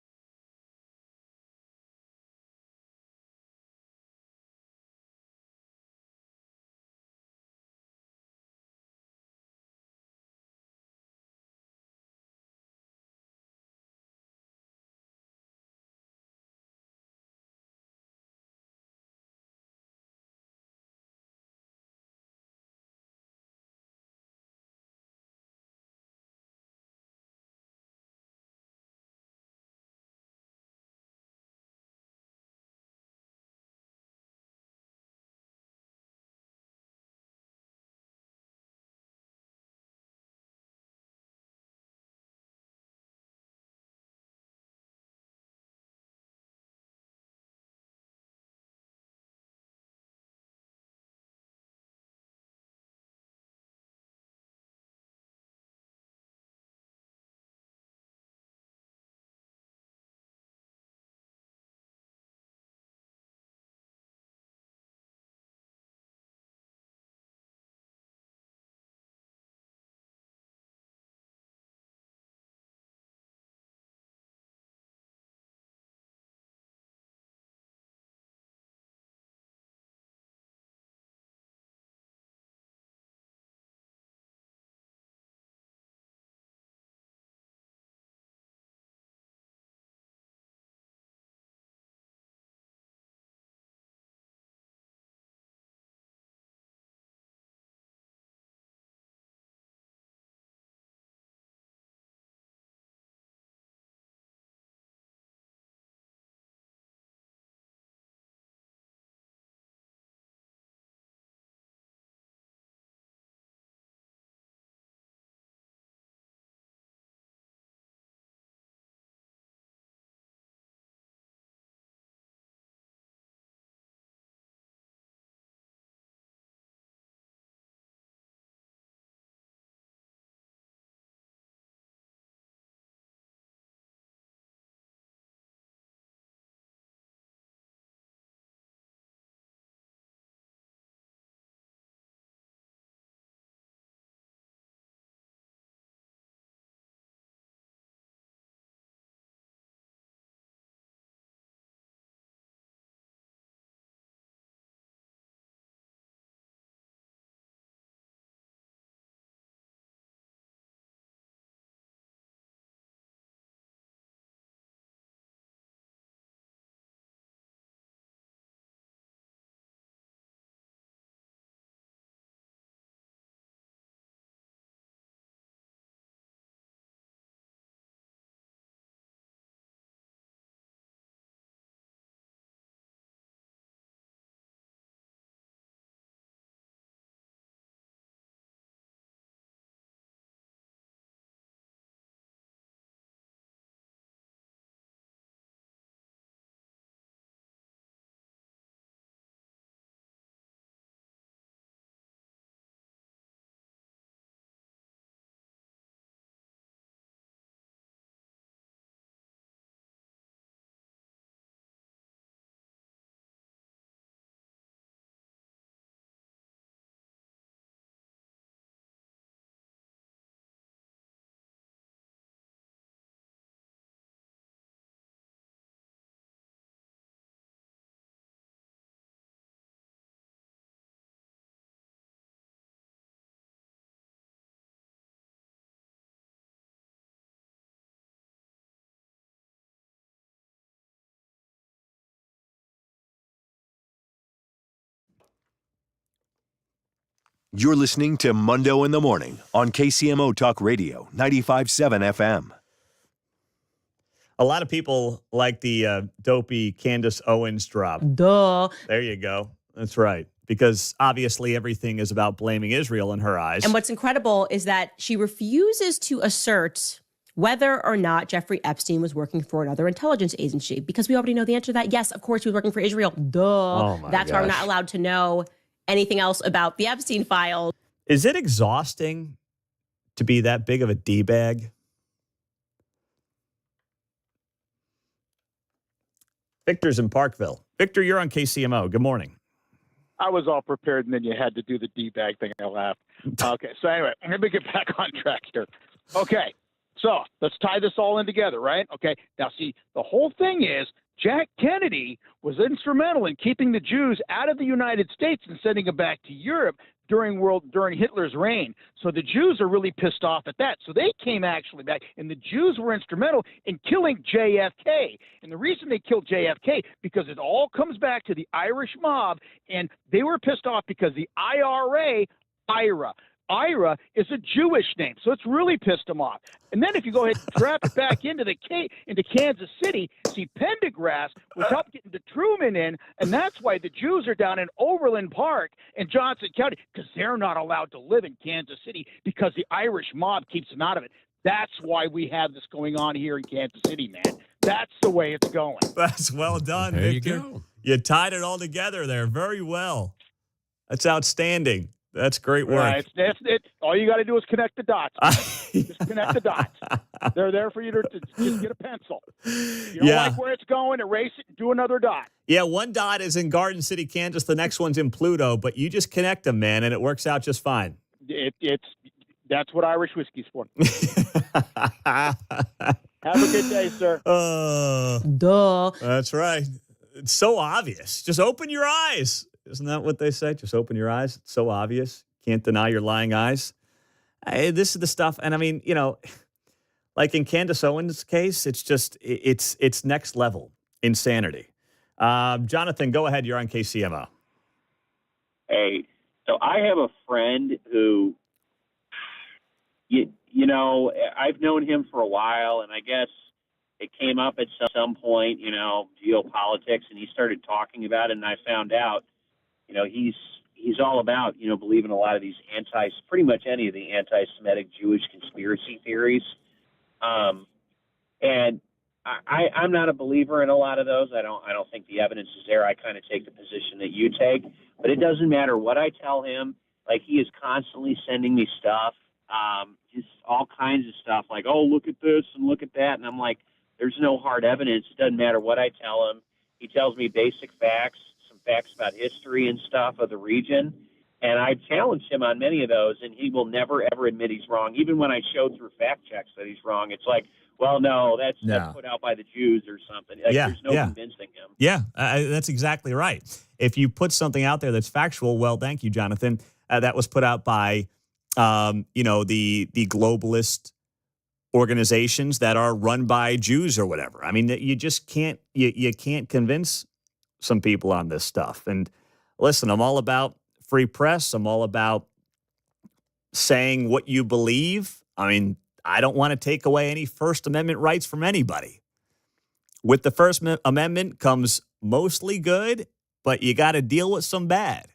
You're listening to Mundo in the Morning on KCMO Talk Radio, 95.7 FM. A lot of people like the dopey Candace Owens drop. Duh. There you go. That's right. because obviously everything is about blaming Israel in her eyes. And what's incredible is that she refuses to assert whether or not Jeffrey Epstein was working for another intelligence agency, because we already know the answer to that. Yes, of course, he was working for Israel. Duh. Oh my That's why we're not gosh. allowed to know anything else about the Epstein files. Is it exhausting to be that big of a D-bag? Victor's in Parkville. Victor, you're on KCMO. Good morning. I was all prepared, and then you had to do the D-bag thing. I laughed. Okay, so anyway, let me get back on track here. Okay, so let's tie this all in together, right? Okay, now see, the whole thing is Jack Kennedy was instrumental in keeping the Jews out of the United States and sending them back to Europe during Hitler's reign. So the Jews are really pissed off at that. So they came actually back, and the Jews were instrumental in killing JFK. And the reason they killed JFK, because it all comes back to the Irish mob, and they were pissed off because the IRA is a Jewish name, so it's really pissed them off. And then if you go ahead and trap it back into Kansas City, see, Pendergrass was helping getting the Truman in, and that's why the Jews are down in Overland Park and Johnson County, because they're not allowed to live in Kansas City because the Irish mob keeps them out of it. That's why we have this going on here in Kansas City, man. That's the way it's going. That's well done, There Victor. you go. You tied it all together there very well. That's outstanding. That's great work. Right. It's all you got to do is connect the dots. Just connect the dots. They're there for you to just get a pencil. You don't like where it's going, erase it and do another dot. Yeah, one dot is in Garden City, Kansas. The next one's in Pluto, but you just connect them, man, and it works out just fine. That's what Irish whiskey's for. Have a good day, sir. Duh. That's right. It's so obvious. Just open your eyes. Isn't that what they say? Just open your eyes. It's so obvious. Can't deny your lying eyes. This is the stuff. And I mean, like in Candace Owens' case, it's just, it's next level insanity. Jonathan, go ahead. You're on KCMO. Hey, so I have a friend who, I've known him for a while, and I guess it came up at some point, geopolitics, and he started talking about it, and I found out, he's all about, believing a lot of these pretty much any of the anti-Semitic Jewish conspiracy theories. And I'm not a believer in a lot of those. I don't think the evidence is there. I kind of take the position that you take, but it doesn't matter what I tell him. Like, he is constantly sending me stuff, just all kinds of stuff, like, oh, look at this and look at that. And I'm like, there's no hard evidence. It doesn't matter what I tell him. He tells me basic facts, some facts about history and stuff of the region. And I challenged him on many of those, and he will never, ever admit he's wrong. Even when I showed through fact checks that he's wrong, it's like, well, no, that's put out by the Jews or something. Like, there's no convincing him. Yeah, that's exactly right. If you put something out there that's factual, well, thank you, Jonathan. That was put out by, the globalist organizations that are run by Jews or whatever. I mean, you just can't, you can't convince some people on this stuff. And listen, I'm all about free press. I'm all about saying what you believe. I mean, I don't want to take away any First Amendment rights from anybody. With the First Amendment comes mostly good, but you got to deal with some bad.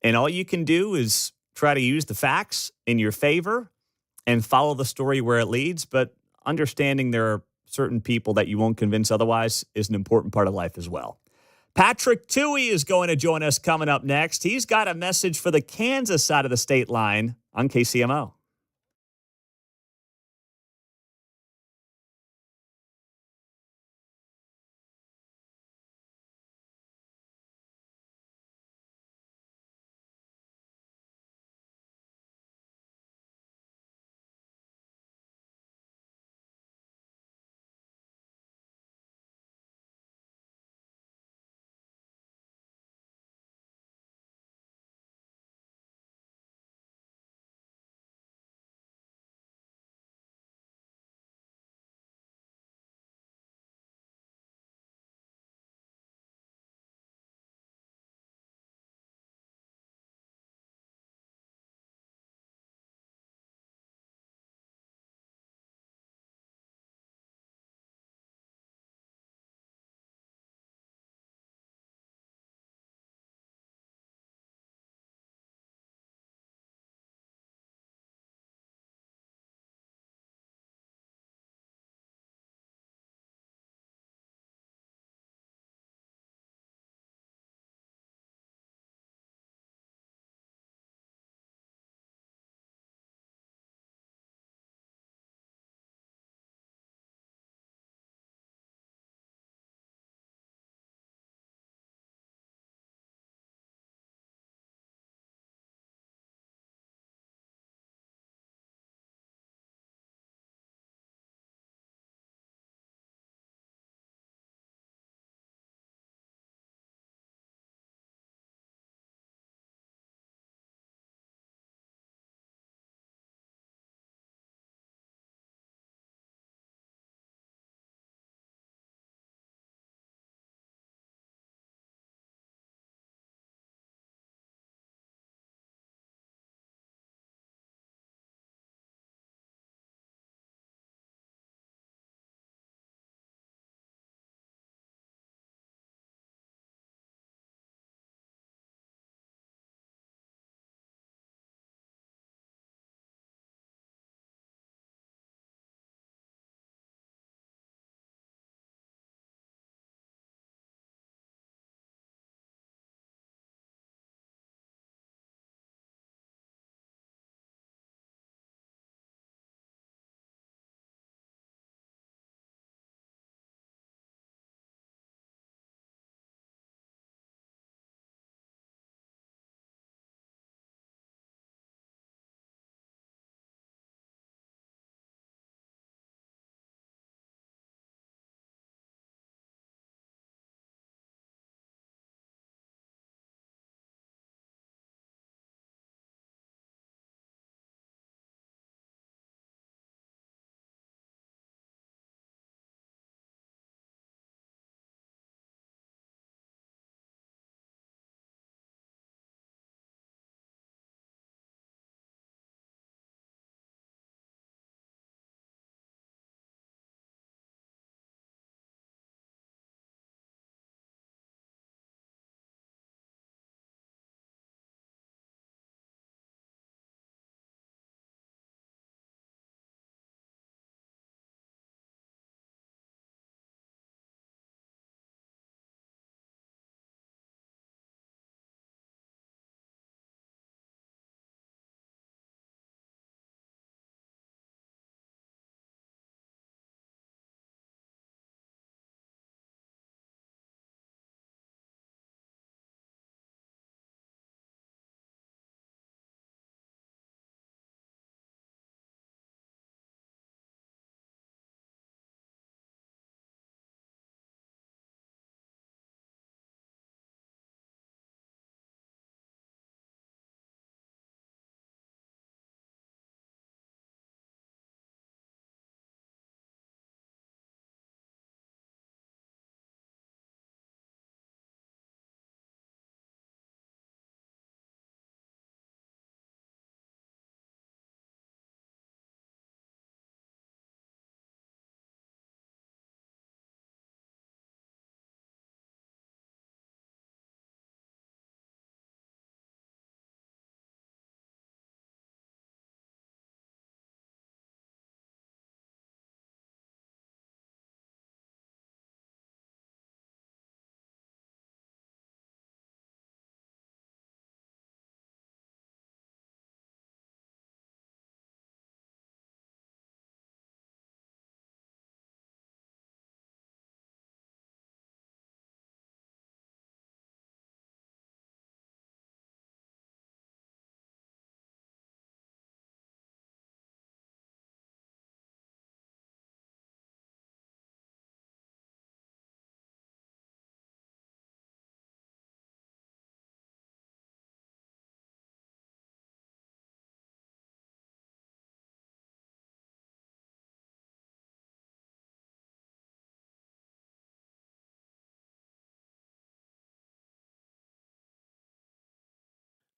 And all you can do is try to use the facts in your favor and follow the story where it leads. But understanding there are certain people that you won't convince otherwise is an important part of life as well. Patrick Toohey is going to join us coming up next. He's got a message for the Kansas side of the state line on KCMO.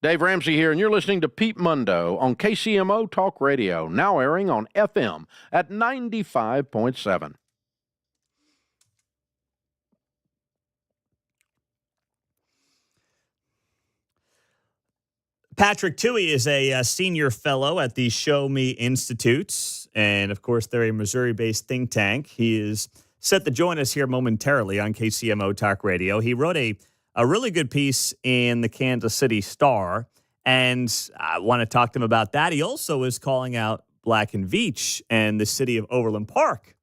Dave Ramsey here, and you're listening to Pete Mundo on KCMO Talk Radio, now airing on FM at 95.7. Patrick Toohey is a senior fellow at the Show Me Institute, and of course, they're a Missouri-based think tank. He is set to join us here momentarily on KCMO Talk Radio. He wrote a really good piece in the Kansas City Star, and I want to talk to him about that. He also is calling out Black and Veatch and the city of Overland Park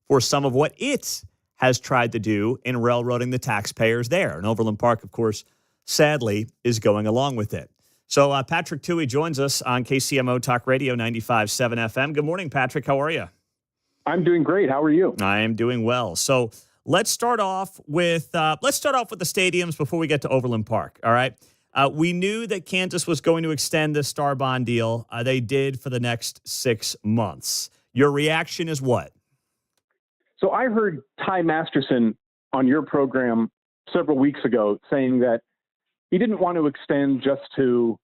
for some of what it has tried to do in railroading the taxpayers there. And Overland Park, of course, sadly, is going along with it. So Patrick Toohey joins us on KCMO Talk Radio 95.7 FM. Good morning, Patrick. How are you? I'm doing great. How are you? I am doing well. So let's start off with the stadiums before we get to Overland Park. All right. We knew that Kansas was going to extend the Star Bond deal. They did for the next 6 months. Your reaction is what? So I heard Ty Masterson on your program several weeks ago saying that he didn't want to extend just to,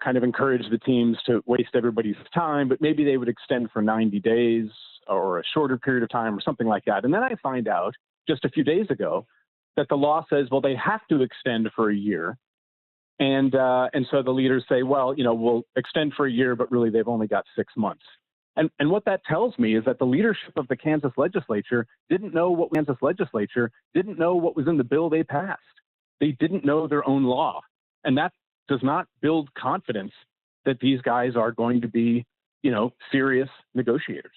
kind of encourage the teams to waste everybody's time, but maybe they would extend for 90 days or a shorter period of time or something like that. And then I find out just a few days ago that the law says, well, they have to extend for a year. And so the leaders say, well, we'll extend for a year, but really they've only got 6 months. And what that tells me is that the leadership of the Kansas legislature didn't know what was in the bill they passed. They didn't know their own law. And that does not build confidence that these guys are going to be, serious negotiators.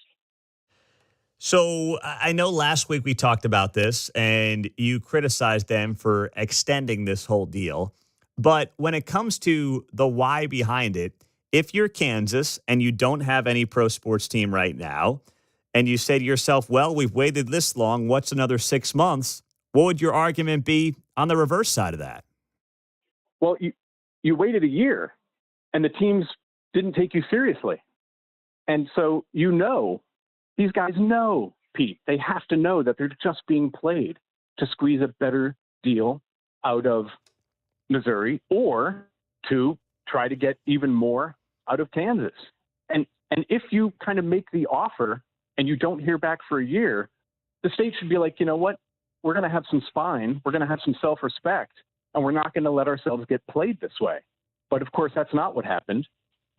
So I know last week we talked about this and you criticized them for extending this whole deal. But when it comes to the why behind it, if you're Kansas and you don't have any pro sports team right now, and you say to yourself, well, we've waited this long, what's another 6 months? What would your argument be on the reverse side of that? Well, you waited a year and the teams didn't take you seriously. And so, these guys know, Pete, they have to know that they're just being played to squeeze a better deal out of Missouri or to try to get even more out of Kansas. And if you kind of make the offer and you don't hear back for a year, the state should be like, you know what? We're going to have some spine. We're going to have some self-respect, and we're not going to let ourselves get played this way. But of course, that's not what happened.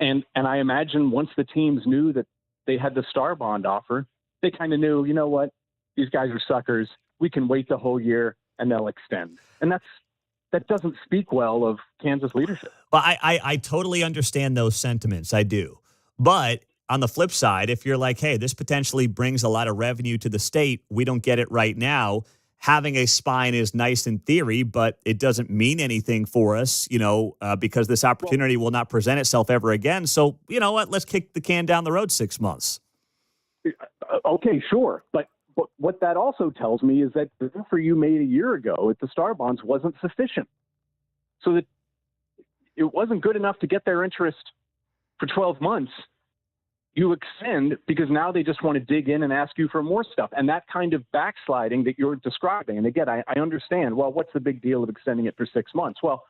And I imagine once the teams knew that they had the Star Bond offer, they kind of knew, you know what? These guys are suckers. We can wait the whole year and they'll extend. And that doesn't speak well of Kansas leadership. Well, I totally understand those sentiments. I do. But on the flip side, if you're like, hey, this potentially brings a lot of revenue to the state, we don't get it right now. Having a spine is nice in theory, but it doesn't mean anything for us, because this opportunity will not present itself ever again. So, you know what? Let's kick the can down the road 6 months. Okay, sure. But what that also tells me is that the offer you made a year ago at the Star Bonds wasn't sufficient. So that it wasn't good enough to get their interest for 12 months. You extend because now they just want to dig in and ask you for more stuff. And that kind of backsliding that you're describing, and again, I understand, well, what's the big deal of extending it for 6 months? Well,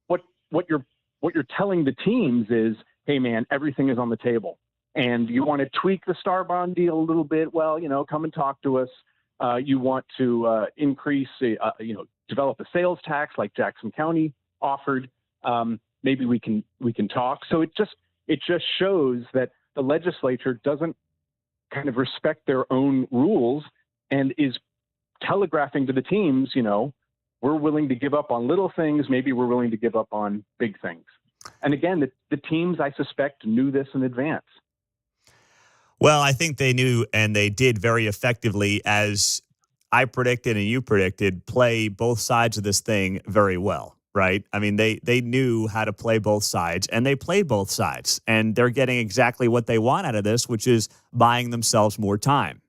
what you're telling the teams is, hey, man, everything is on the table. And you want to tweak the Star Bond deal a little bit, well, come and talk to us. You want to increase, develop a sales tax like Jackson County offered. Maybe we can talk. So it just shows that the legislature doesn't kind of respect their own rules and is telegraphing to the teams, we're willing to give up on little things. Maybe we're willing to give up on big things. And again, the teams, I suspect, knew this in advance. Well, I think they knew, and they did very effectively, as I predicted and you predicted, play both sides of this thing very well. Right? I mean, they knew how to play both sides, and they played both sides, and they're getting exactly what they want out of this, which is buying themselves more time.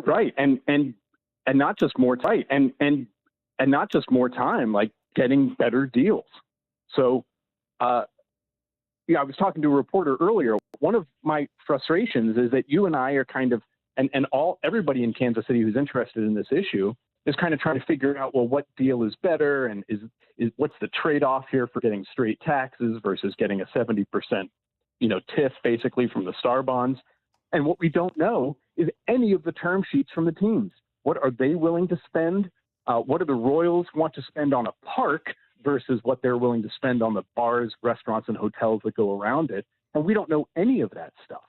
Right, and not just more time, and not just more time, like getting better deals. So, I was talking to a reporter earlier. One of my frustrations is that you and I are kind of, and everybody in Kansas City who's interested in this issue is kind of trying to figure out, well, what deal is better, and is what's the trade-off here for getting straight taxes versus getting a 70%, TIF basically from the Star bonds. And what we don't know is any of the term sheets from the teams. What are they willing to spend? What do the Royals want to spend on a park versus what they're willing to spend on the bars, restaurants, and hotels that go around it? And we don't know any of that stuff.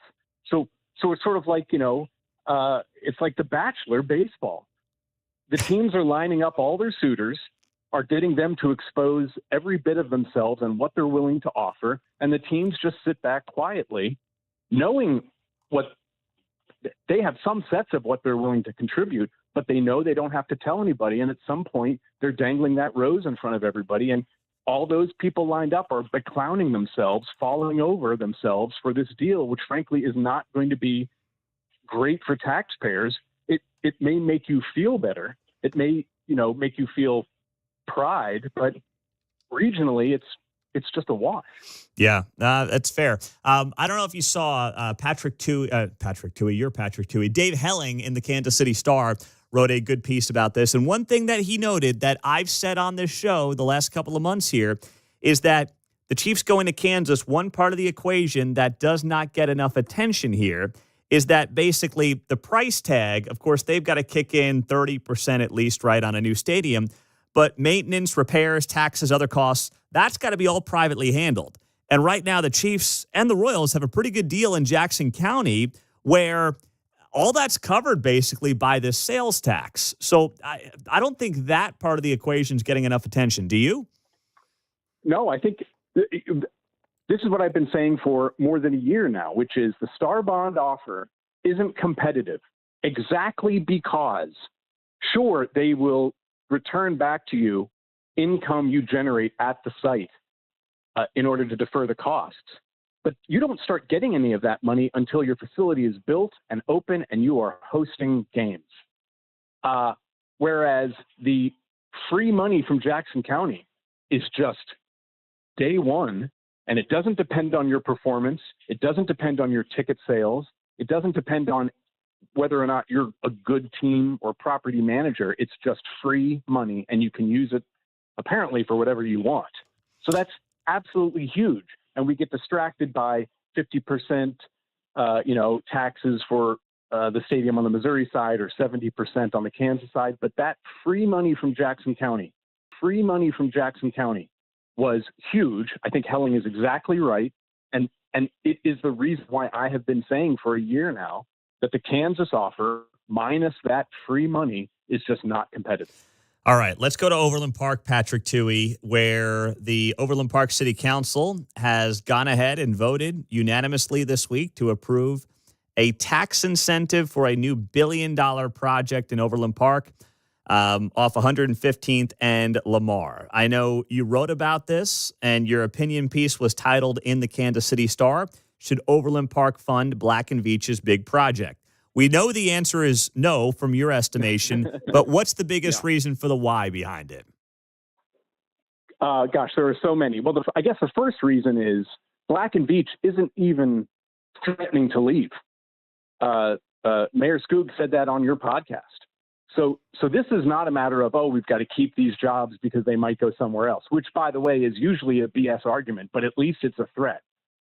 So it's sort of like, it's like The Bachelor baseball. The teams are lining up all their suitors, are getting them to expose every bit of themselves and what they're willing to offer. And the teams just sit back quietly, knowing what they have some sets of what they're willing to contribute, but they know they don't have to tell anybody. And at some point, they're dangling that rose in front of everybody. And all those people lined up are beclowning themselves, falling over themselves for this deal, which frankly is not going to be great for taxpayers. It may make you feel better. It may, make you feel pride, but regionally, it's just a wash. Yeah, that's fair. I don't know if you saw Patrick Toohey, you're Patrick Toohey. Dave Helling in the Kansas City Star wrote a good piece about this. And one thing that he noted that I've said on this show the last couple of months here is that the Chiefs going to Kansas, one part of the equation that does not get enough attention here is that basically the price tag, of course, they've got to kick in 30% at least, right, on a new stadium. But maintenance, repairs, taxes, other costs, that's got to be all privately handled. And right now, the Chiefs and the Royals have a pretty good deal in Jackson County where all that's covered basically by this sales tax. So I don't think that part of the equation is getting enough attention. Do you? No, I think this is what I've been saying for more than a year now, which is the Star Bond offer isn't competitive exactly because, sure, they will return back to you income you generate at the site in order to defer the costs. But you don't start getting any of that money until your facility is built and open and you are hosting games. Whereas the free money from Jackson County is just day one, and it doesn't depend on your performance. It doesn't depend on your ticket sales. It doesn't depend on whether or not you're a good team or property manager. It's just free money, and you can use it apparently for whatever you want. So that's absolutely huge. And we get distracted by 50%, taxes for the stadium on the Missouri side or 70% on the Kansas side. But that free money from Jackson County was huge. I think Helling is exactly right. And it is the reason why I have been saying for a year now that the Kansas offer minus that free money is just not competitive. All right, let's go to Overland Park, Patrick Toohey, where the Overland Park City Council has gone ahead and voted unanimously this week to approve a tax incentive for a new $1 billion project in Overland Park off 115th and Lamar. I know you wrote about this, and your opinion piece was titled in the Kansas City Star, Should Overland Park Fund Black and Veatch's Big Project? We know the answer is no from your estimation, but what's the biggest reason for the why behind it? Gosh, there are so many. Well, I guess the first reason is Black and Veatch isn't even threatening to leave. Mayor Skoog said that on your podcast. So this is not a matter of, we've got to keep these jobs because they might go somewhere else, which, by the way, is usually a BS argument, but at least it's a threat.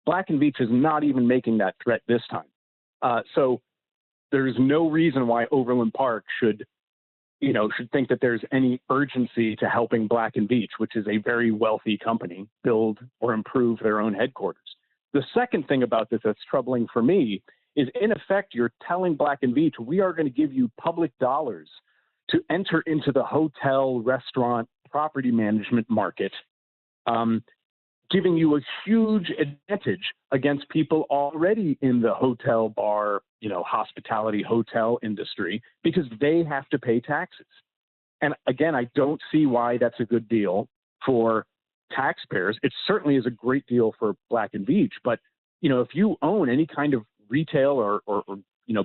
Black and Veatch is not even making that threat this time. So there's no reason why Overland Park should think that there's any urgency to helping Black and Veatch, which is a very wealthy company, build or improve their own headquarters. The second thing about this that's troubling for me is, in effect, you're telling Black and Veatch, we are going to give you public dollars to enter into the hotel, restaurant, property management market, giving you a huge advantage against people already in the hotel, bar, hospitality, hotel industry, because they have to pay taxes. And again, I don't see why that's a good deal for taxpayers. It certainly is a great deal for Black and Veatch, but if you own any kind of retail or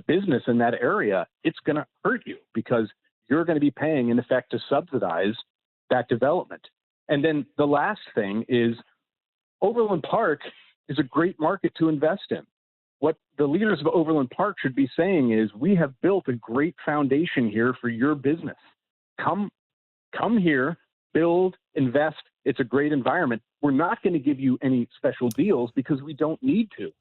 business in that area, it's going to hurt you because you're going to be paying, in effect, to subsidize that development. And then the last thing is, Overland Park is a great market to invest in. What the leaders of Overland Park should be saying is, we have built a great foundation here for your business. come here, build, invest. It's a great environment. We're not going to give you any special deals because we don't need to,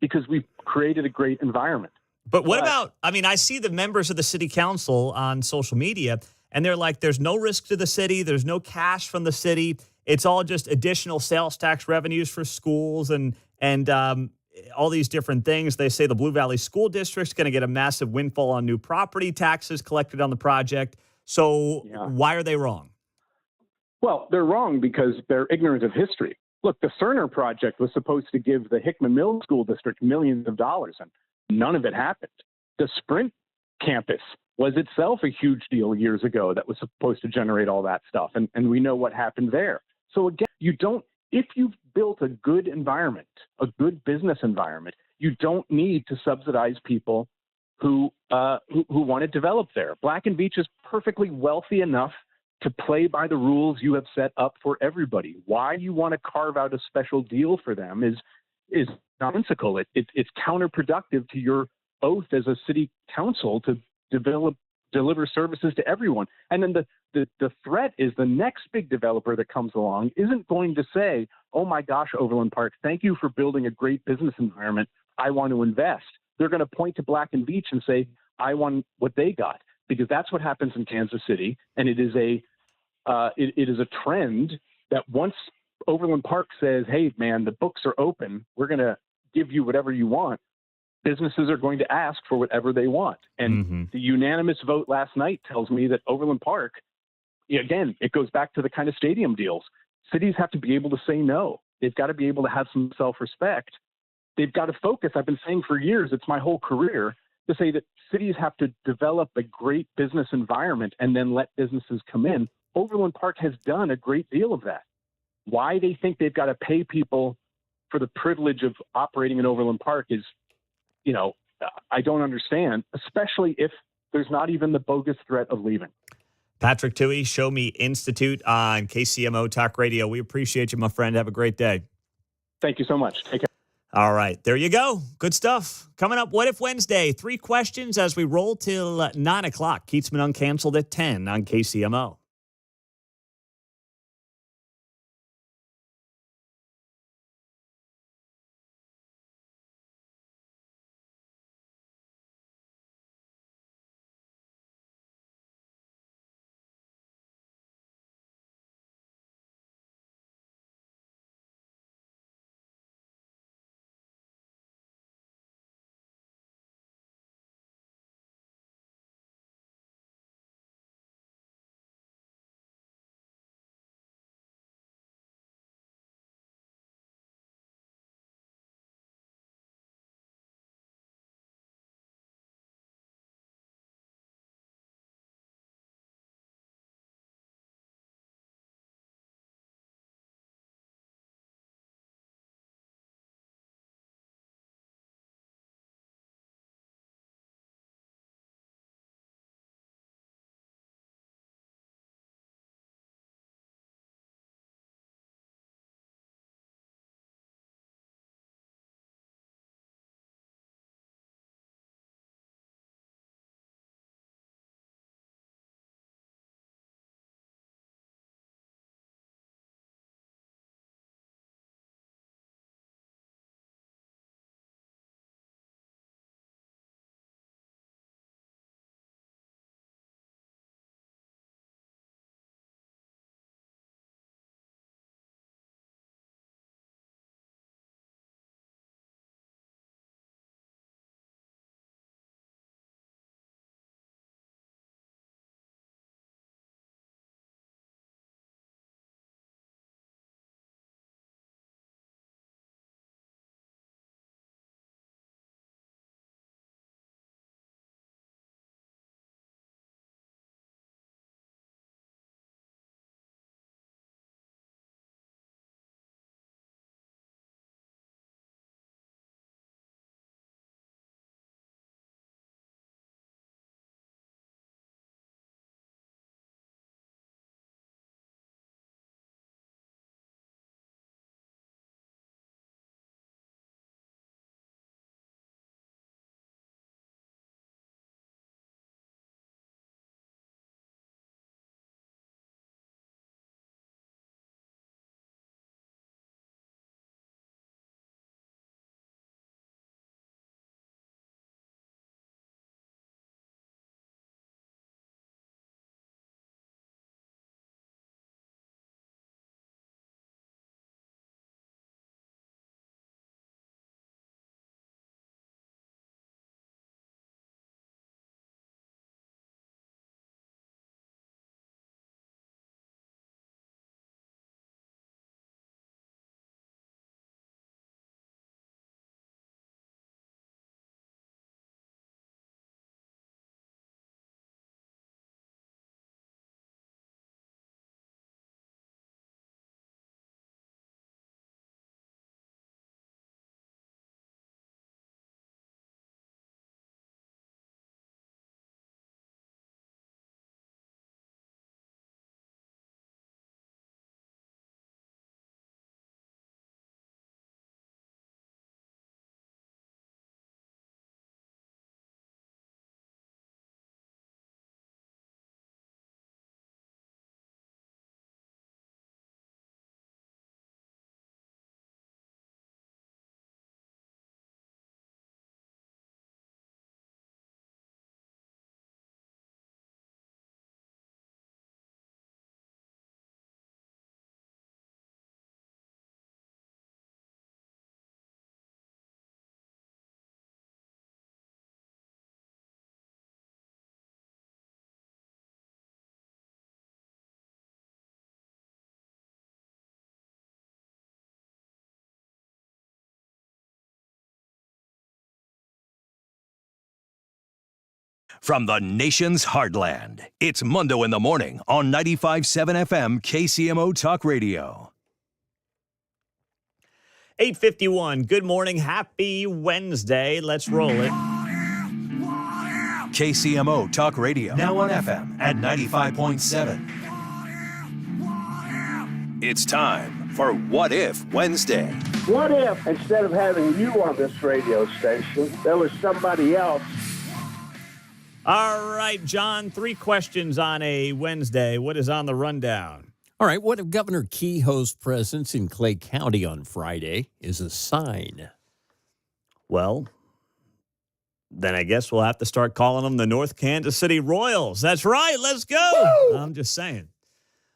because we've created a great environment. But what about, I mean, I see the members of the city council on social media, and they're like, there's no risk to the city. There's no cash from the city. It's all just additional sales tax revenues for schools and all these different things. They say the Blue Valley School District's going to get a massive windfall on new property taxes collected on the project. So why are they wrong? Well, they're wrong because they're ignorant of history. Look, the Cerner project was supposed to give the Hickman Mills School District millions of dollars, and none of it happened. The Sprint campus was itself a huge deal years ago that was supposed to generate all that stuff, and we know what happened there. So again, if you've built a good environment, a good business environment, you don't need to subsidize people who want to develop there. Black and Veatch is perfectly wealthy enough to play by the rules you have set up for everybody. Why you want to carve out a special deal for them is nonsensical. It's counterproductive to your oath as a city council to deliver services to everyone. And then the threat is the next big developer that comes along isn't going to say, oh my gosh, Overland Park, thank you for building a great business environment. I want to invest. They're going to point to Black and Veatch and say, I want what they got, because that's what happens in Kansas City. And it is a trend that once Overland Park says, hey man, the books are open, we're going to give you whatever you want, businesses are going to ask for whatever they want. And the unanimous vote last night tells me that Overland Park, again, it goes back to the kind of stadium deals. Cities have to be able to say no. They've got to be able to have some self-respect. They've got to focus. I've been saying for years, it's my whole career, to say that cities have to develop a great business environment and then let businesses come in. Overland Park has done a great deal of that. Why they think they've got to pay people for the privilege of operating in Overland Park is, I don't understand, especially if there's not even the bogus threat of leaving. Patrick Toohey, Show Me Institute on KCMO Talk Radio. We appreciate you, my friend. Have a great day. Thank you so much. Take care. All right, there you go. Good stuff. Coming up, What If Wednesday? 3 questions as we roll till 9 o'clock. Keatsman Uncanceled at 10 on KCMO. from the nation's heartland. It's Mundo in the Morning on 95.7 FM KCMO Talk Radio. 8:51. Good morning. Happy Wednesday. Let's roll it. KCMO Talk Radio. Now on FM at 95.7. It's time for What If Wednesday. What if, instead of having you on this radio station, there was somebody else? All right, John, 3 questions on a Wednesday. What is on the rundown? All right, what if Governor Kehoe's presence in Clay County on Friday is a sign? Well, then I guess we'll have to start calling them the North Kansas City Royals. That's right. Let's go. Woo! I'm just saying.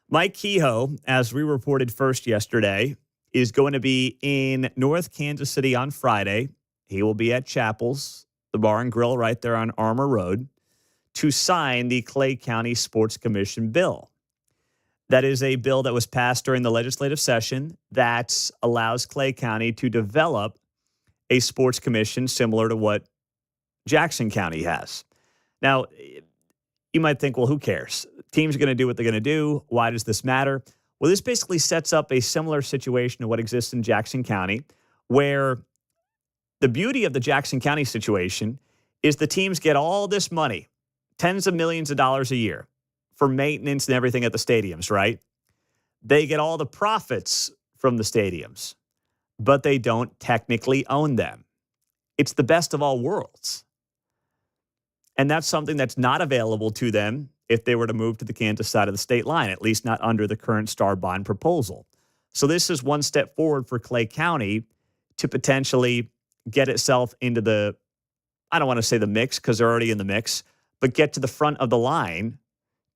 Mike Kehoe, as we reported first yesterday, is going to be in North Kansas City on Friday. He will be at Chapels, the bar and grill right there on Armour Road, to sign the Clay County Sports Commission bill. That is a bill that was passed during the legislative session that allows Clay County to develop a sports commission similar to what Jackson County has. Now, you might think, well, who cares? Teams are going to do what they're going to do. Why does this matter? Well, this basically sets up a similar situation to what exists in Jackson County, where the beauty of the Jackson County situation is the teams get all this money, tens of millions of dollars a year, for maintenance and everything at the stadiums, right? They get all the profits from the stadiums, but they don't technically own them. It's the best of all worlds. And that's something that's not available to them if they were to move to the Kansas side of the state line, at least not under the current Star Bond proposal. So this is one step forward for Clay County to potentially get itself into the, I don't want to say the mix because they're already in the mix, but get to the front of the line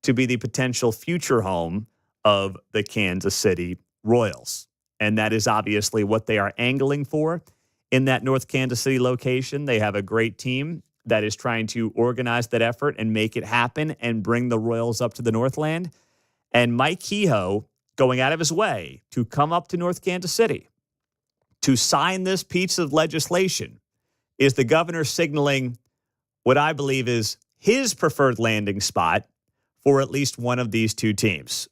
to be the potential future home of the Kansas City Royals. And that is obviously what they are angling for in that North Kansas City location. They have a great team that is trying to organize that effort and make it happen and bring the Royals up to the Northland. And Mike Kehoe going out of his way to come up to North Kansas City to sign this piece of legislation is the governor signaling what I believe is his preferred landing spot for at least one of these two teams.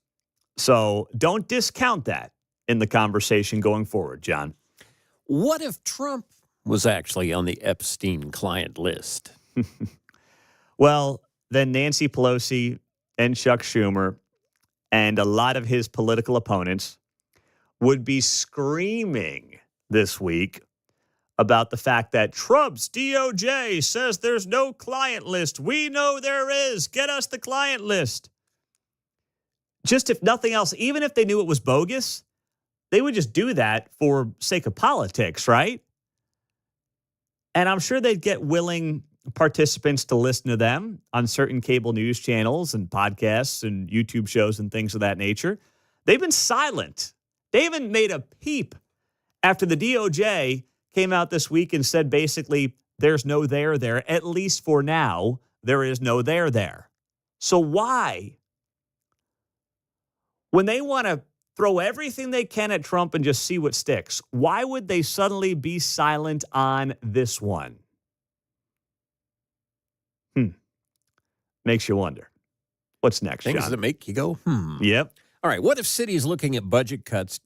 So don't discount that in the conversation going forward, John. What if Trump was actually on the Epstein client list? Well, then Nancy Pelosi and Chuck Schumer and a lot of his political opponents would be screaming this week about the fact that Trump's DOJ says there's no client list. We know there is. Get us the client list. Just if nothing else, even if they knew it was bogus, they would just do that for sake of politics, right? And I'm sure they'd get willing participants to listen to them on certain cable news channels and podcasts and YouTube shows and things of that nature. They've been silent. They haven't made a peep after the DOJ came out this week and said basically there's no there. At least for now, there is no there. So why? When they want to throw everything they can at Trump and just see what sticks, why would they suddenly be silent on this one? Makes you wonder. What's next, Things John? that make you go, Yep. All right, what if cities looking at budget cuts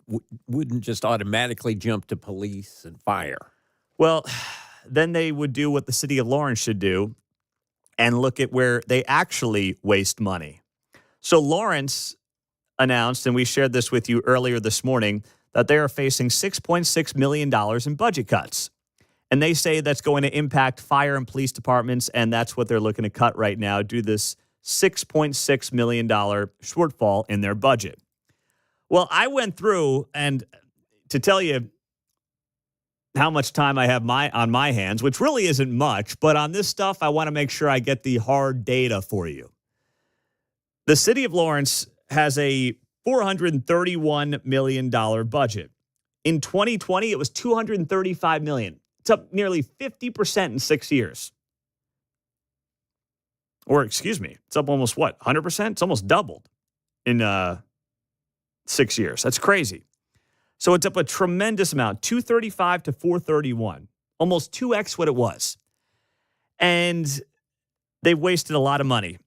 wouldn't just automatically jump to police and fire? Well, then they would do what the city of Lawrence should do and look at where they actually waste money. So Lawrence announced, and we shared this with you earlier this morning, that they are facing $6.6 million in budget cuts. And they say that's going to impact fire and police departments, and that's what they're looking to cut right now, do this $6.6 million shortfall in their budget. Well, I went through, and to tell you how much time I have on my hands, which really isn't much, but on this stuff, I want to make sure I get the hard data for you. The city of Lawrence has a $431 million budget. In 2020, it was $235 million. It's up nearly 50% in 6 years. Or, excuse me, it's up almost, 100%? It's almost doubled in 6 years. That's crazy. So it's up a tremendous amount, 235 to 431, almost 2x what it was. And they've wasted a lot of money.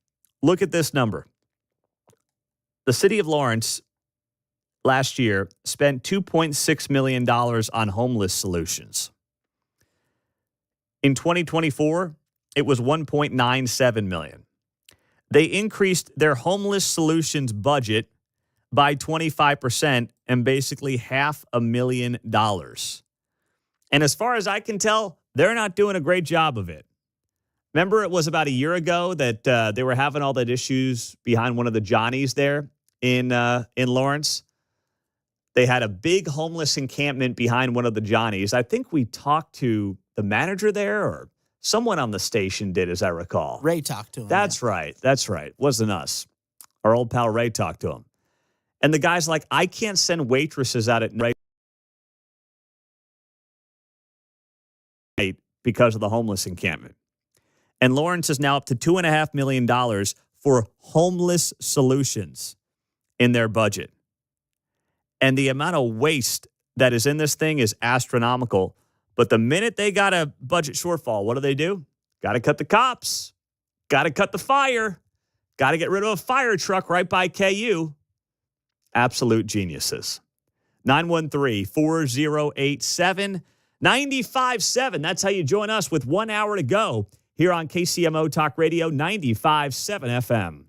Look at this number. The city of Lawrence last year spent $2.6 million on homeless solutions. In 2024, it was $1.97 million. They increased their homeless solutions budget by 25% and basically $500,000. And as far as I can tell, they're not doing a great job of it. Remember, it was about a year ago that they were having all that issues behind one of the Johnnies there in Lawrence. They had a big homeless encampment behind one of the Johnnies. I think we talked to the manager there, or someone on the station did, as I recall. Ray talked to him. That's right. That's right. Wasn't us. Our old pal Ray talked to him. And the guy's like, I can't send waitresses out at night because of the homeless encampment. And Lawrence is now up to $2.5 million for homeless solutions in their budget. And the amount of waste that is in this thing is astronomical. But the minute they got a budget shortfall, what do? Got to cut the cops. Got to cut the fire. Got to get rid of a fire truck right by KU. Absolute geniuses. 913-4087-957. That's how you join us with 1 hour to go here on KCMO Talk Radio 95.7 FM.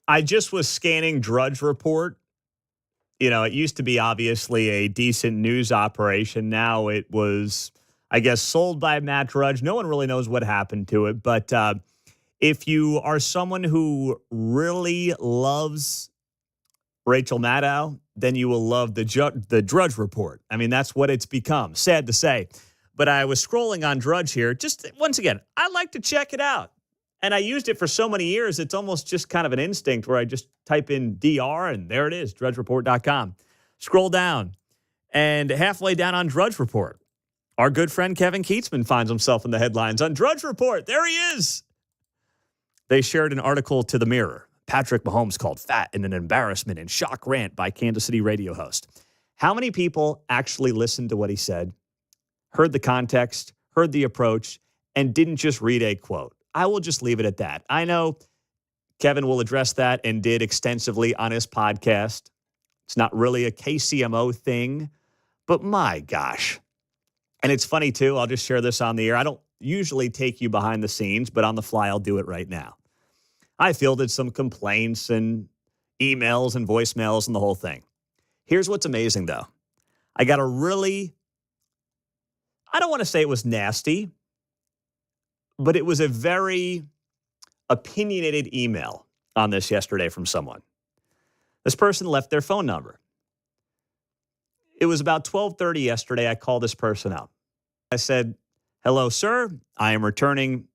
I just was scanning Drudge Report. You know, it used to be obviously a decent news operation. Now it was, I guess, sold by Matt Drudge. No one really knows what happened to it. But if you are someone who really loves Rachel Maddow, then you will love the Drudge Report. I mean, that's what it's become. Sad to say. But I was scrolling on Drudge here. Just once again, I like to check it out. And I used it for so many years, it's almost just kind of an instinct where I just type in DR and there it is, drudgereport.com. Scroll down, and halfway down on Drudge Report, our good friend Kevin Keatsman finds himself in the headlines on Drudge Report. There he is. They shared an article to the Mirror. Patrick Mahomes called fat in an embarrassment and shock rant by Kansas City radio host. How many people actually listened to what he said, heard the context, heard the approach, and didn't just read a quote? I will just leave it at that. I know Kevin will address that and did extensively on his podcast. It's not really a KCMO thing, but my gosh. And it's funny, too. I'll just share this on the air. I don't usually take you behind the scenes, but on the fly, I'll do it right now. I fielded some complaints and emails and voicemails and the whole thing. Here's what's amazing, though. I got a really, I don't want to say it was nasty, but it was a very opinionated email on this yesterday from someone. This person left their phone number. It was about 12:30 yesterday. I called this person up. I said, "Hello, sir. I am returning,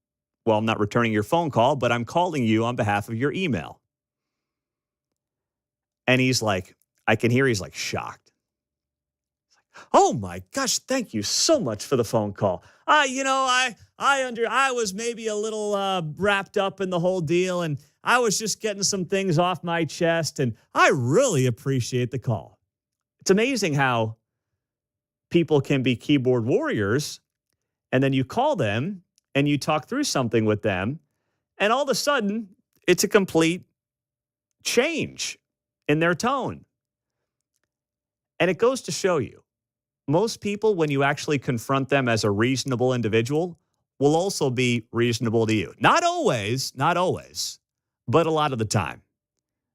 well, I'm not returning your phone call, but I'm calling you on behalf of your email." And he's like, I can hear he's like shocked. "Oh my gosh, thank you so much for the phone call. I was maybe a little wrapped up in the whole deal, and I was just getting some things off my chest, and I really appreciate the call." It's amazing how people can be keyboard warriors, and then you call them and you talk through something with them, and all of a sudden, it's a complete change in their tone. And it goes to show you, most people, when you actually confront them as a reasonable individual, will also be reasonable to you. Not always, but a lot of the time.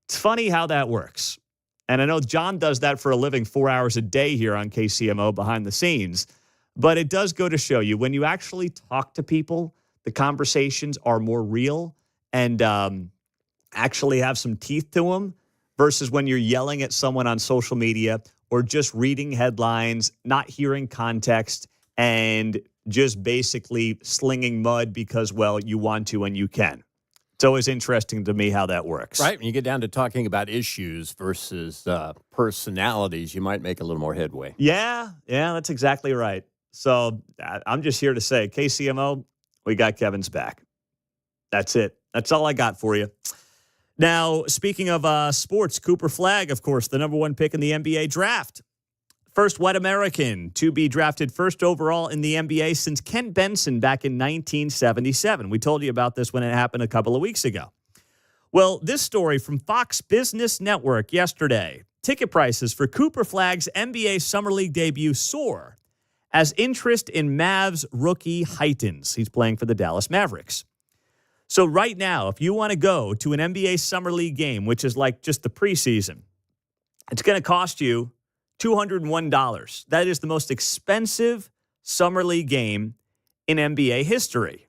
It's funny how that works. And I know John does that for a living 4 hours a day here on KCMO behind the scenes. But it does go to show you, when you actually talk to people, the conversations are more real and actually have some teeth to them versus when you're yelling at someone on social media or just reading headlines, not hearing context, and just basically slinging mud because, well, you want to and you can. It's always interesting to me how that works. Right. When you get down to talking about issues versus personalities, you might make a little more headway. Yeah, that's exactly right. So I'm just here to say, KCMO, we got Kevin's back. That's it. That's all I got for you. Now, speaking of sports, Cooper Flagg, of course, the number one pick in the NBA draft. First white American to be drafted first overall in the NBA since Kent Benson back in 1977. We told you about this when it happened a couple of weeks ago. Well, this story from Fox Business Network yesterday. Ticket prices for Cooper Flagg's NBA Summer League debut soar as interest in Mavs rookie heightens. He's playing for the Dallas Mavericks. So right now, if you want to go to an NBA Summer League game, which is like just the preseason, it's going to cost you $201. That is the most expensive Summer League game in NBA history.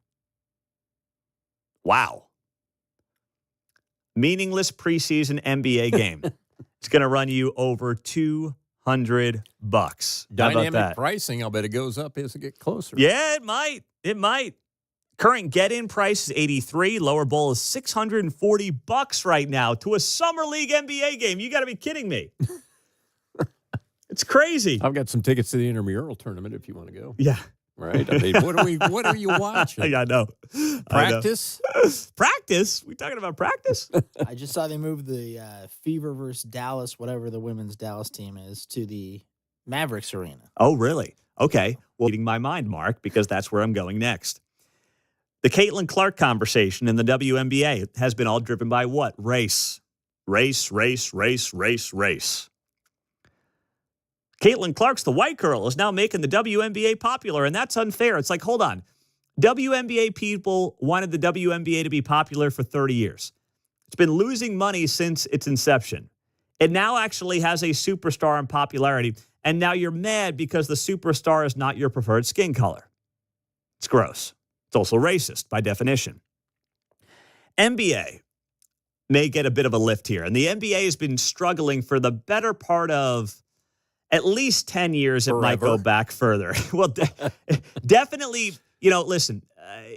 Wow. Meaningless preseason NBA game. It's going to run you over $200. How about Dynamic that? pricing, I'll bet it goes up as it gets closer. Yeah, it might. It might. Current get-in price is $83. Lower bowl is $640 right now to a Summer League NBA game. You got to be kidding me. It's crazy. I've got some tickets to the intramural tournament if you want to go. Yeah. Right? I mean, what are you watching? I know. Practice? Practice? We talking about practice? I just saw they moved the Fever versus Dallas, whatever the women's Dallas team is, to the Mavericks arena. Oh, really? Okay. Well, reading my mind, Mark, because that's where I'm going next. The Caitlin Clark conversation in the WNBA has been all driven by what? Race. Race, race, race, race, race. Caitlin Clark's the white girl is now making the WNBA popular, and that's unfair. It's like, hold on. WNBA people wanted the WNBA to be popular for 30 years. It's been losing money since its inception. It now actually has a superstar in popularity, and now you're mad because the superstar is not your preferred skin color. It's gross. It's also racist by definition. NBA may get a bit of a lift here, and the NBA has been struggling for the better part of at least 10 years. It might go back further. Well, definitely, listen,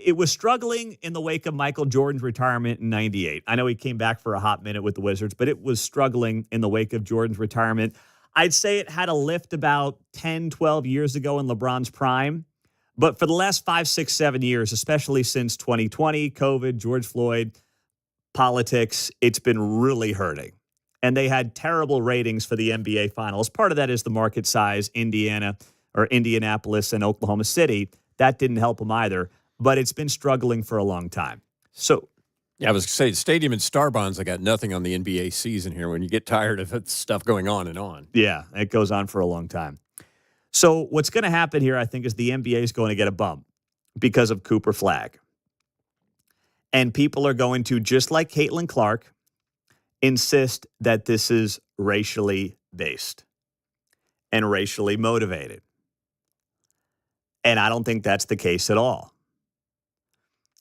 it was struggling in the wake of Michael Jordan's retirement in 98. I know he came back for a hot minute with the Wizards, but it was struggling in the wake of Jordan's retirement. I'd say it had a lift about 10, 12 years ago in LeBron's prime. But for the last 5, 6, 7 years, especially since 2020, COVID, George Floyd, politics, it's been really hurting. And they had terrible ratings for the NBA Finals. Part of that is the market size, Indianapolis and Oklahoma City. That didn't help them either. But it's been struggling for a long time. So, yeah, I was going to say, the stadium and Star Bonds, I got nothing on the NBA season here when you get tired of that stuff going on and on. Yeah, it goes on for a long time. So what's going to happen here, I think, is the NBA is going to get a bump because of Cooper Flagg. And people are going to, just like Caitlin Clark, insist that this is racially based and racially motivated. And I don't think that's the case at all.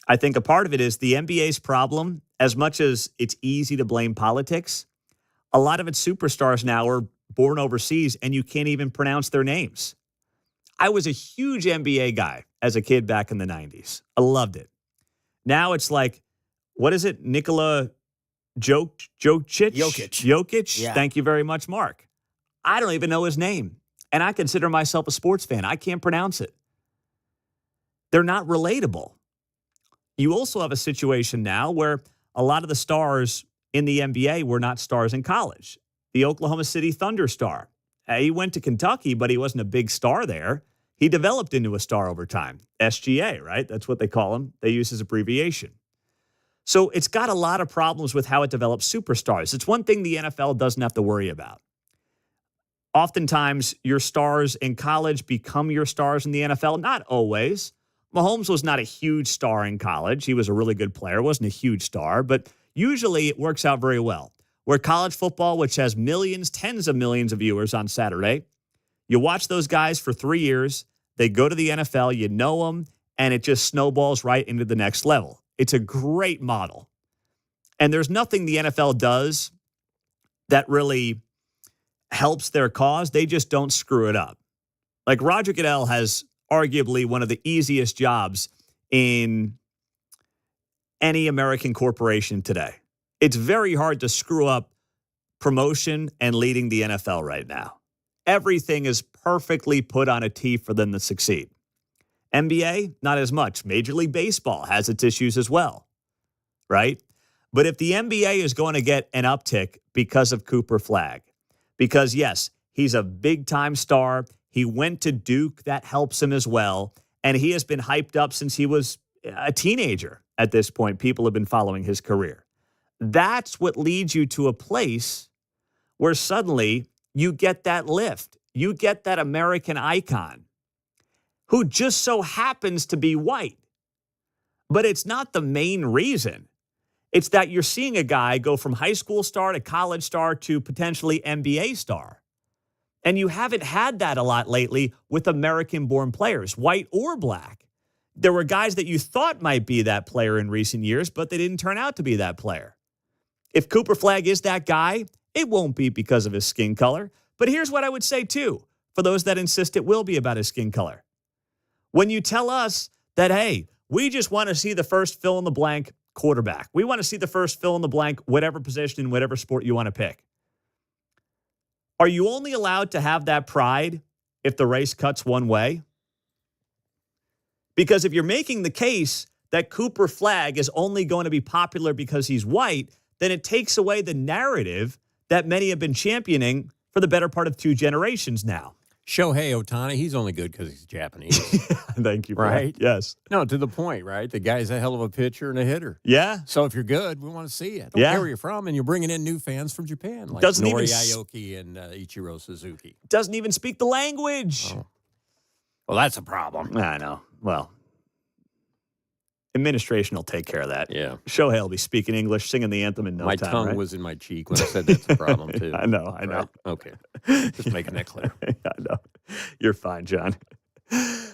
I think a part of it is the NBA's problem, as much as it's easy to blame politics, a lot of its superstars now are born overseas and you can't even pronounce their names. I was a huge NBA guy as a kid back in the 90s. I loved it. Now it's like, what is it? Nikola Jokic? Jokic. Yeah. Thank you very much, Mark. I don't even know his name. And I consider myself a sports fan. I can't pronounce it. They're not relatable. You also have a situation now where a lot of the stars in the NBA were not stars in college. The Oklahoma City Thunder star. He went to Kentucky, but he wasn't a big star there. He developed into a star over time. SGA, right? That's what they call him. They use his abbreviation. So it's got a lot of problems with how it develops superstars. It's one thing the NFL doesn't have to worry about. Oftentimes, your stars in college become your stars in the NFL. Not always. Mahomes was not a huge star in college. He was a really good player. Wasn't a huge star, but usually it works out very well. Where college football, which has millions, tens of millions of viewers on Saturday, you watch those guys for 3 years, they go to the NFL, you know them, and it just snowballs right into the next level. It's a great model. And there's nothing the NFL does that really helps their cause. They just don't screw it up. Like Roger Goodell has arguably one of the easiest jobs in any American corporation today. It's very hard to screw up promotion and leading the NFL right now. Everything is perfectly put on a tee for them to succeed. NBA, not as much. Major League Baseball has its issues as well, right? But if the NBA is going to get an uptick because of Cooper Flagg, because yes, he's a big-time star. He went to Duke. That helps him as well. And he has been hyped up since he was a teenager at this point. People have been following his career. That's what leads you to a place where suddenly you get that lift. You get that American icon who just so happens to be white. But it's not the main reason. It's that you're seeing a guy go from high school star to college star to potentially NBA star. And you haven't had that a lot lately with American-born players, white or black. There were guys that you thought might be that player in recent years, but they didn't turn out to be that player. If Cooper Flagg is that guy, it won't be because of his skin color. But here's what I would say, too, for those that insist it will be about his skin color. When you tell us that, hey, we just want to see the first fill-in-the-blank quarterback. We want to see the first fill-in-the-blank whatever position in whatever sport you want to pick. Are you only allowed to have that pride if the race cuts one way? Because if you're making the case that Cooper Flagg is only going to be popular because he's white, then it takes away the narrative that many have been championing for the better part of 2 generations now. Shohei Ohtani, he's only good because he's Japanese. Thank you. Right? Yes. No, to the point, right? The guy's a hell of a pitcher and a hitter. Yeah. So if you're good, we want to see it. Don't care where you're from, and you're bringing in new fans from Japan, like Nori Aoki and Ichiro Suzuki. Doesn't even speak the language. Oh. Well, that's a problem. I know. Well, Administration will take care of that. Yeah. Shohei will be speaking English, singing the anthem in no My time. tongue right? was in my cheek when I said that's a problem, too. I know. Right? Okay. Just making that clear. I know. You're fine, John.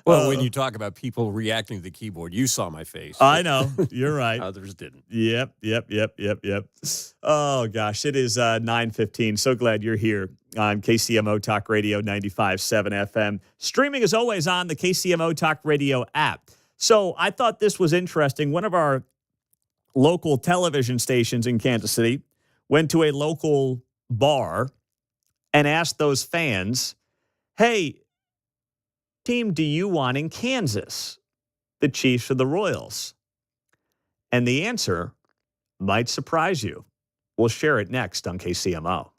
Well, when you talk about people reacting to the keyboard, you saw my face. I know. You're right. Others didn't. Yep. Oh, gosh. It is 9:15. So glad you're here on KCMO Talk Radio 95.7 FM. Streaming, as always, on the KCMO Talk Radio app. So I thought this was interesting. One of our local television stations in Kansas City went to a local bar and asked those fans, hey, team do you want in Kansas? The Chiefs or the Royals? And the answer might surprise you. We'll share it next on KCMO.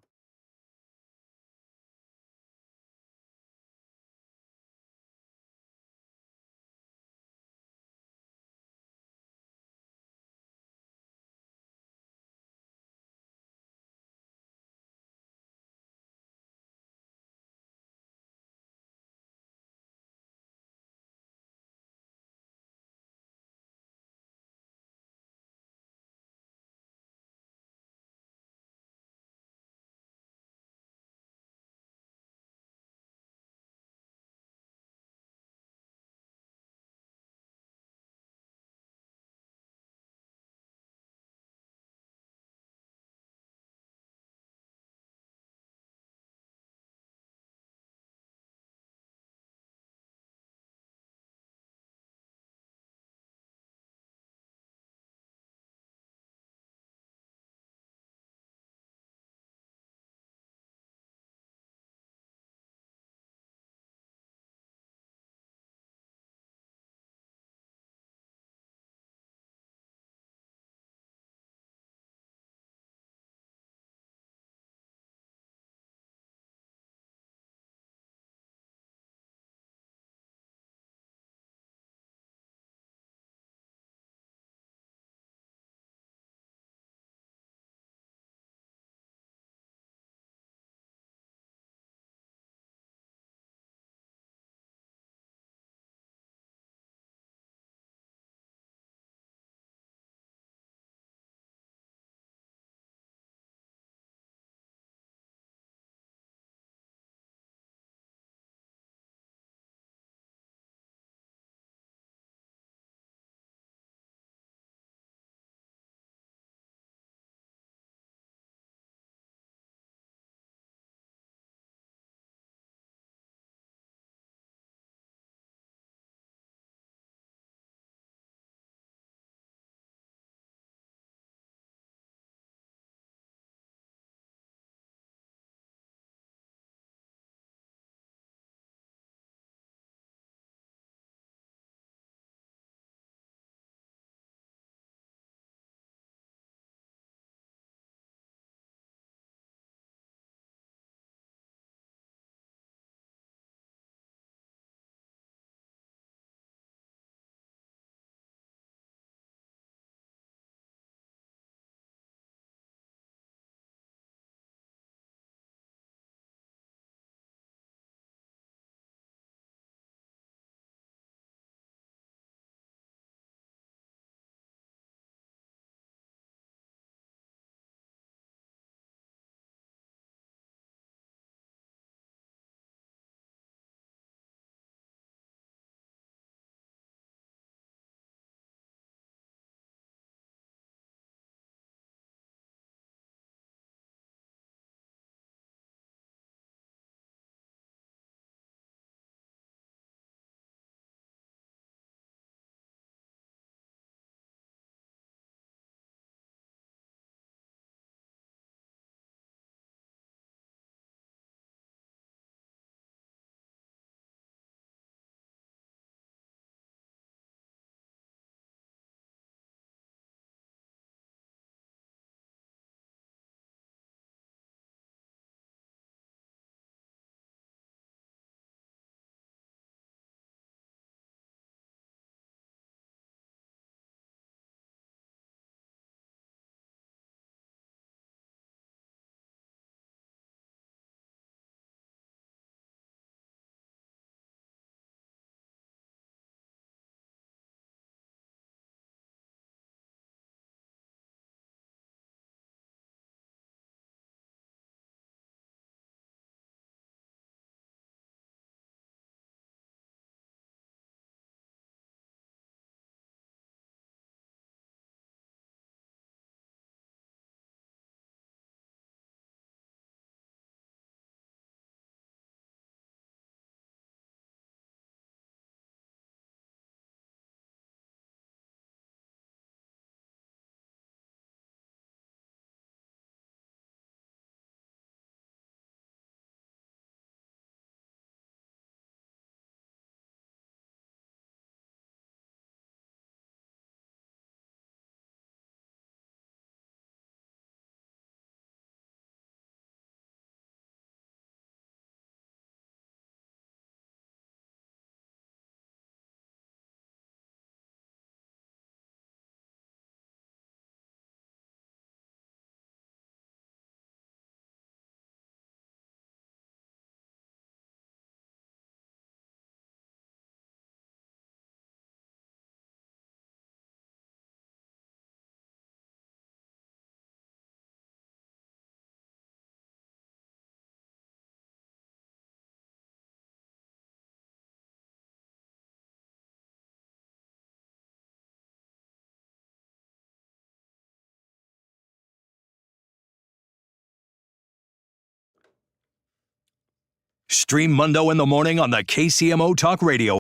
Stream Mundo in the morning on the KCMO Talk Radio.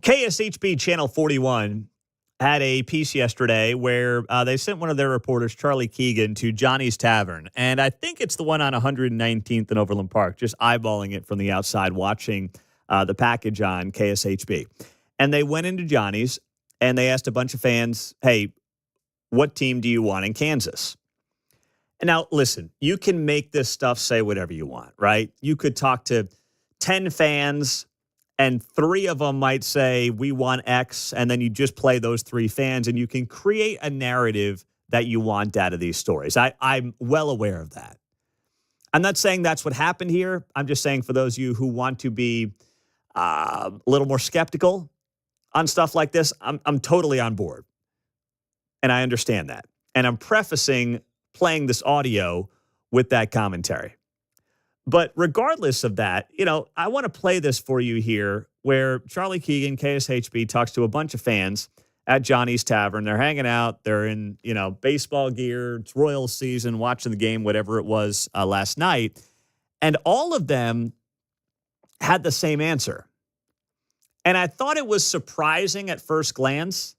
KSHB Channel 41 had a piece yesterday where they sent one of their reporters, Charlie Keegan, to Johnny's Tavern. And I think it's the one on 119th and Overland Park, just eyeballing it from the outside, watching the package on KSHB. And they went into Johnny's and they asked a bunch of fans, hey, what team do you want in Kansas? And now, listen, you can make this stuff say whatever you want, right? You could talk to 10 fans and 3 of them might say, we want X, and then you just play those 3 fans, and you can create a narrative that you want out of these stories. I'm well aware of that. I'm not saying that's what happened here. I'm just saying for those of you who want to be a little more skeptical on stuff like this, I'm totally on board. And I understand that. And I'm prefacing playing this audio with that commentary. But regardless of that, I want to play this for you here where Charlie Keegan, KSHB, talks to a bunch of fans at Johnny's Tavern. They're hanging out. They're in, baseball gear. It's Royals season, watching the game, whatever it was last night. And all of them had the same answer. And I thought it was surprising at first glance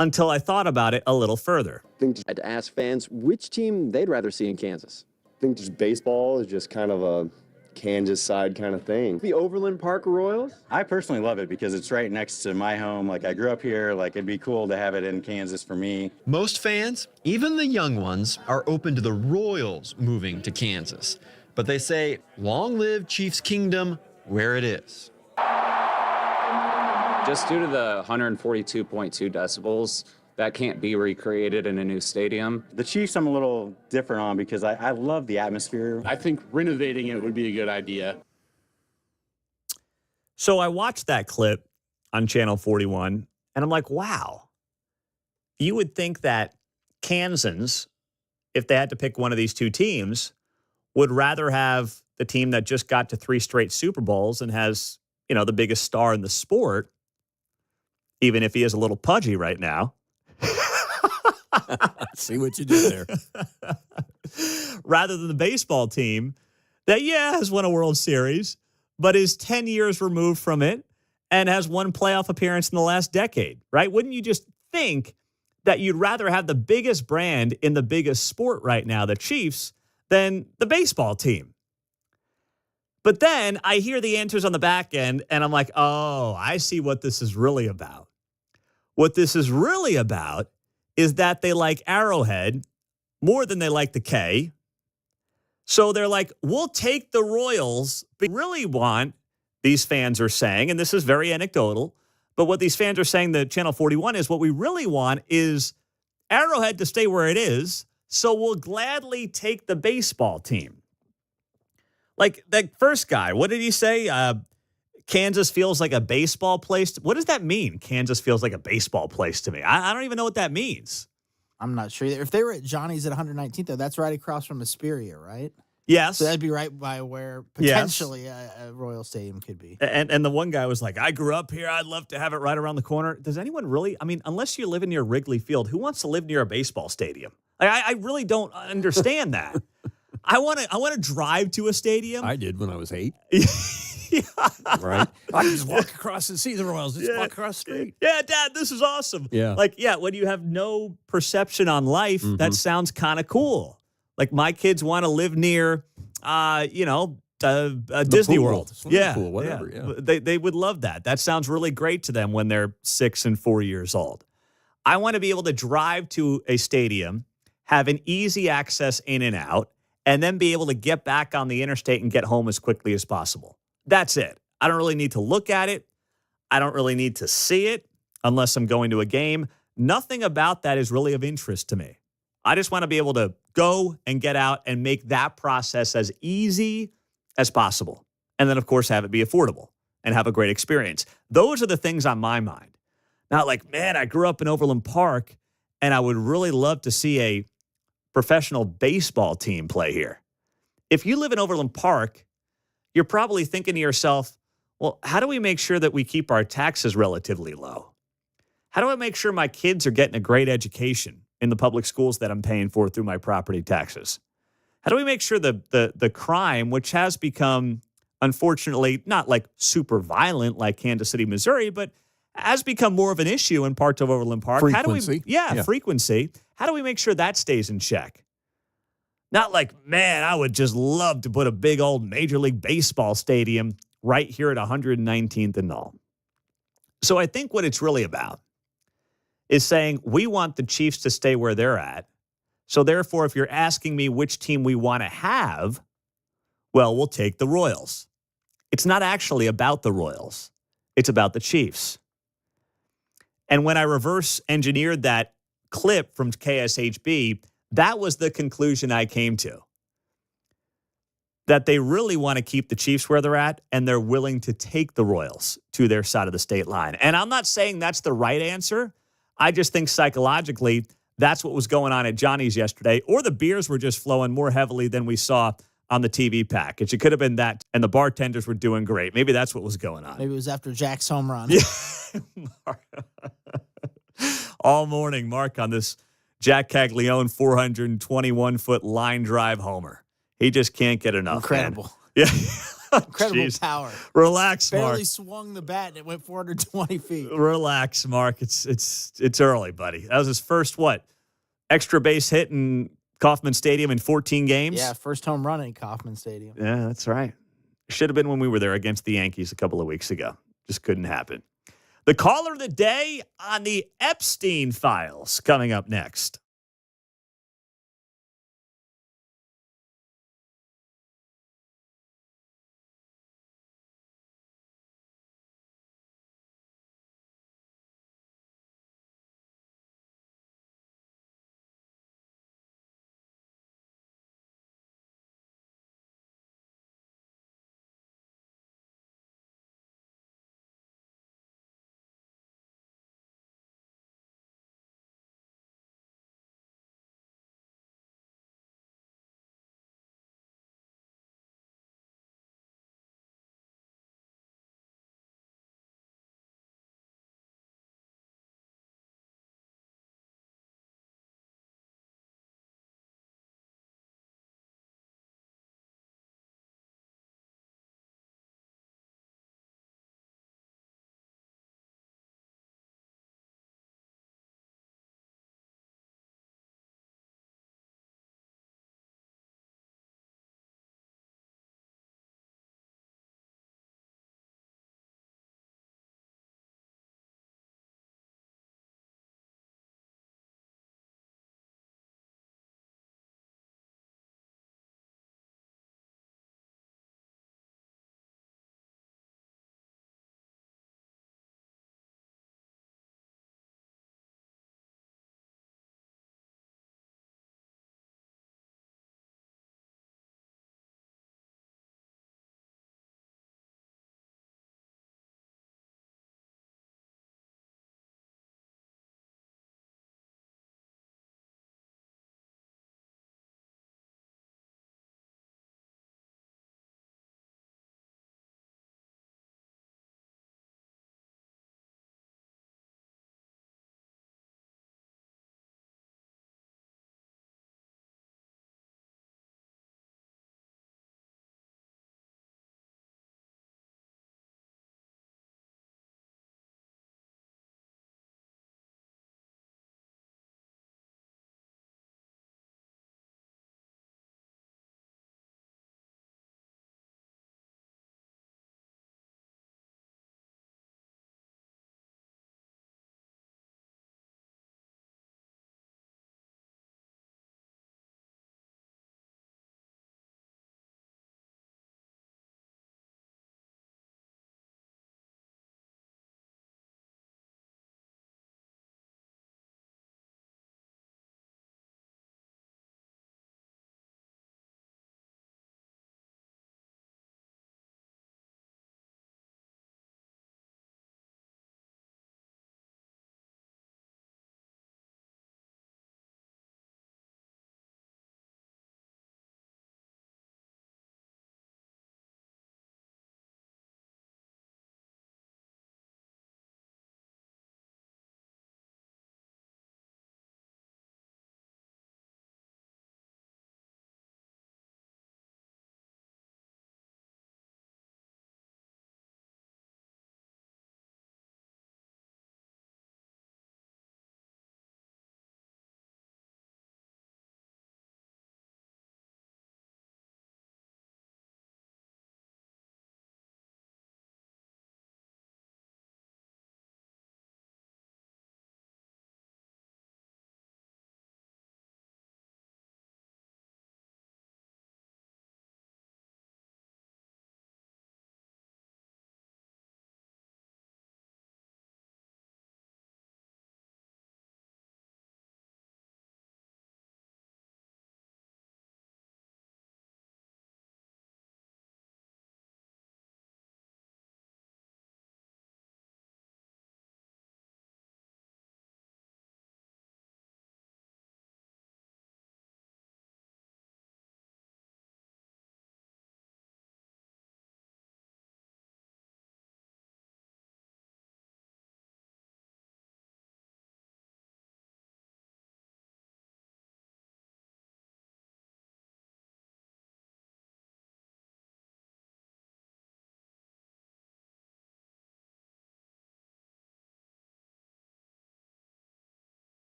until I thought about it a little further. I think I'd ask fans which team they'd rather see in Kansas. I think just baseball is just kind of a Kansas side kind of thing. The Overland Park Royals? I personally love it because it's right next to my home. Like, I grew up here. Like, it'd be cool to have it in Kansas for me. Most fans, even the young ones, are open to the Royals moving to Kansas. But they say, long live Chiefs Kingdom where it is. Just due to the 142.2 decibels, that can't be recreated in a new stadium. The Chiefs I'm a little different on because I love the atmosphere. I think renovating it would be a good idea. So I watched that clip on Channel 41, and I'm like, wow. You would think that Kansans, if they had to pick one of these 2 teams, would rather have the team that just got to 3 straight Super Bowls and has, the biggest star in the sport, even if he is a little pudgy right now. See what you did there. Rather than the baseball team that, has won a World Series, but is 10 years removed from it and has one playoff appearance in the last decade, right? Wouldn't you just think that you'd rather have the biggest brand in the biggest sport right now, the Chiefs, than the baseball team? But then I hear the answers on the back end, and I'm like, oh, I see what this is really about. What this is really about is that they like Arrowhead more than they like the K. So they're like, we'll take the Royals. But really want, these fans are saying, and this is very anecdotal, but what these fans are saying to Channel 41 is what we really want is Arrowhead to stay where it is, so we'll gladly take the baseball team. Like that first guy, what did he say? Kansas feels like a baseball place. What does that mean? Kansas feels like a baseball place to me. I don't even know what that means. I'm not sure either. If they were at Johnny's at 119th, though, that's right across from Asperia, right? Yes. So that'd be right by where potentially a Royal Stadium could be. And the one guy was like, I grew up here. I'd love to have it right around the corner. Does anyone really? I mean, unless you live near Wrigley Field, who wants to live near a baseball stadium? I really don't understand that. I want to drive to a stadium. I did when I was 8. Yeah. Right? I can just walk across and see the Royals. Just walk across the street. Yeah, Dad, this is awesome. Yeah. When you have no perception on life, that sounds kind of cool. Like my kids want to live near, Disney pool, World. Swimming pool, whatever. Yeah. They would love that. That sounds really great to them when they're 6 and 4 years old. I want to be able to drive to a stadium, have an easy access in and out, and then be able to get back on the interstate and get home as quickly as possible. That's it. I don't really need to look at it. I don't really need to see it unless I'm going to a game. Nothing about that is really of interest to me. I just want to be able to go and get out and make that process as easy as possible. And then, of course, have it be affordable and have a great experience. Those are the things on my mind. Not like, man, I grew up in Overland Park and I would really love to see a professional baseball team play here. If you live in Overland Park, you're probably thinking to yourself, well, how do we make sure that we keep our taxes relatively low? How do I make sure my kids are getting a great education in the public schools that I'm paying for through my property taxes? How do we make sure the crime, which has become, unfortunately, not like super violent like Kansas City, Missouri, but has become more of an issue in parts of Overland Park. Frequency. Frequency. How do we make sure that stays in check? Not like, man, I would just love to put a big old Major League Baseball stadium right here at 119th and all. So I think what it's really about is saying we want the Chiefs to stay where they're at. So therefore, if you're asking me which team we want to have, well, we'll take the Royals. It's not actually about the Royals. It's about the Chiefs. And when I reverse engineered that clip from KSHB, that was the conclusion I came to. That they really want to keep the Chiefs where they're at, and they're willing to take the Royals to their side of the state line. And I'm not saying that's the right answer. I just think psychologically, that's what was going on at Johnny's yesterday, or the beers were just flowing more heavily than we saw on the TV package. It could have been that, and the bartenders were doing great. Maybe that's what was going on. Maybe it was after Jack's home run. All morning, Mark, on this Jack Caglione 421-foot line drive homer. He just can't get enough. Incredible. Man. Yeah. Incredible Jeez. power. Relax, Mark. Barely swung the bat and it went 420 feet. Relax, Mark. It's early, buddy. That was his first, extra base hit in Kauffman Stadium in 14 games? Yeah, first home run in Kauffman Stadium. Yeah, that's right. Should have been when we were there against the Yankees a couple of weeks ago. Just couldn't happen. The caller of the day on the Epstein files coming up next.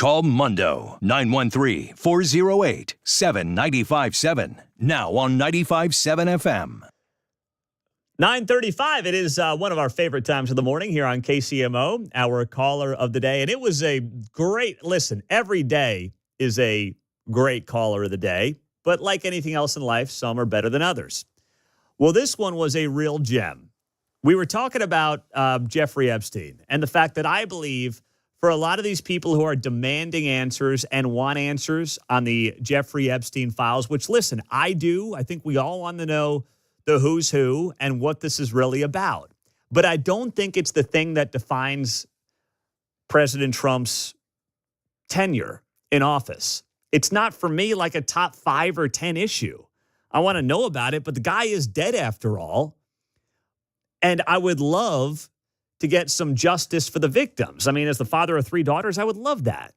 Call Mundo 913-408-7957. Now on 95.7 FM. 9:35. It is one of our favorite times of the morning here on KCMO, our caller of the day. And it was a great listen. Every day is a great caller of the day. But like anything else in life, some are better than others. Well, this one was a real gem. We were talking about Jeffrey Epstein and the fact that I believe for a lot of these people who are demanding answers and want answers on the Jeffrey Epstein files, which, listen, I do. I think we all want to know the who's who and what this is really about. But I don't think it's the thing that defines President Trump's tenure in office. It's not, for me, like a top 5 or 10 issue. I want to know about it, but the guy is dead after all. And I would love to get some justice for the victims. I mean, as the father of 3 daughters, I would love that.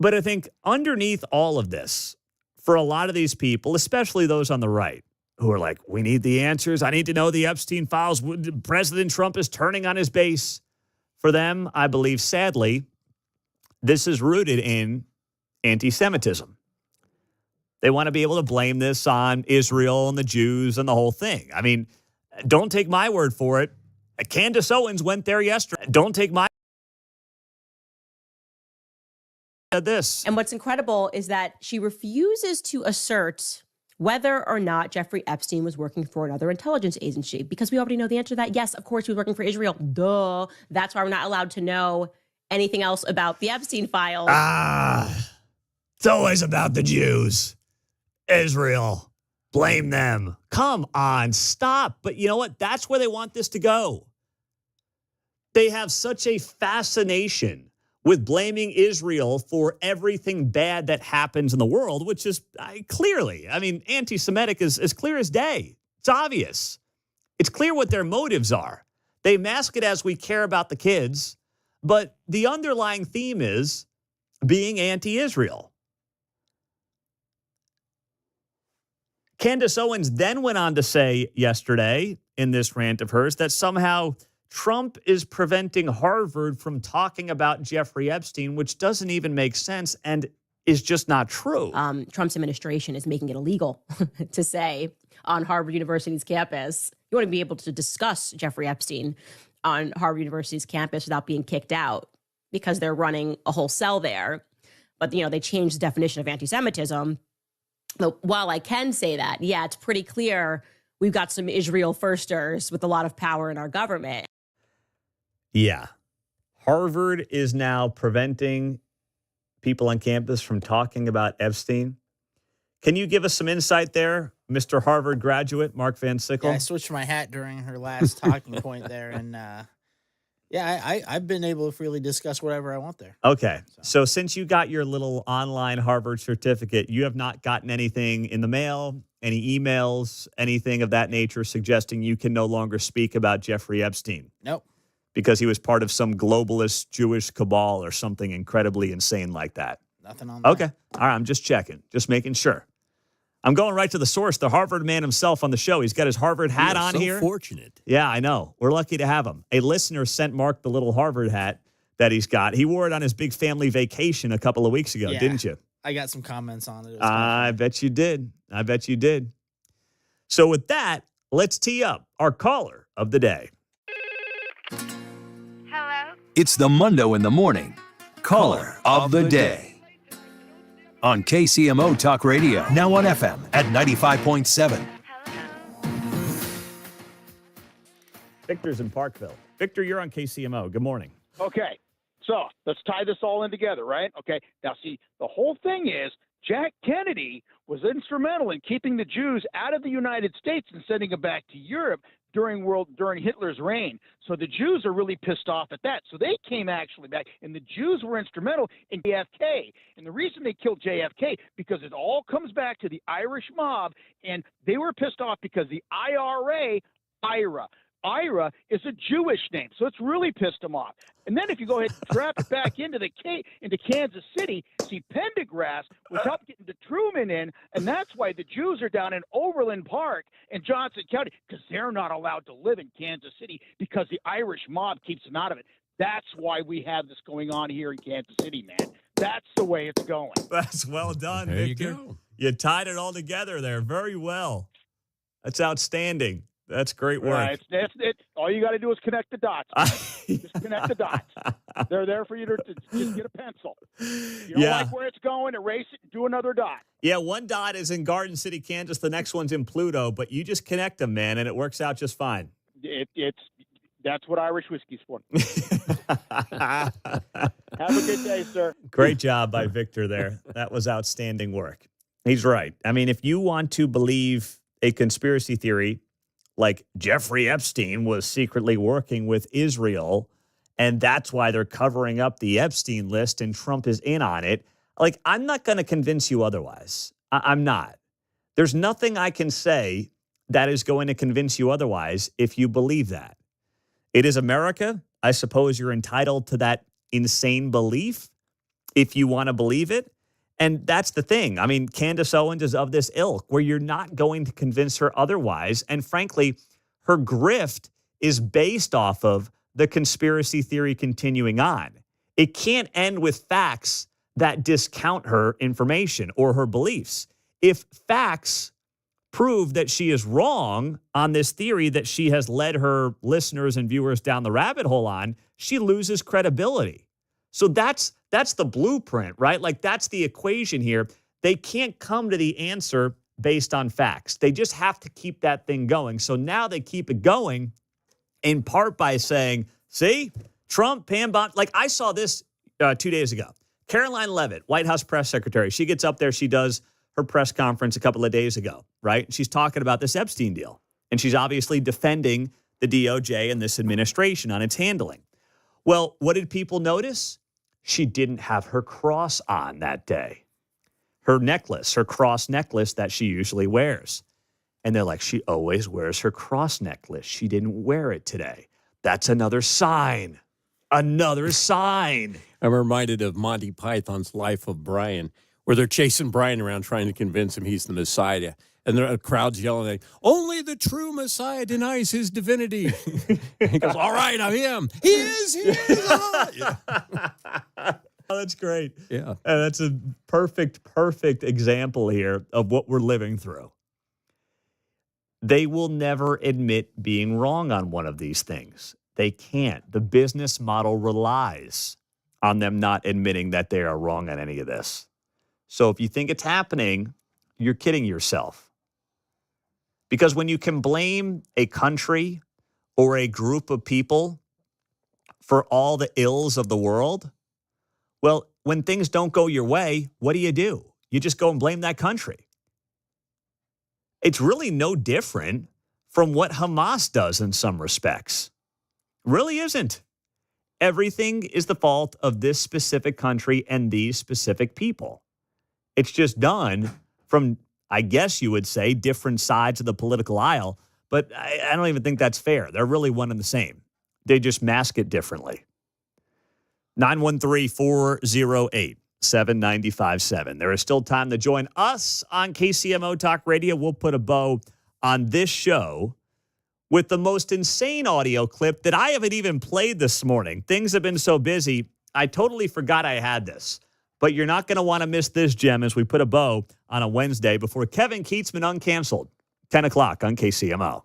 But I think underneath all of this, for a lot of these people, especially those on the right, who are like, we need the answers. I need to know the Epstein files. President Trump is turning on his base. For them, I believe, sadly, this is rooted in anti-Semitism. They want to be able to blame this on Israel and the Jews and the whole thing. I mean, don't take my word for it. Candace Owens went there yesterday. Don't take my this. And what's incredible is that she refuses to assert whether or not Jeffrey Epstein was working for another intelligence agency, because we already know the answer to that. Yes, of course, he was working for Israel. Duh. That's why we're not allowed to know anything else about the Epstein files. It's always about the Jews. Israel. Blame them. Come on, stop. But you know what? That's where they want this to go. They have such a fascination with blaming Israel for everything bad that happens in the world, which is clearly, I mean, anti-Semitic is as clear as day. It's obvious. It's clear what their motives are. They mask it as we care about the kids, but the underlying theme is being anti-Israel. Candace Owens then went on to say yesterday in this rant of hers that somehow Trump is preventing Harvard from talking about Jeffrey Epstein, which doesn't even make sense and is just not true. Trump's administration is making it illegal to say on Harvard University's campus, you want to be able to discuss Jeffrey Epstein on Harvard University's campus without being kicked out because they're running a whole cell there. But, you know, they changed the definition of anti-Semitism. But while I can say that, yeah, it's pretty clear we've got some Israel firsters with a lot of power in our government. Yeah. Harvard is now preventing people on campus from talking about Epstein. Can you give us some insight there, Mr. Harvard graduate, Mark Van Sickle? Yeah, I switched my hat during her last talking point there. And I've been able to freely discuss whatever I want there. Okay. So since you got your little online Harvard certificate, you have not gotten anything in the mail, any emails, anything of that nature suggesting you can no longer speak about Jeffrey Epstein? Nope. Because he was part of some globalist Jewish cabal or something incredibly insane like that. Nothing on that. Okay. All right. I'm just checking, just making sure. I'm going right to the source, the Harvard man himself on the show. He's got his Harvard hat on here. Fortunate. Yeah, I know. We're lucky to have him. A listener sent Mark the little Harvard hat that he's got. He wore it on his big family vacation a couple of weeks ago, didn't you? I got some comments on it. I bet you did. I bet you did. So with that, let's tee up our caller of the day. It's the Mundo in the Morning Caller of the Day on KCMO Talk Radio. Now on FM at 95.7. Victor's in Parkville. Victor, you're on KCMO. Good morning. Okay, so let's tie this all in together, right? Okay, now see, the whole thing is Jack Kennedy was instrumental in keeping the Jews out of the United States and sending them back to Europe during Hitler's reign. So the Jews are really pissed off at that. So they came actually back, and the Jews were instrumental in JFK. And the reason they killed JFK, because it all comes back to the Irish mob, and they were pissed off because the IRA is a Jewish name, so it's really pissed them off. And then if you go ahead and trap it back into Kansas City, see, Pendergrass was helped getting the Truman in, and that's why the Jews are down in Overland Park and Johnson County, because they're not allowed to live in Kansas City because the Irish mob keeps them out of it. That's why we have this going on here in Kansas City, man. That's the way it's going. That's well done, There you Victor. go. You tied it all together there very well. That's outstanding. That's great work. Right. It's all you got to do is connect the dots. Just connect the dots. They're there for you to just get a pencil. You don't like where it's going, erase it, and do another dot. Yeah, one dot is in Garden City, Kansas. The next one's in Pluto, but you just connect them, man, and it works out just fine. That's what Irish whiskey's for. Have a good day, sir. Great job by Victor there. That was outstanding work. He's right. I mean, if you want to believe a conspiracy theory like Jeffrey Epstein was secretly working with Israel, and that's why they're covering up the Epstein list and Trump is in on it, like, I'm not going to convince you otherwise. I'm not. There's nothing I can say that is going to convince you otherwise if you believe that. It is America. I suppose you're entitled to that insane belief if you want to believe it. And that's the thing. I mean, Candace Owens is of this ilk where you're not going to convince her otherwise. And frankly, her grift is based off of the conspiracy theory continuing on. It can't end with facts that discount her information or her beliefs. If facts prove that she is wrong on this theory that she has led her listeners and viewers down the rabbit hole on, she loses credibility. So that's the blueprint, right? Like, that's the equation here. They can't come to the answer based on facts. They just have to keep that thing going. So now they keep it going in part by saying, see, Trump, Pam Bond, like I saw this 2 days ago. Caroline Leavitt, White House press secretary, she gets up there, she does her press conference a couple of days ago, right? She's talking about this Epstein deal. And she's obviously defending the DOJ and this administration on its handling. Well, what did people notice? She didn't have her cross on that day. Her necklace, her cross necklace that she usually wears. And they're like, she always wears her cross necklace. She didn't wear it today. That's another sign. Another sign. I'm reminded of Monty Python's Life of Brian, where they're chasing Brian around trying to convince him he's the Messiah. And the crowd's yelling at him, only the true Messiah denies his divinity. He goes, all right, I'm him. He is. Yeah. Oh, that's great. Yeah. That's a perfect example here of what we're living through. They will never admit being wrong on one of these things. They can't. The business model relies on them not admitting that they are wrong on any of this. So if you think it's happening, you're kidding yourself. Because when you can blame a country or a group of people for all the ills of the world, well, when things don't go your way, what do? You just go and blame that country. It's really no different from what Hamas does in some respects. Really isn't. Everything is the fault of this specific country and these specific people. It's just done from, I guess you would say, different sides of the political aisle, but I don't even think that's fair. They're really one and the same. They just mask it differently. 913-408-7957. There is still time to join us on KCMO Talk Radio. We'll put a bow on this show with the most insane audio clip that I haven't even played this morning. Things have been so busy, I totally forgot I had this. But you're not going to want to miss this gem as we put a bow on a Wednesday before Kevin Keatsman Uncanceled, 10 o'clock on KCMO.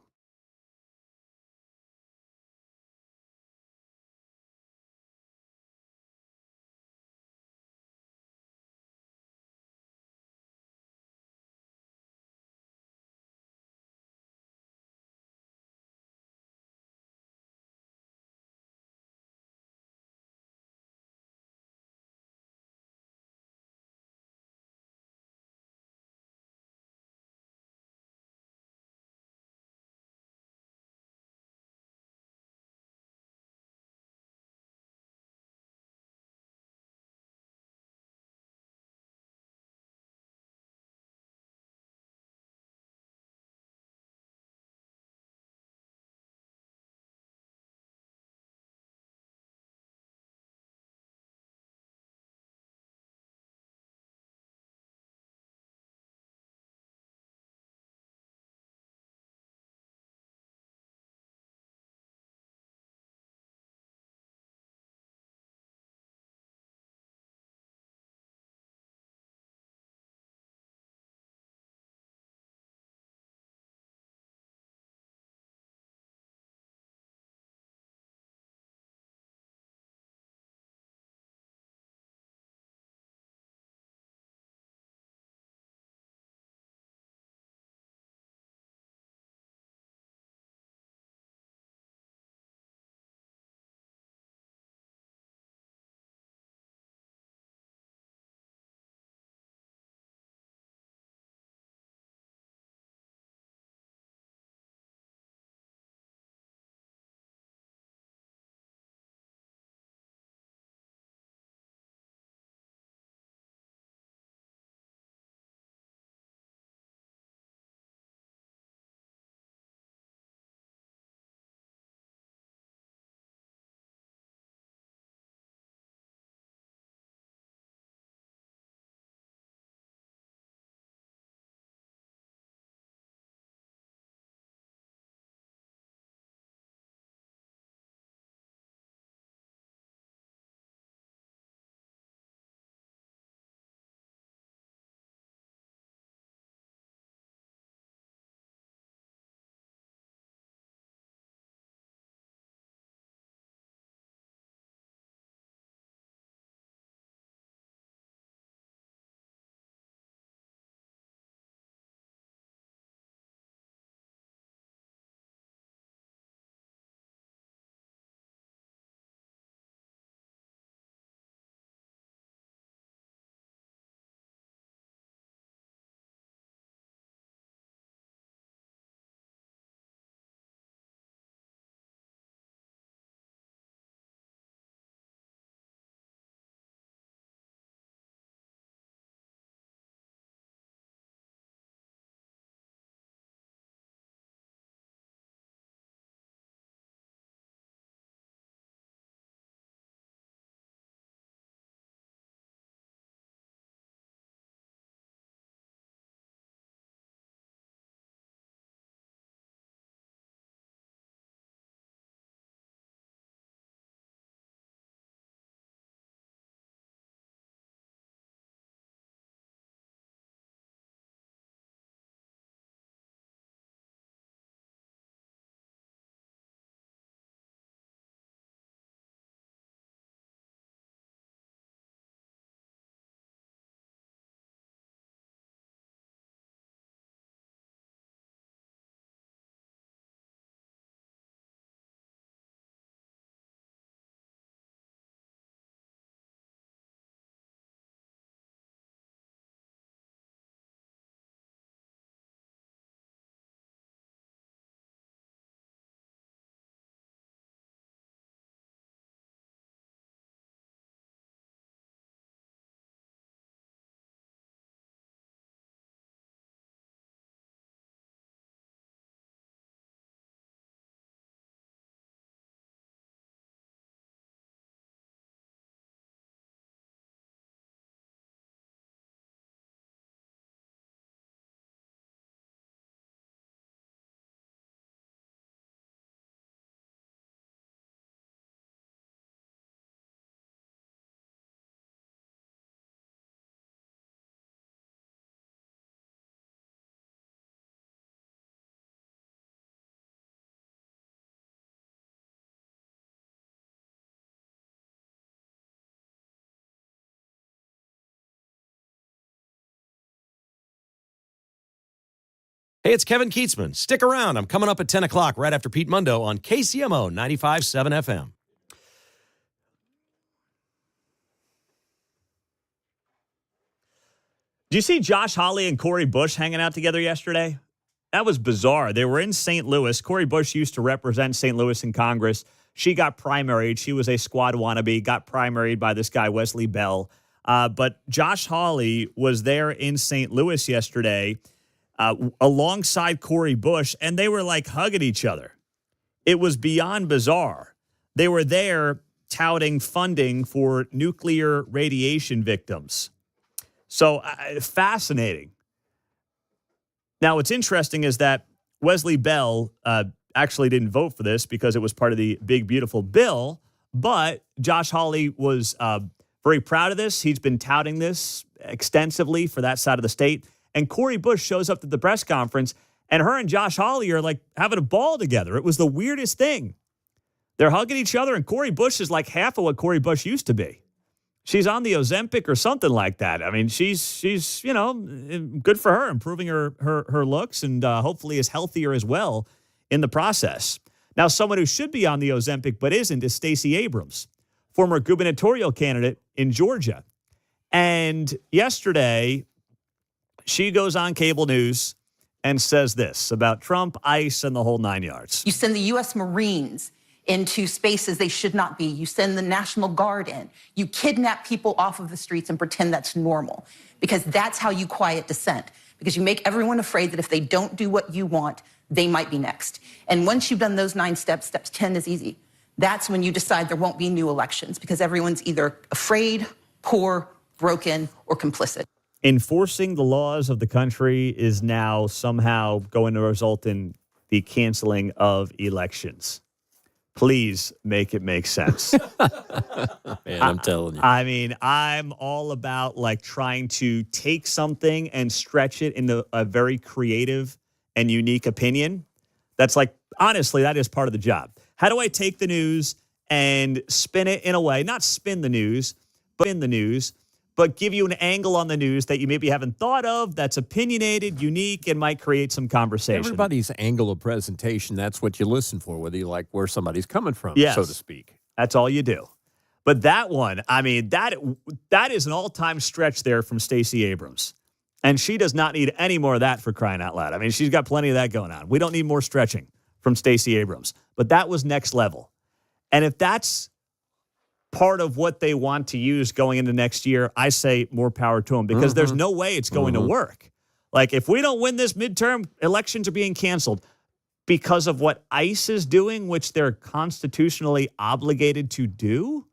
Hey, it's Kevin Keatsman. Stick around. I'm coming up at 10 o'clock right after Pete Mundo on KCMO 95.7 FM. Do you see Josh Hawley and Cori Bush hanging out together yesterday? That was bizarre. They were in St. Louis. Cori Bush used to represent St. Louis in Congress. She got primaried. She was a squad wannabe, got primaried by this guy, Wesley Bell. But Josh Hawley was there in St. Louis yesterday alongside Cori Bush, and they were like hugging each other. It was beyond bizarre. They were there touting funding for nuclear radiation victims. So fascinating. Now, what's interesting is that Wesley Bell actually didn't vote for this because it was part of the big, beautiful bill. But Josh Hawley was very proud of this. He's been touting this extensively for that side of the state. And Cori Bush shows up at the press conference, and her and Josh Hawley are like having a ball together. It was the weirdest thing. They're hugging each other, and Cori Bush is like half of what Cori Bush used to be. She's on the Ozempic or something like that. I mean, she's good for her, improving her looks, and hopefully is healthier as well in the process. Now, someone who should be on the Ozempic but isn't is Stacey Abrams, former gubernatorial candidate in Georgia. And yesterday, she goes on cable news and says this about Trump, ICE, and the whole 9 yards. You send the U.S. Marines into spaces they should not be. You send the National Guard in. You kidnap people off of the streets and pretend that's normal, because that's how you quiet dissent, because you make everyone afraid that if they don't do what you want, they might be next. And once you've done those 9 steps, steps 10 is easy. That's when you decide there won't be new elections, because everyone's either afraid, poor, broken, or complicit. Enforcing the laws of the country is now somehow going to result in the canceling of elections. Please make it make sense. Man, I'm telling you. I mean, I'm all about like trying to take something and stretch it into a very creative and unique opinion. That's like, honestly, that is part of the job. How do I take the news and spin it in a way, not spin the news, but in the news, but give you an angle on the news that you maybe haven't thought of, that's opinionated, unique, and might create some conversation. Everybody's angle of presentation, that's what you listen for, whether you like where somebody's coming from, Yes. so to speak. That's all you do. But that one, I mean, that is an all-time stretch there from Stacey Abrams. And she does not need any more of that, for crying out loud. I mean, she's got plenty of that going on. We don't need more stretching from Stacey Abrams. But that was next level. And if that's part of what they want to use going into next year, I say more power to them, because there's no way it's going to work. Like, if we don't win this midterm, elections are being canceled because of what ICE is doing, which they're constitutionally obligated to do.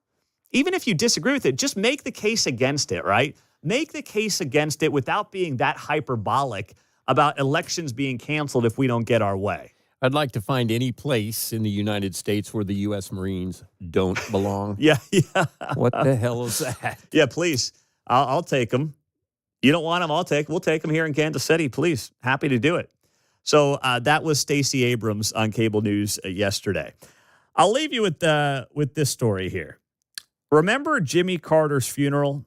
Even if you disagree with it, just make the case against it, right? Make the case against it without being that hyperbolic about elections being canceled if we don't get our way. I'd like to find any place in the United States where the U.S. Marines don't belong. Yeah. What the hell is that? Yeah, please. I'll take them. You don't want them, we'll take them here in Kansas City, please. Happy to do it. So that was Stacey Abrams on cable news yesterday. I'll leave you with this story here. Remember Jimmy Carter's funeral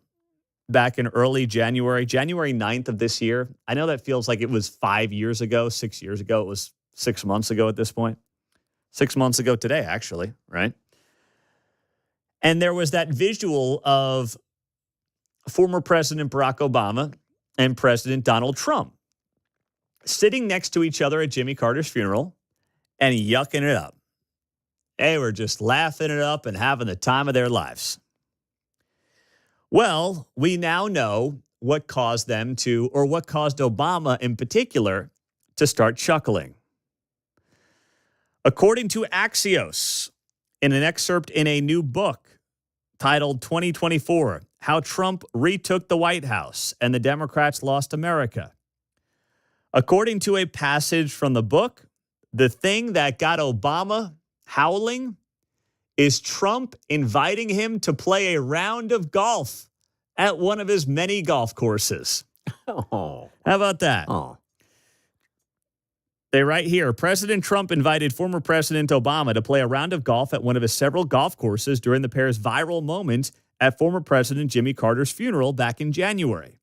back in early January 9th of this year? I know that feels like it was 5 years ago, 6 years ago. It was 6 months ago at this point. 6 months ago today, actually, right? And there was that visual of former President Barack Obama and President Donald Trump sitting next to each other at Jimmy Carter's funeral and yucking it up. They were just laughing it up and having the time of their lives. Well, we now know what caused them to, or what caused Obama in particular, to start chuckling. According to Axios, in an excerpt in a new book titled 2024, How Trump Retook the White House and the Democrats Lost America. According to a passage from the book, the thing that got Obama howling is Trump inviting him to play a round of golf at one of his many golf courses. Oh. How about that? Oh. They write here, President Trump invited former President Obama to play a round of golf at one of his several golf courses during the pair's viral moment at former President Jimmy Carter's funeral back in January.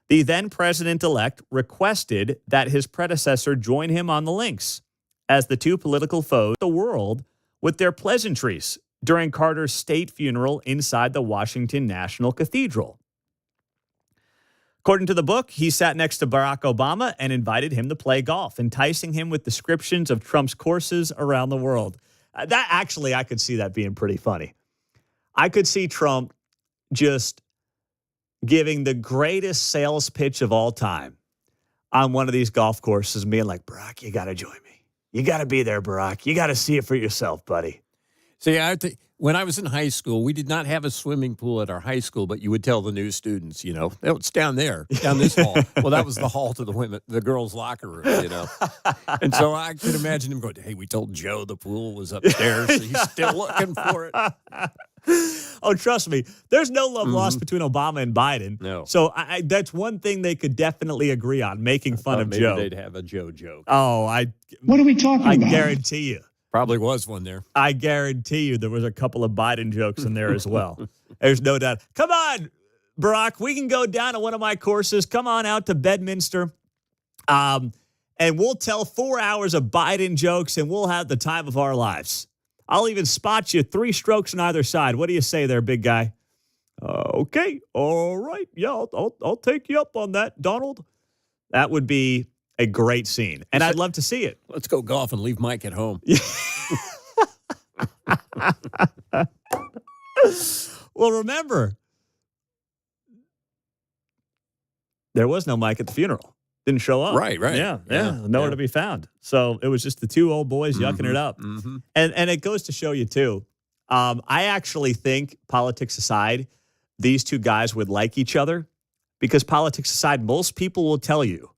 The then president-elect requested that his predecessor join him on the links as the two political foes the world with their pleasantries during Carter's state funeral inside the Washington National Cathedral. According to the book, he sat next to Barack Obama and invited him to play golf, enticing him with descriptions of Trump's courses around the world. That actually, I could see that being pretty funny. I could see Trump just giving the greatest sales pitch of all time on one of these golf courses and being like, Barack, you got to join me. You got to be there, Barack. You got to see it for yourself, buddy. See, when I was in high school, we did not have a swimming pool at our high school, but you would tell the new students, oh, it's down there, down this hall. Well, that was the hall to the girls' locker room, And so I could imagine him going, hey, we told Joe the pool was upstairs, so he's still looking for it. Oh, trust me, there's no love lost between Obama and Biden. No. So that's one thing they could definitely agree on, making fun of maybe Joe. They'd have a Joe joke. Oh, what are we talking about? I guarantee you. Probably was one there. I guarantee you there was a couple of Biden jokes in there as well. There's no doubt. Come on, Barack, we can go down to one of my courses. Come on out to Bedminster. And we'll tell 4 hours of Biden jokes, and we'll have the time of our lives. I'll even spot you 3 strokes on either side. What do you say there, big guy? Okay. All right. Yeah, I'll take you up on that, Donald. That would be a great scene, and I'd love to see it. Let's go golf and leave Mike at home. Well, remember, there was no Mike at the funeral. Didn't show up. Right. Yeah. Nowhere to be found. So it was just the 2 old boys yucking it up. Mm-hmm. And it goes to show you, too, I actually think, politics aside, these 2 guys would like each other because politics aside, most people will tell you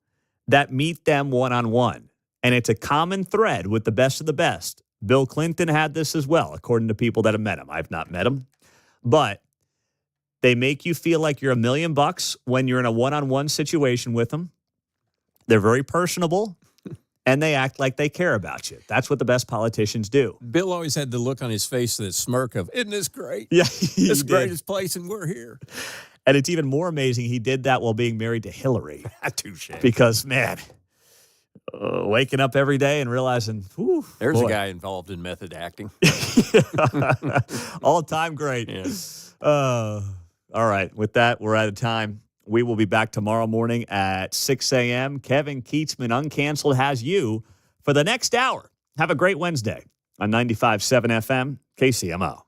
that meet them one-on-one. And it's a common thread with the best of the best. Bill Clinton had this as well, according to people that have met him. I've not met him. But they make you feel like you're $1 million when you're in a one-on-one situation with them. They're very personable, and they act like they care about you. That's what the best politicians do. Bill always had the look on his face, the smirk of, isn't this great? Yeah, This greatest place, and we're here. And it's even more amazing he did that while being married to Hillary. Touche. Because, man, waking up every day and realizing, whew, There's boy. a guy involved in method acting. All-time great. Yeah. All right. With that, we're out of time. We will be back tomorrow morning at 6 a.m. Kevin Keatsman, Uncanceled, has you for the next hour. Have a great Wednesday on 95.7 FM, KCMO.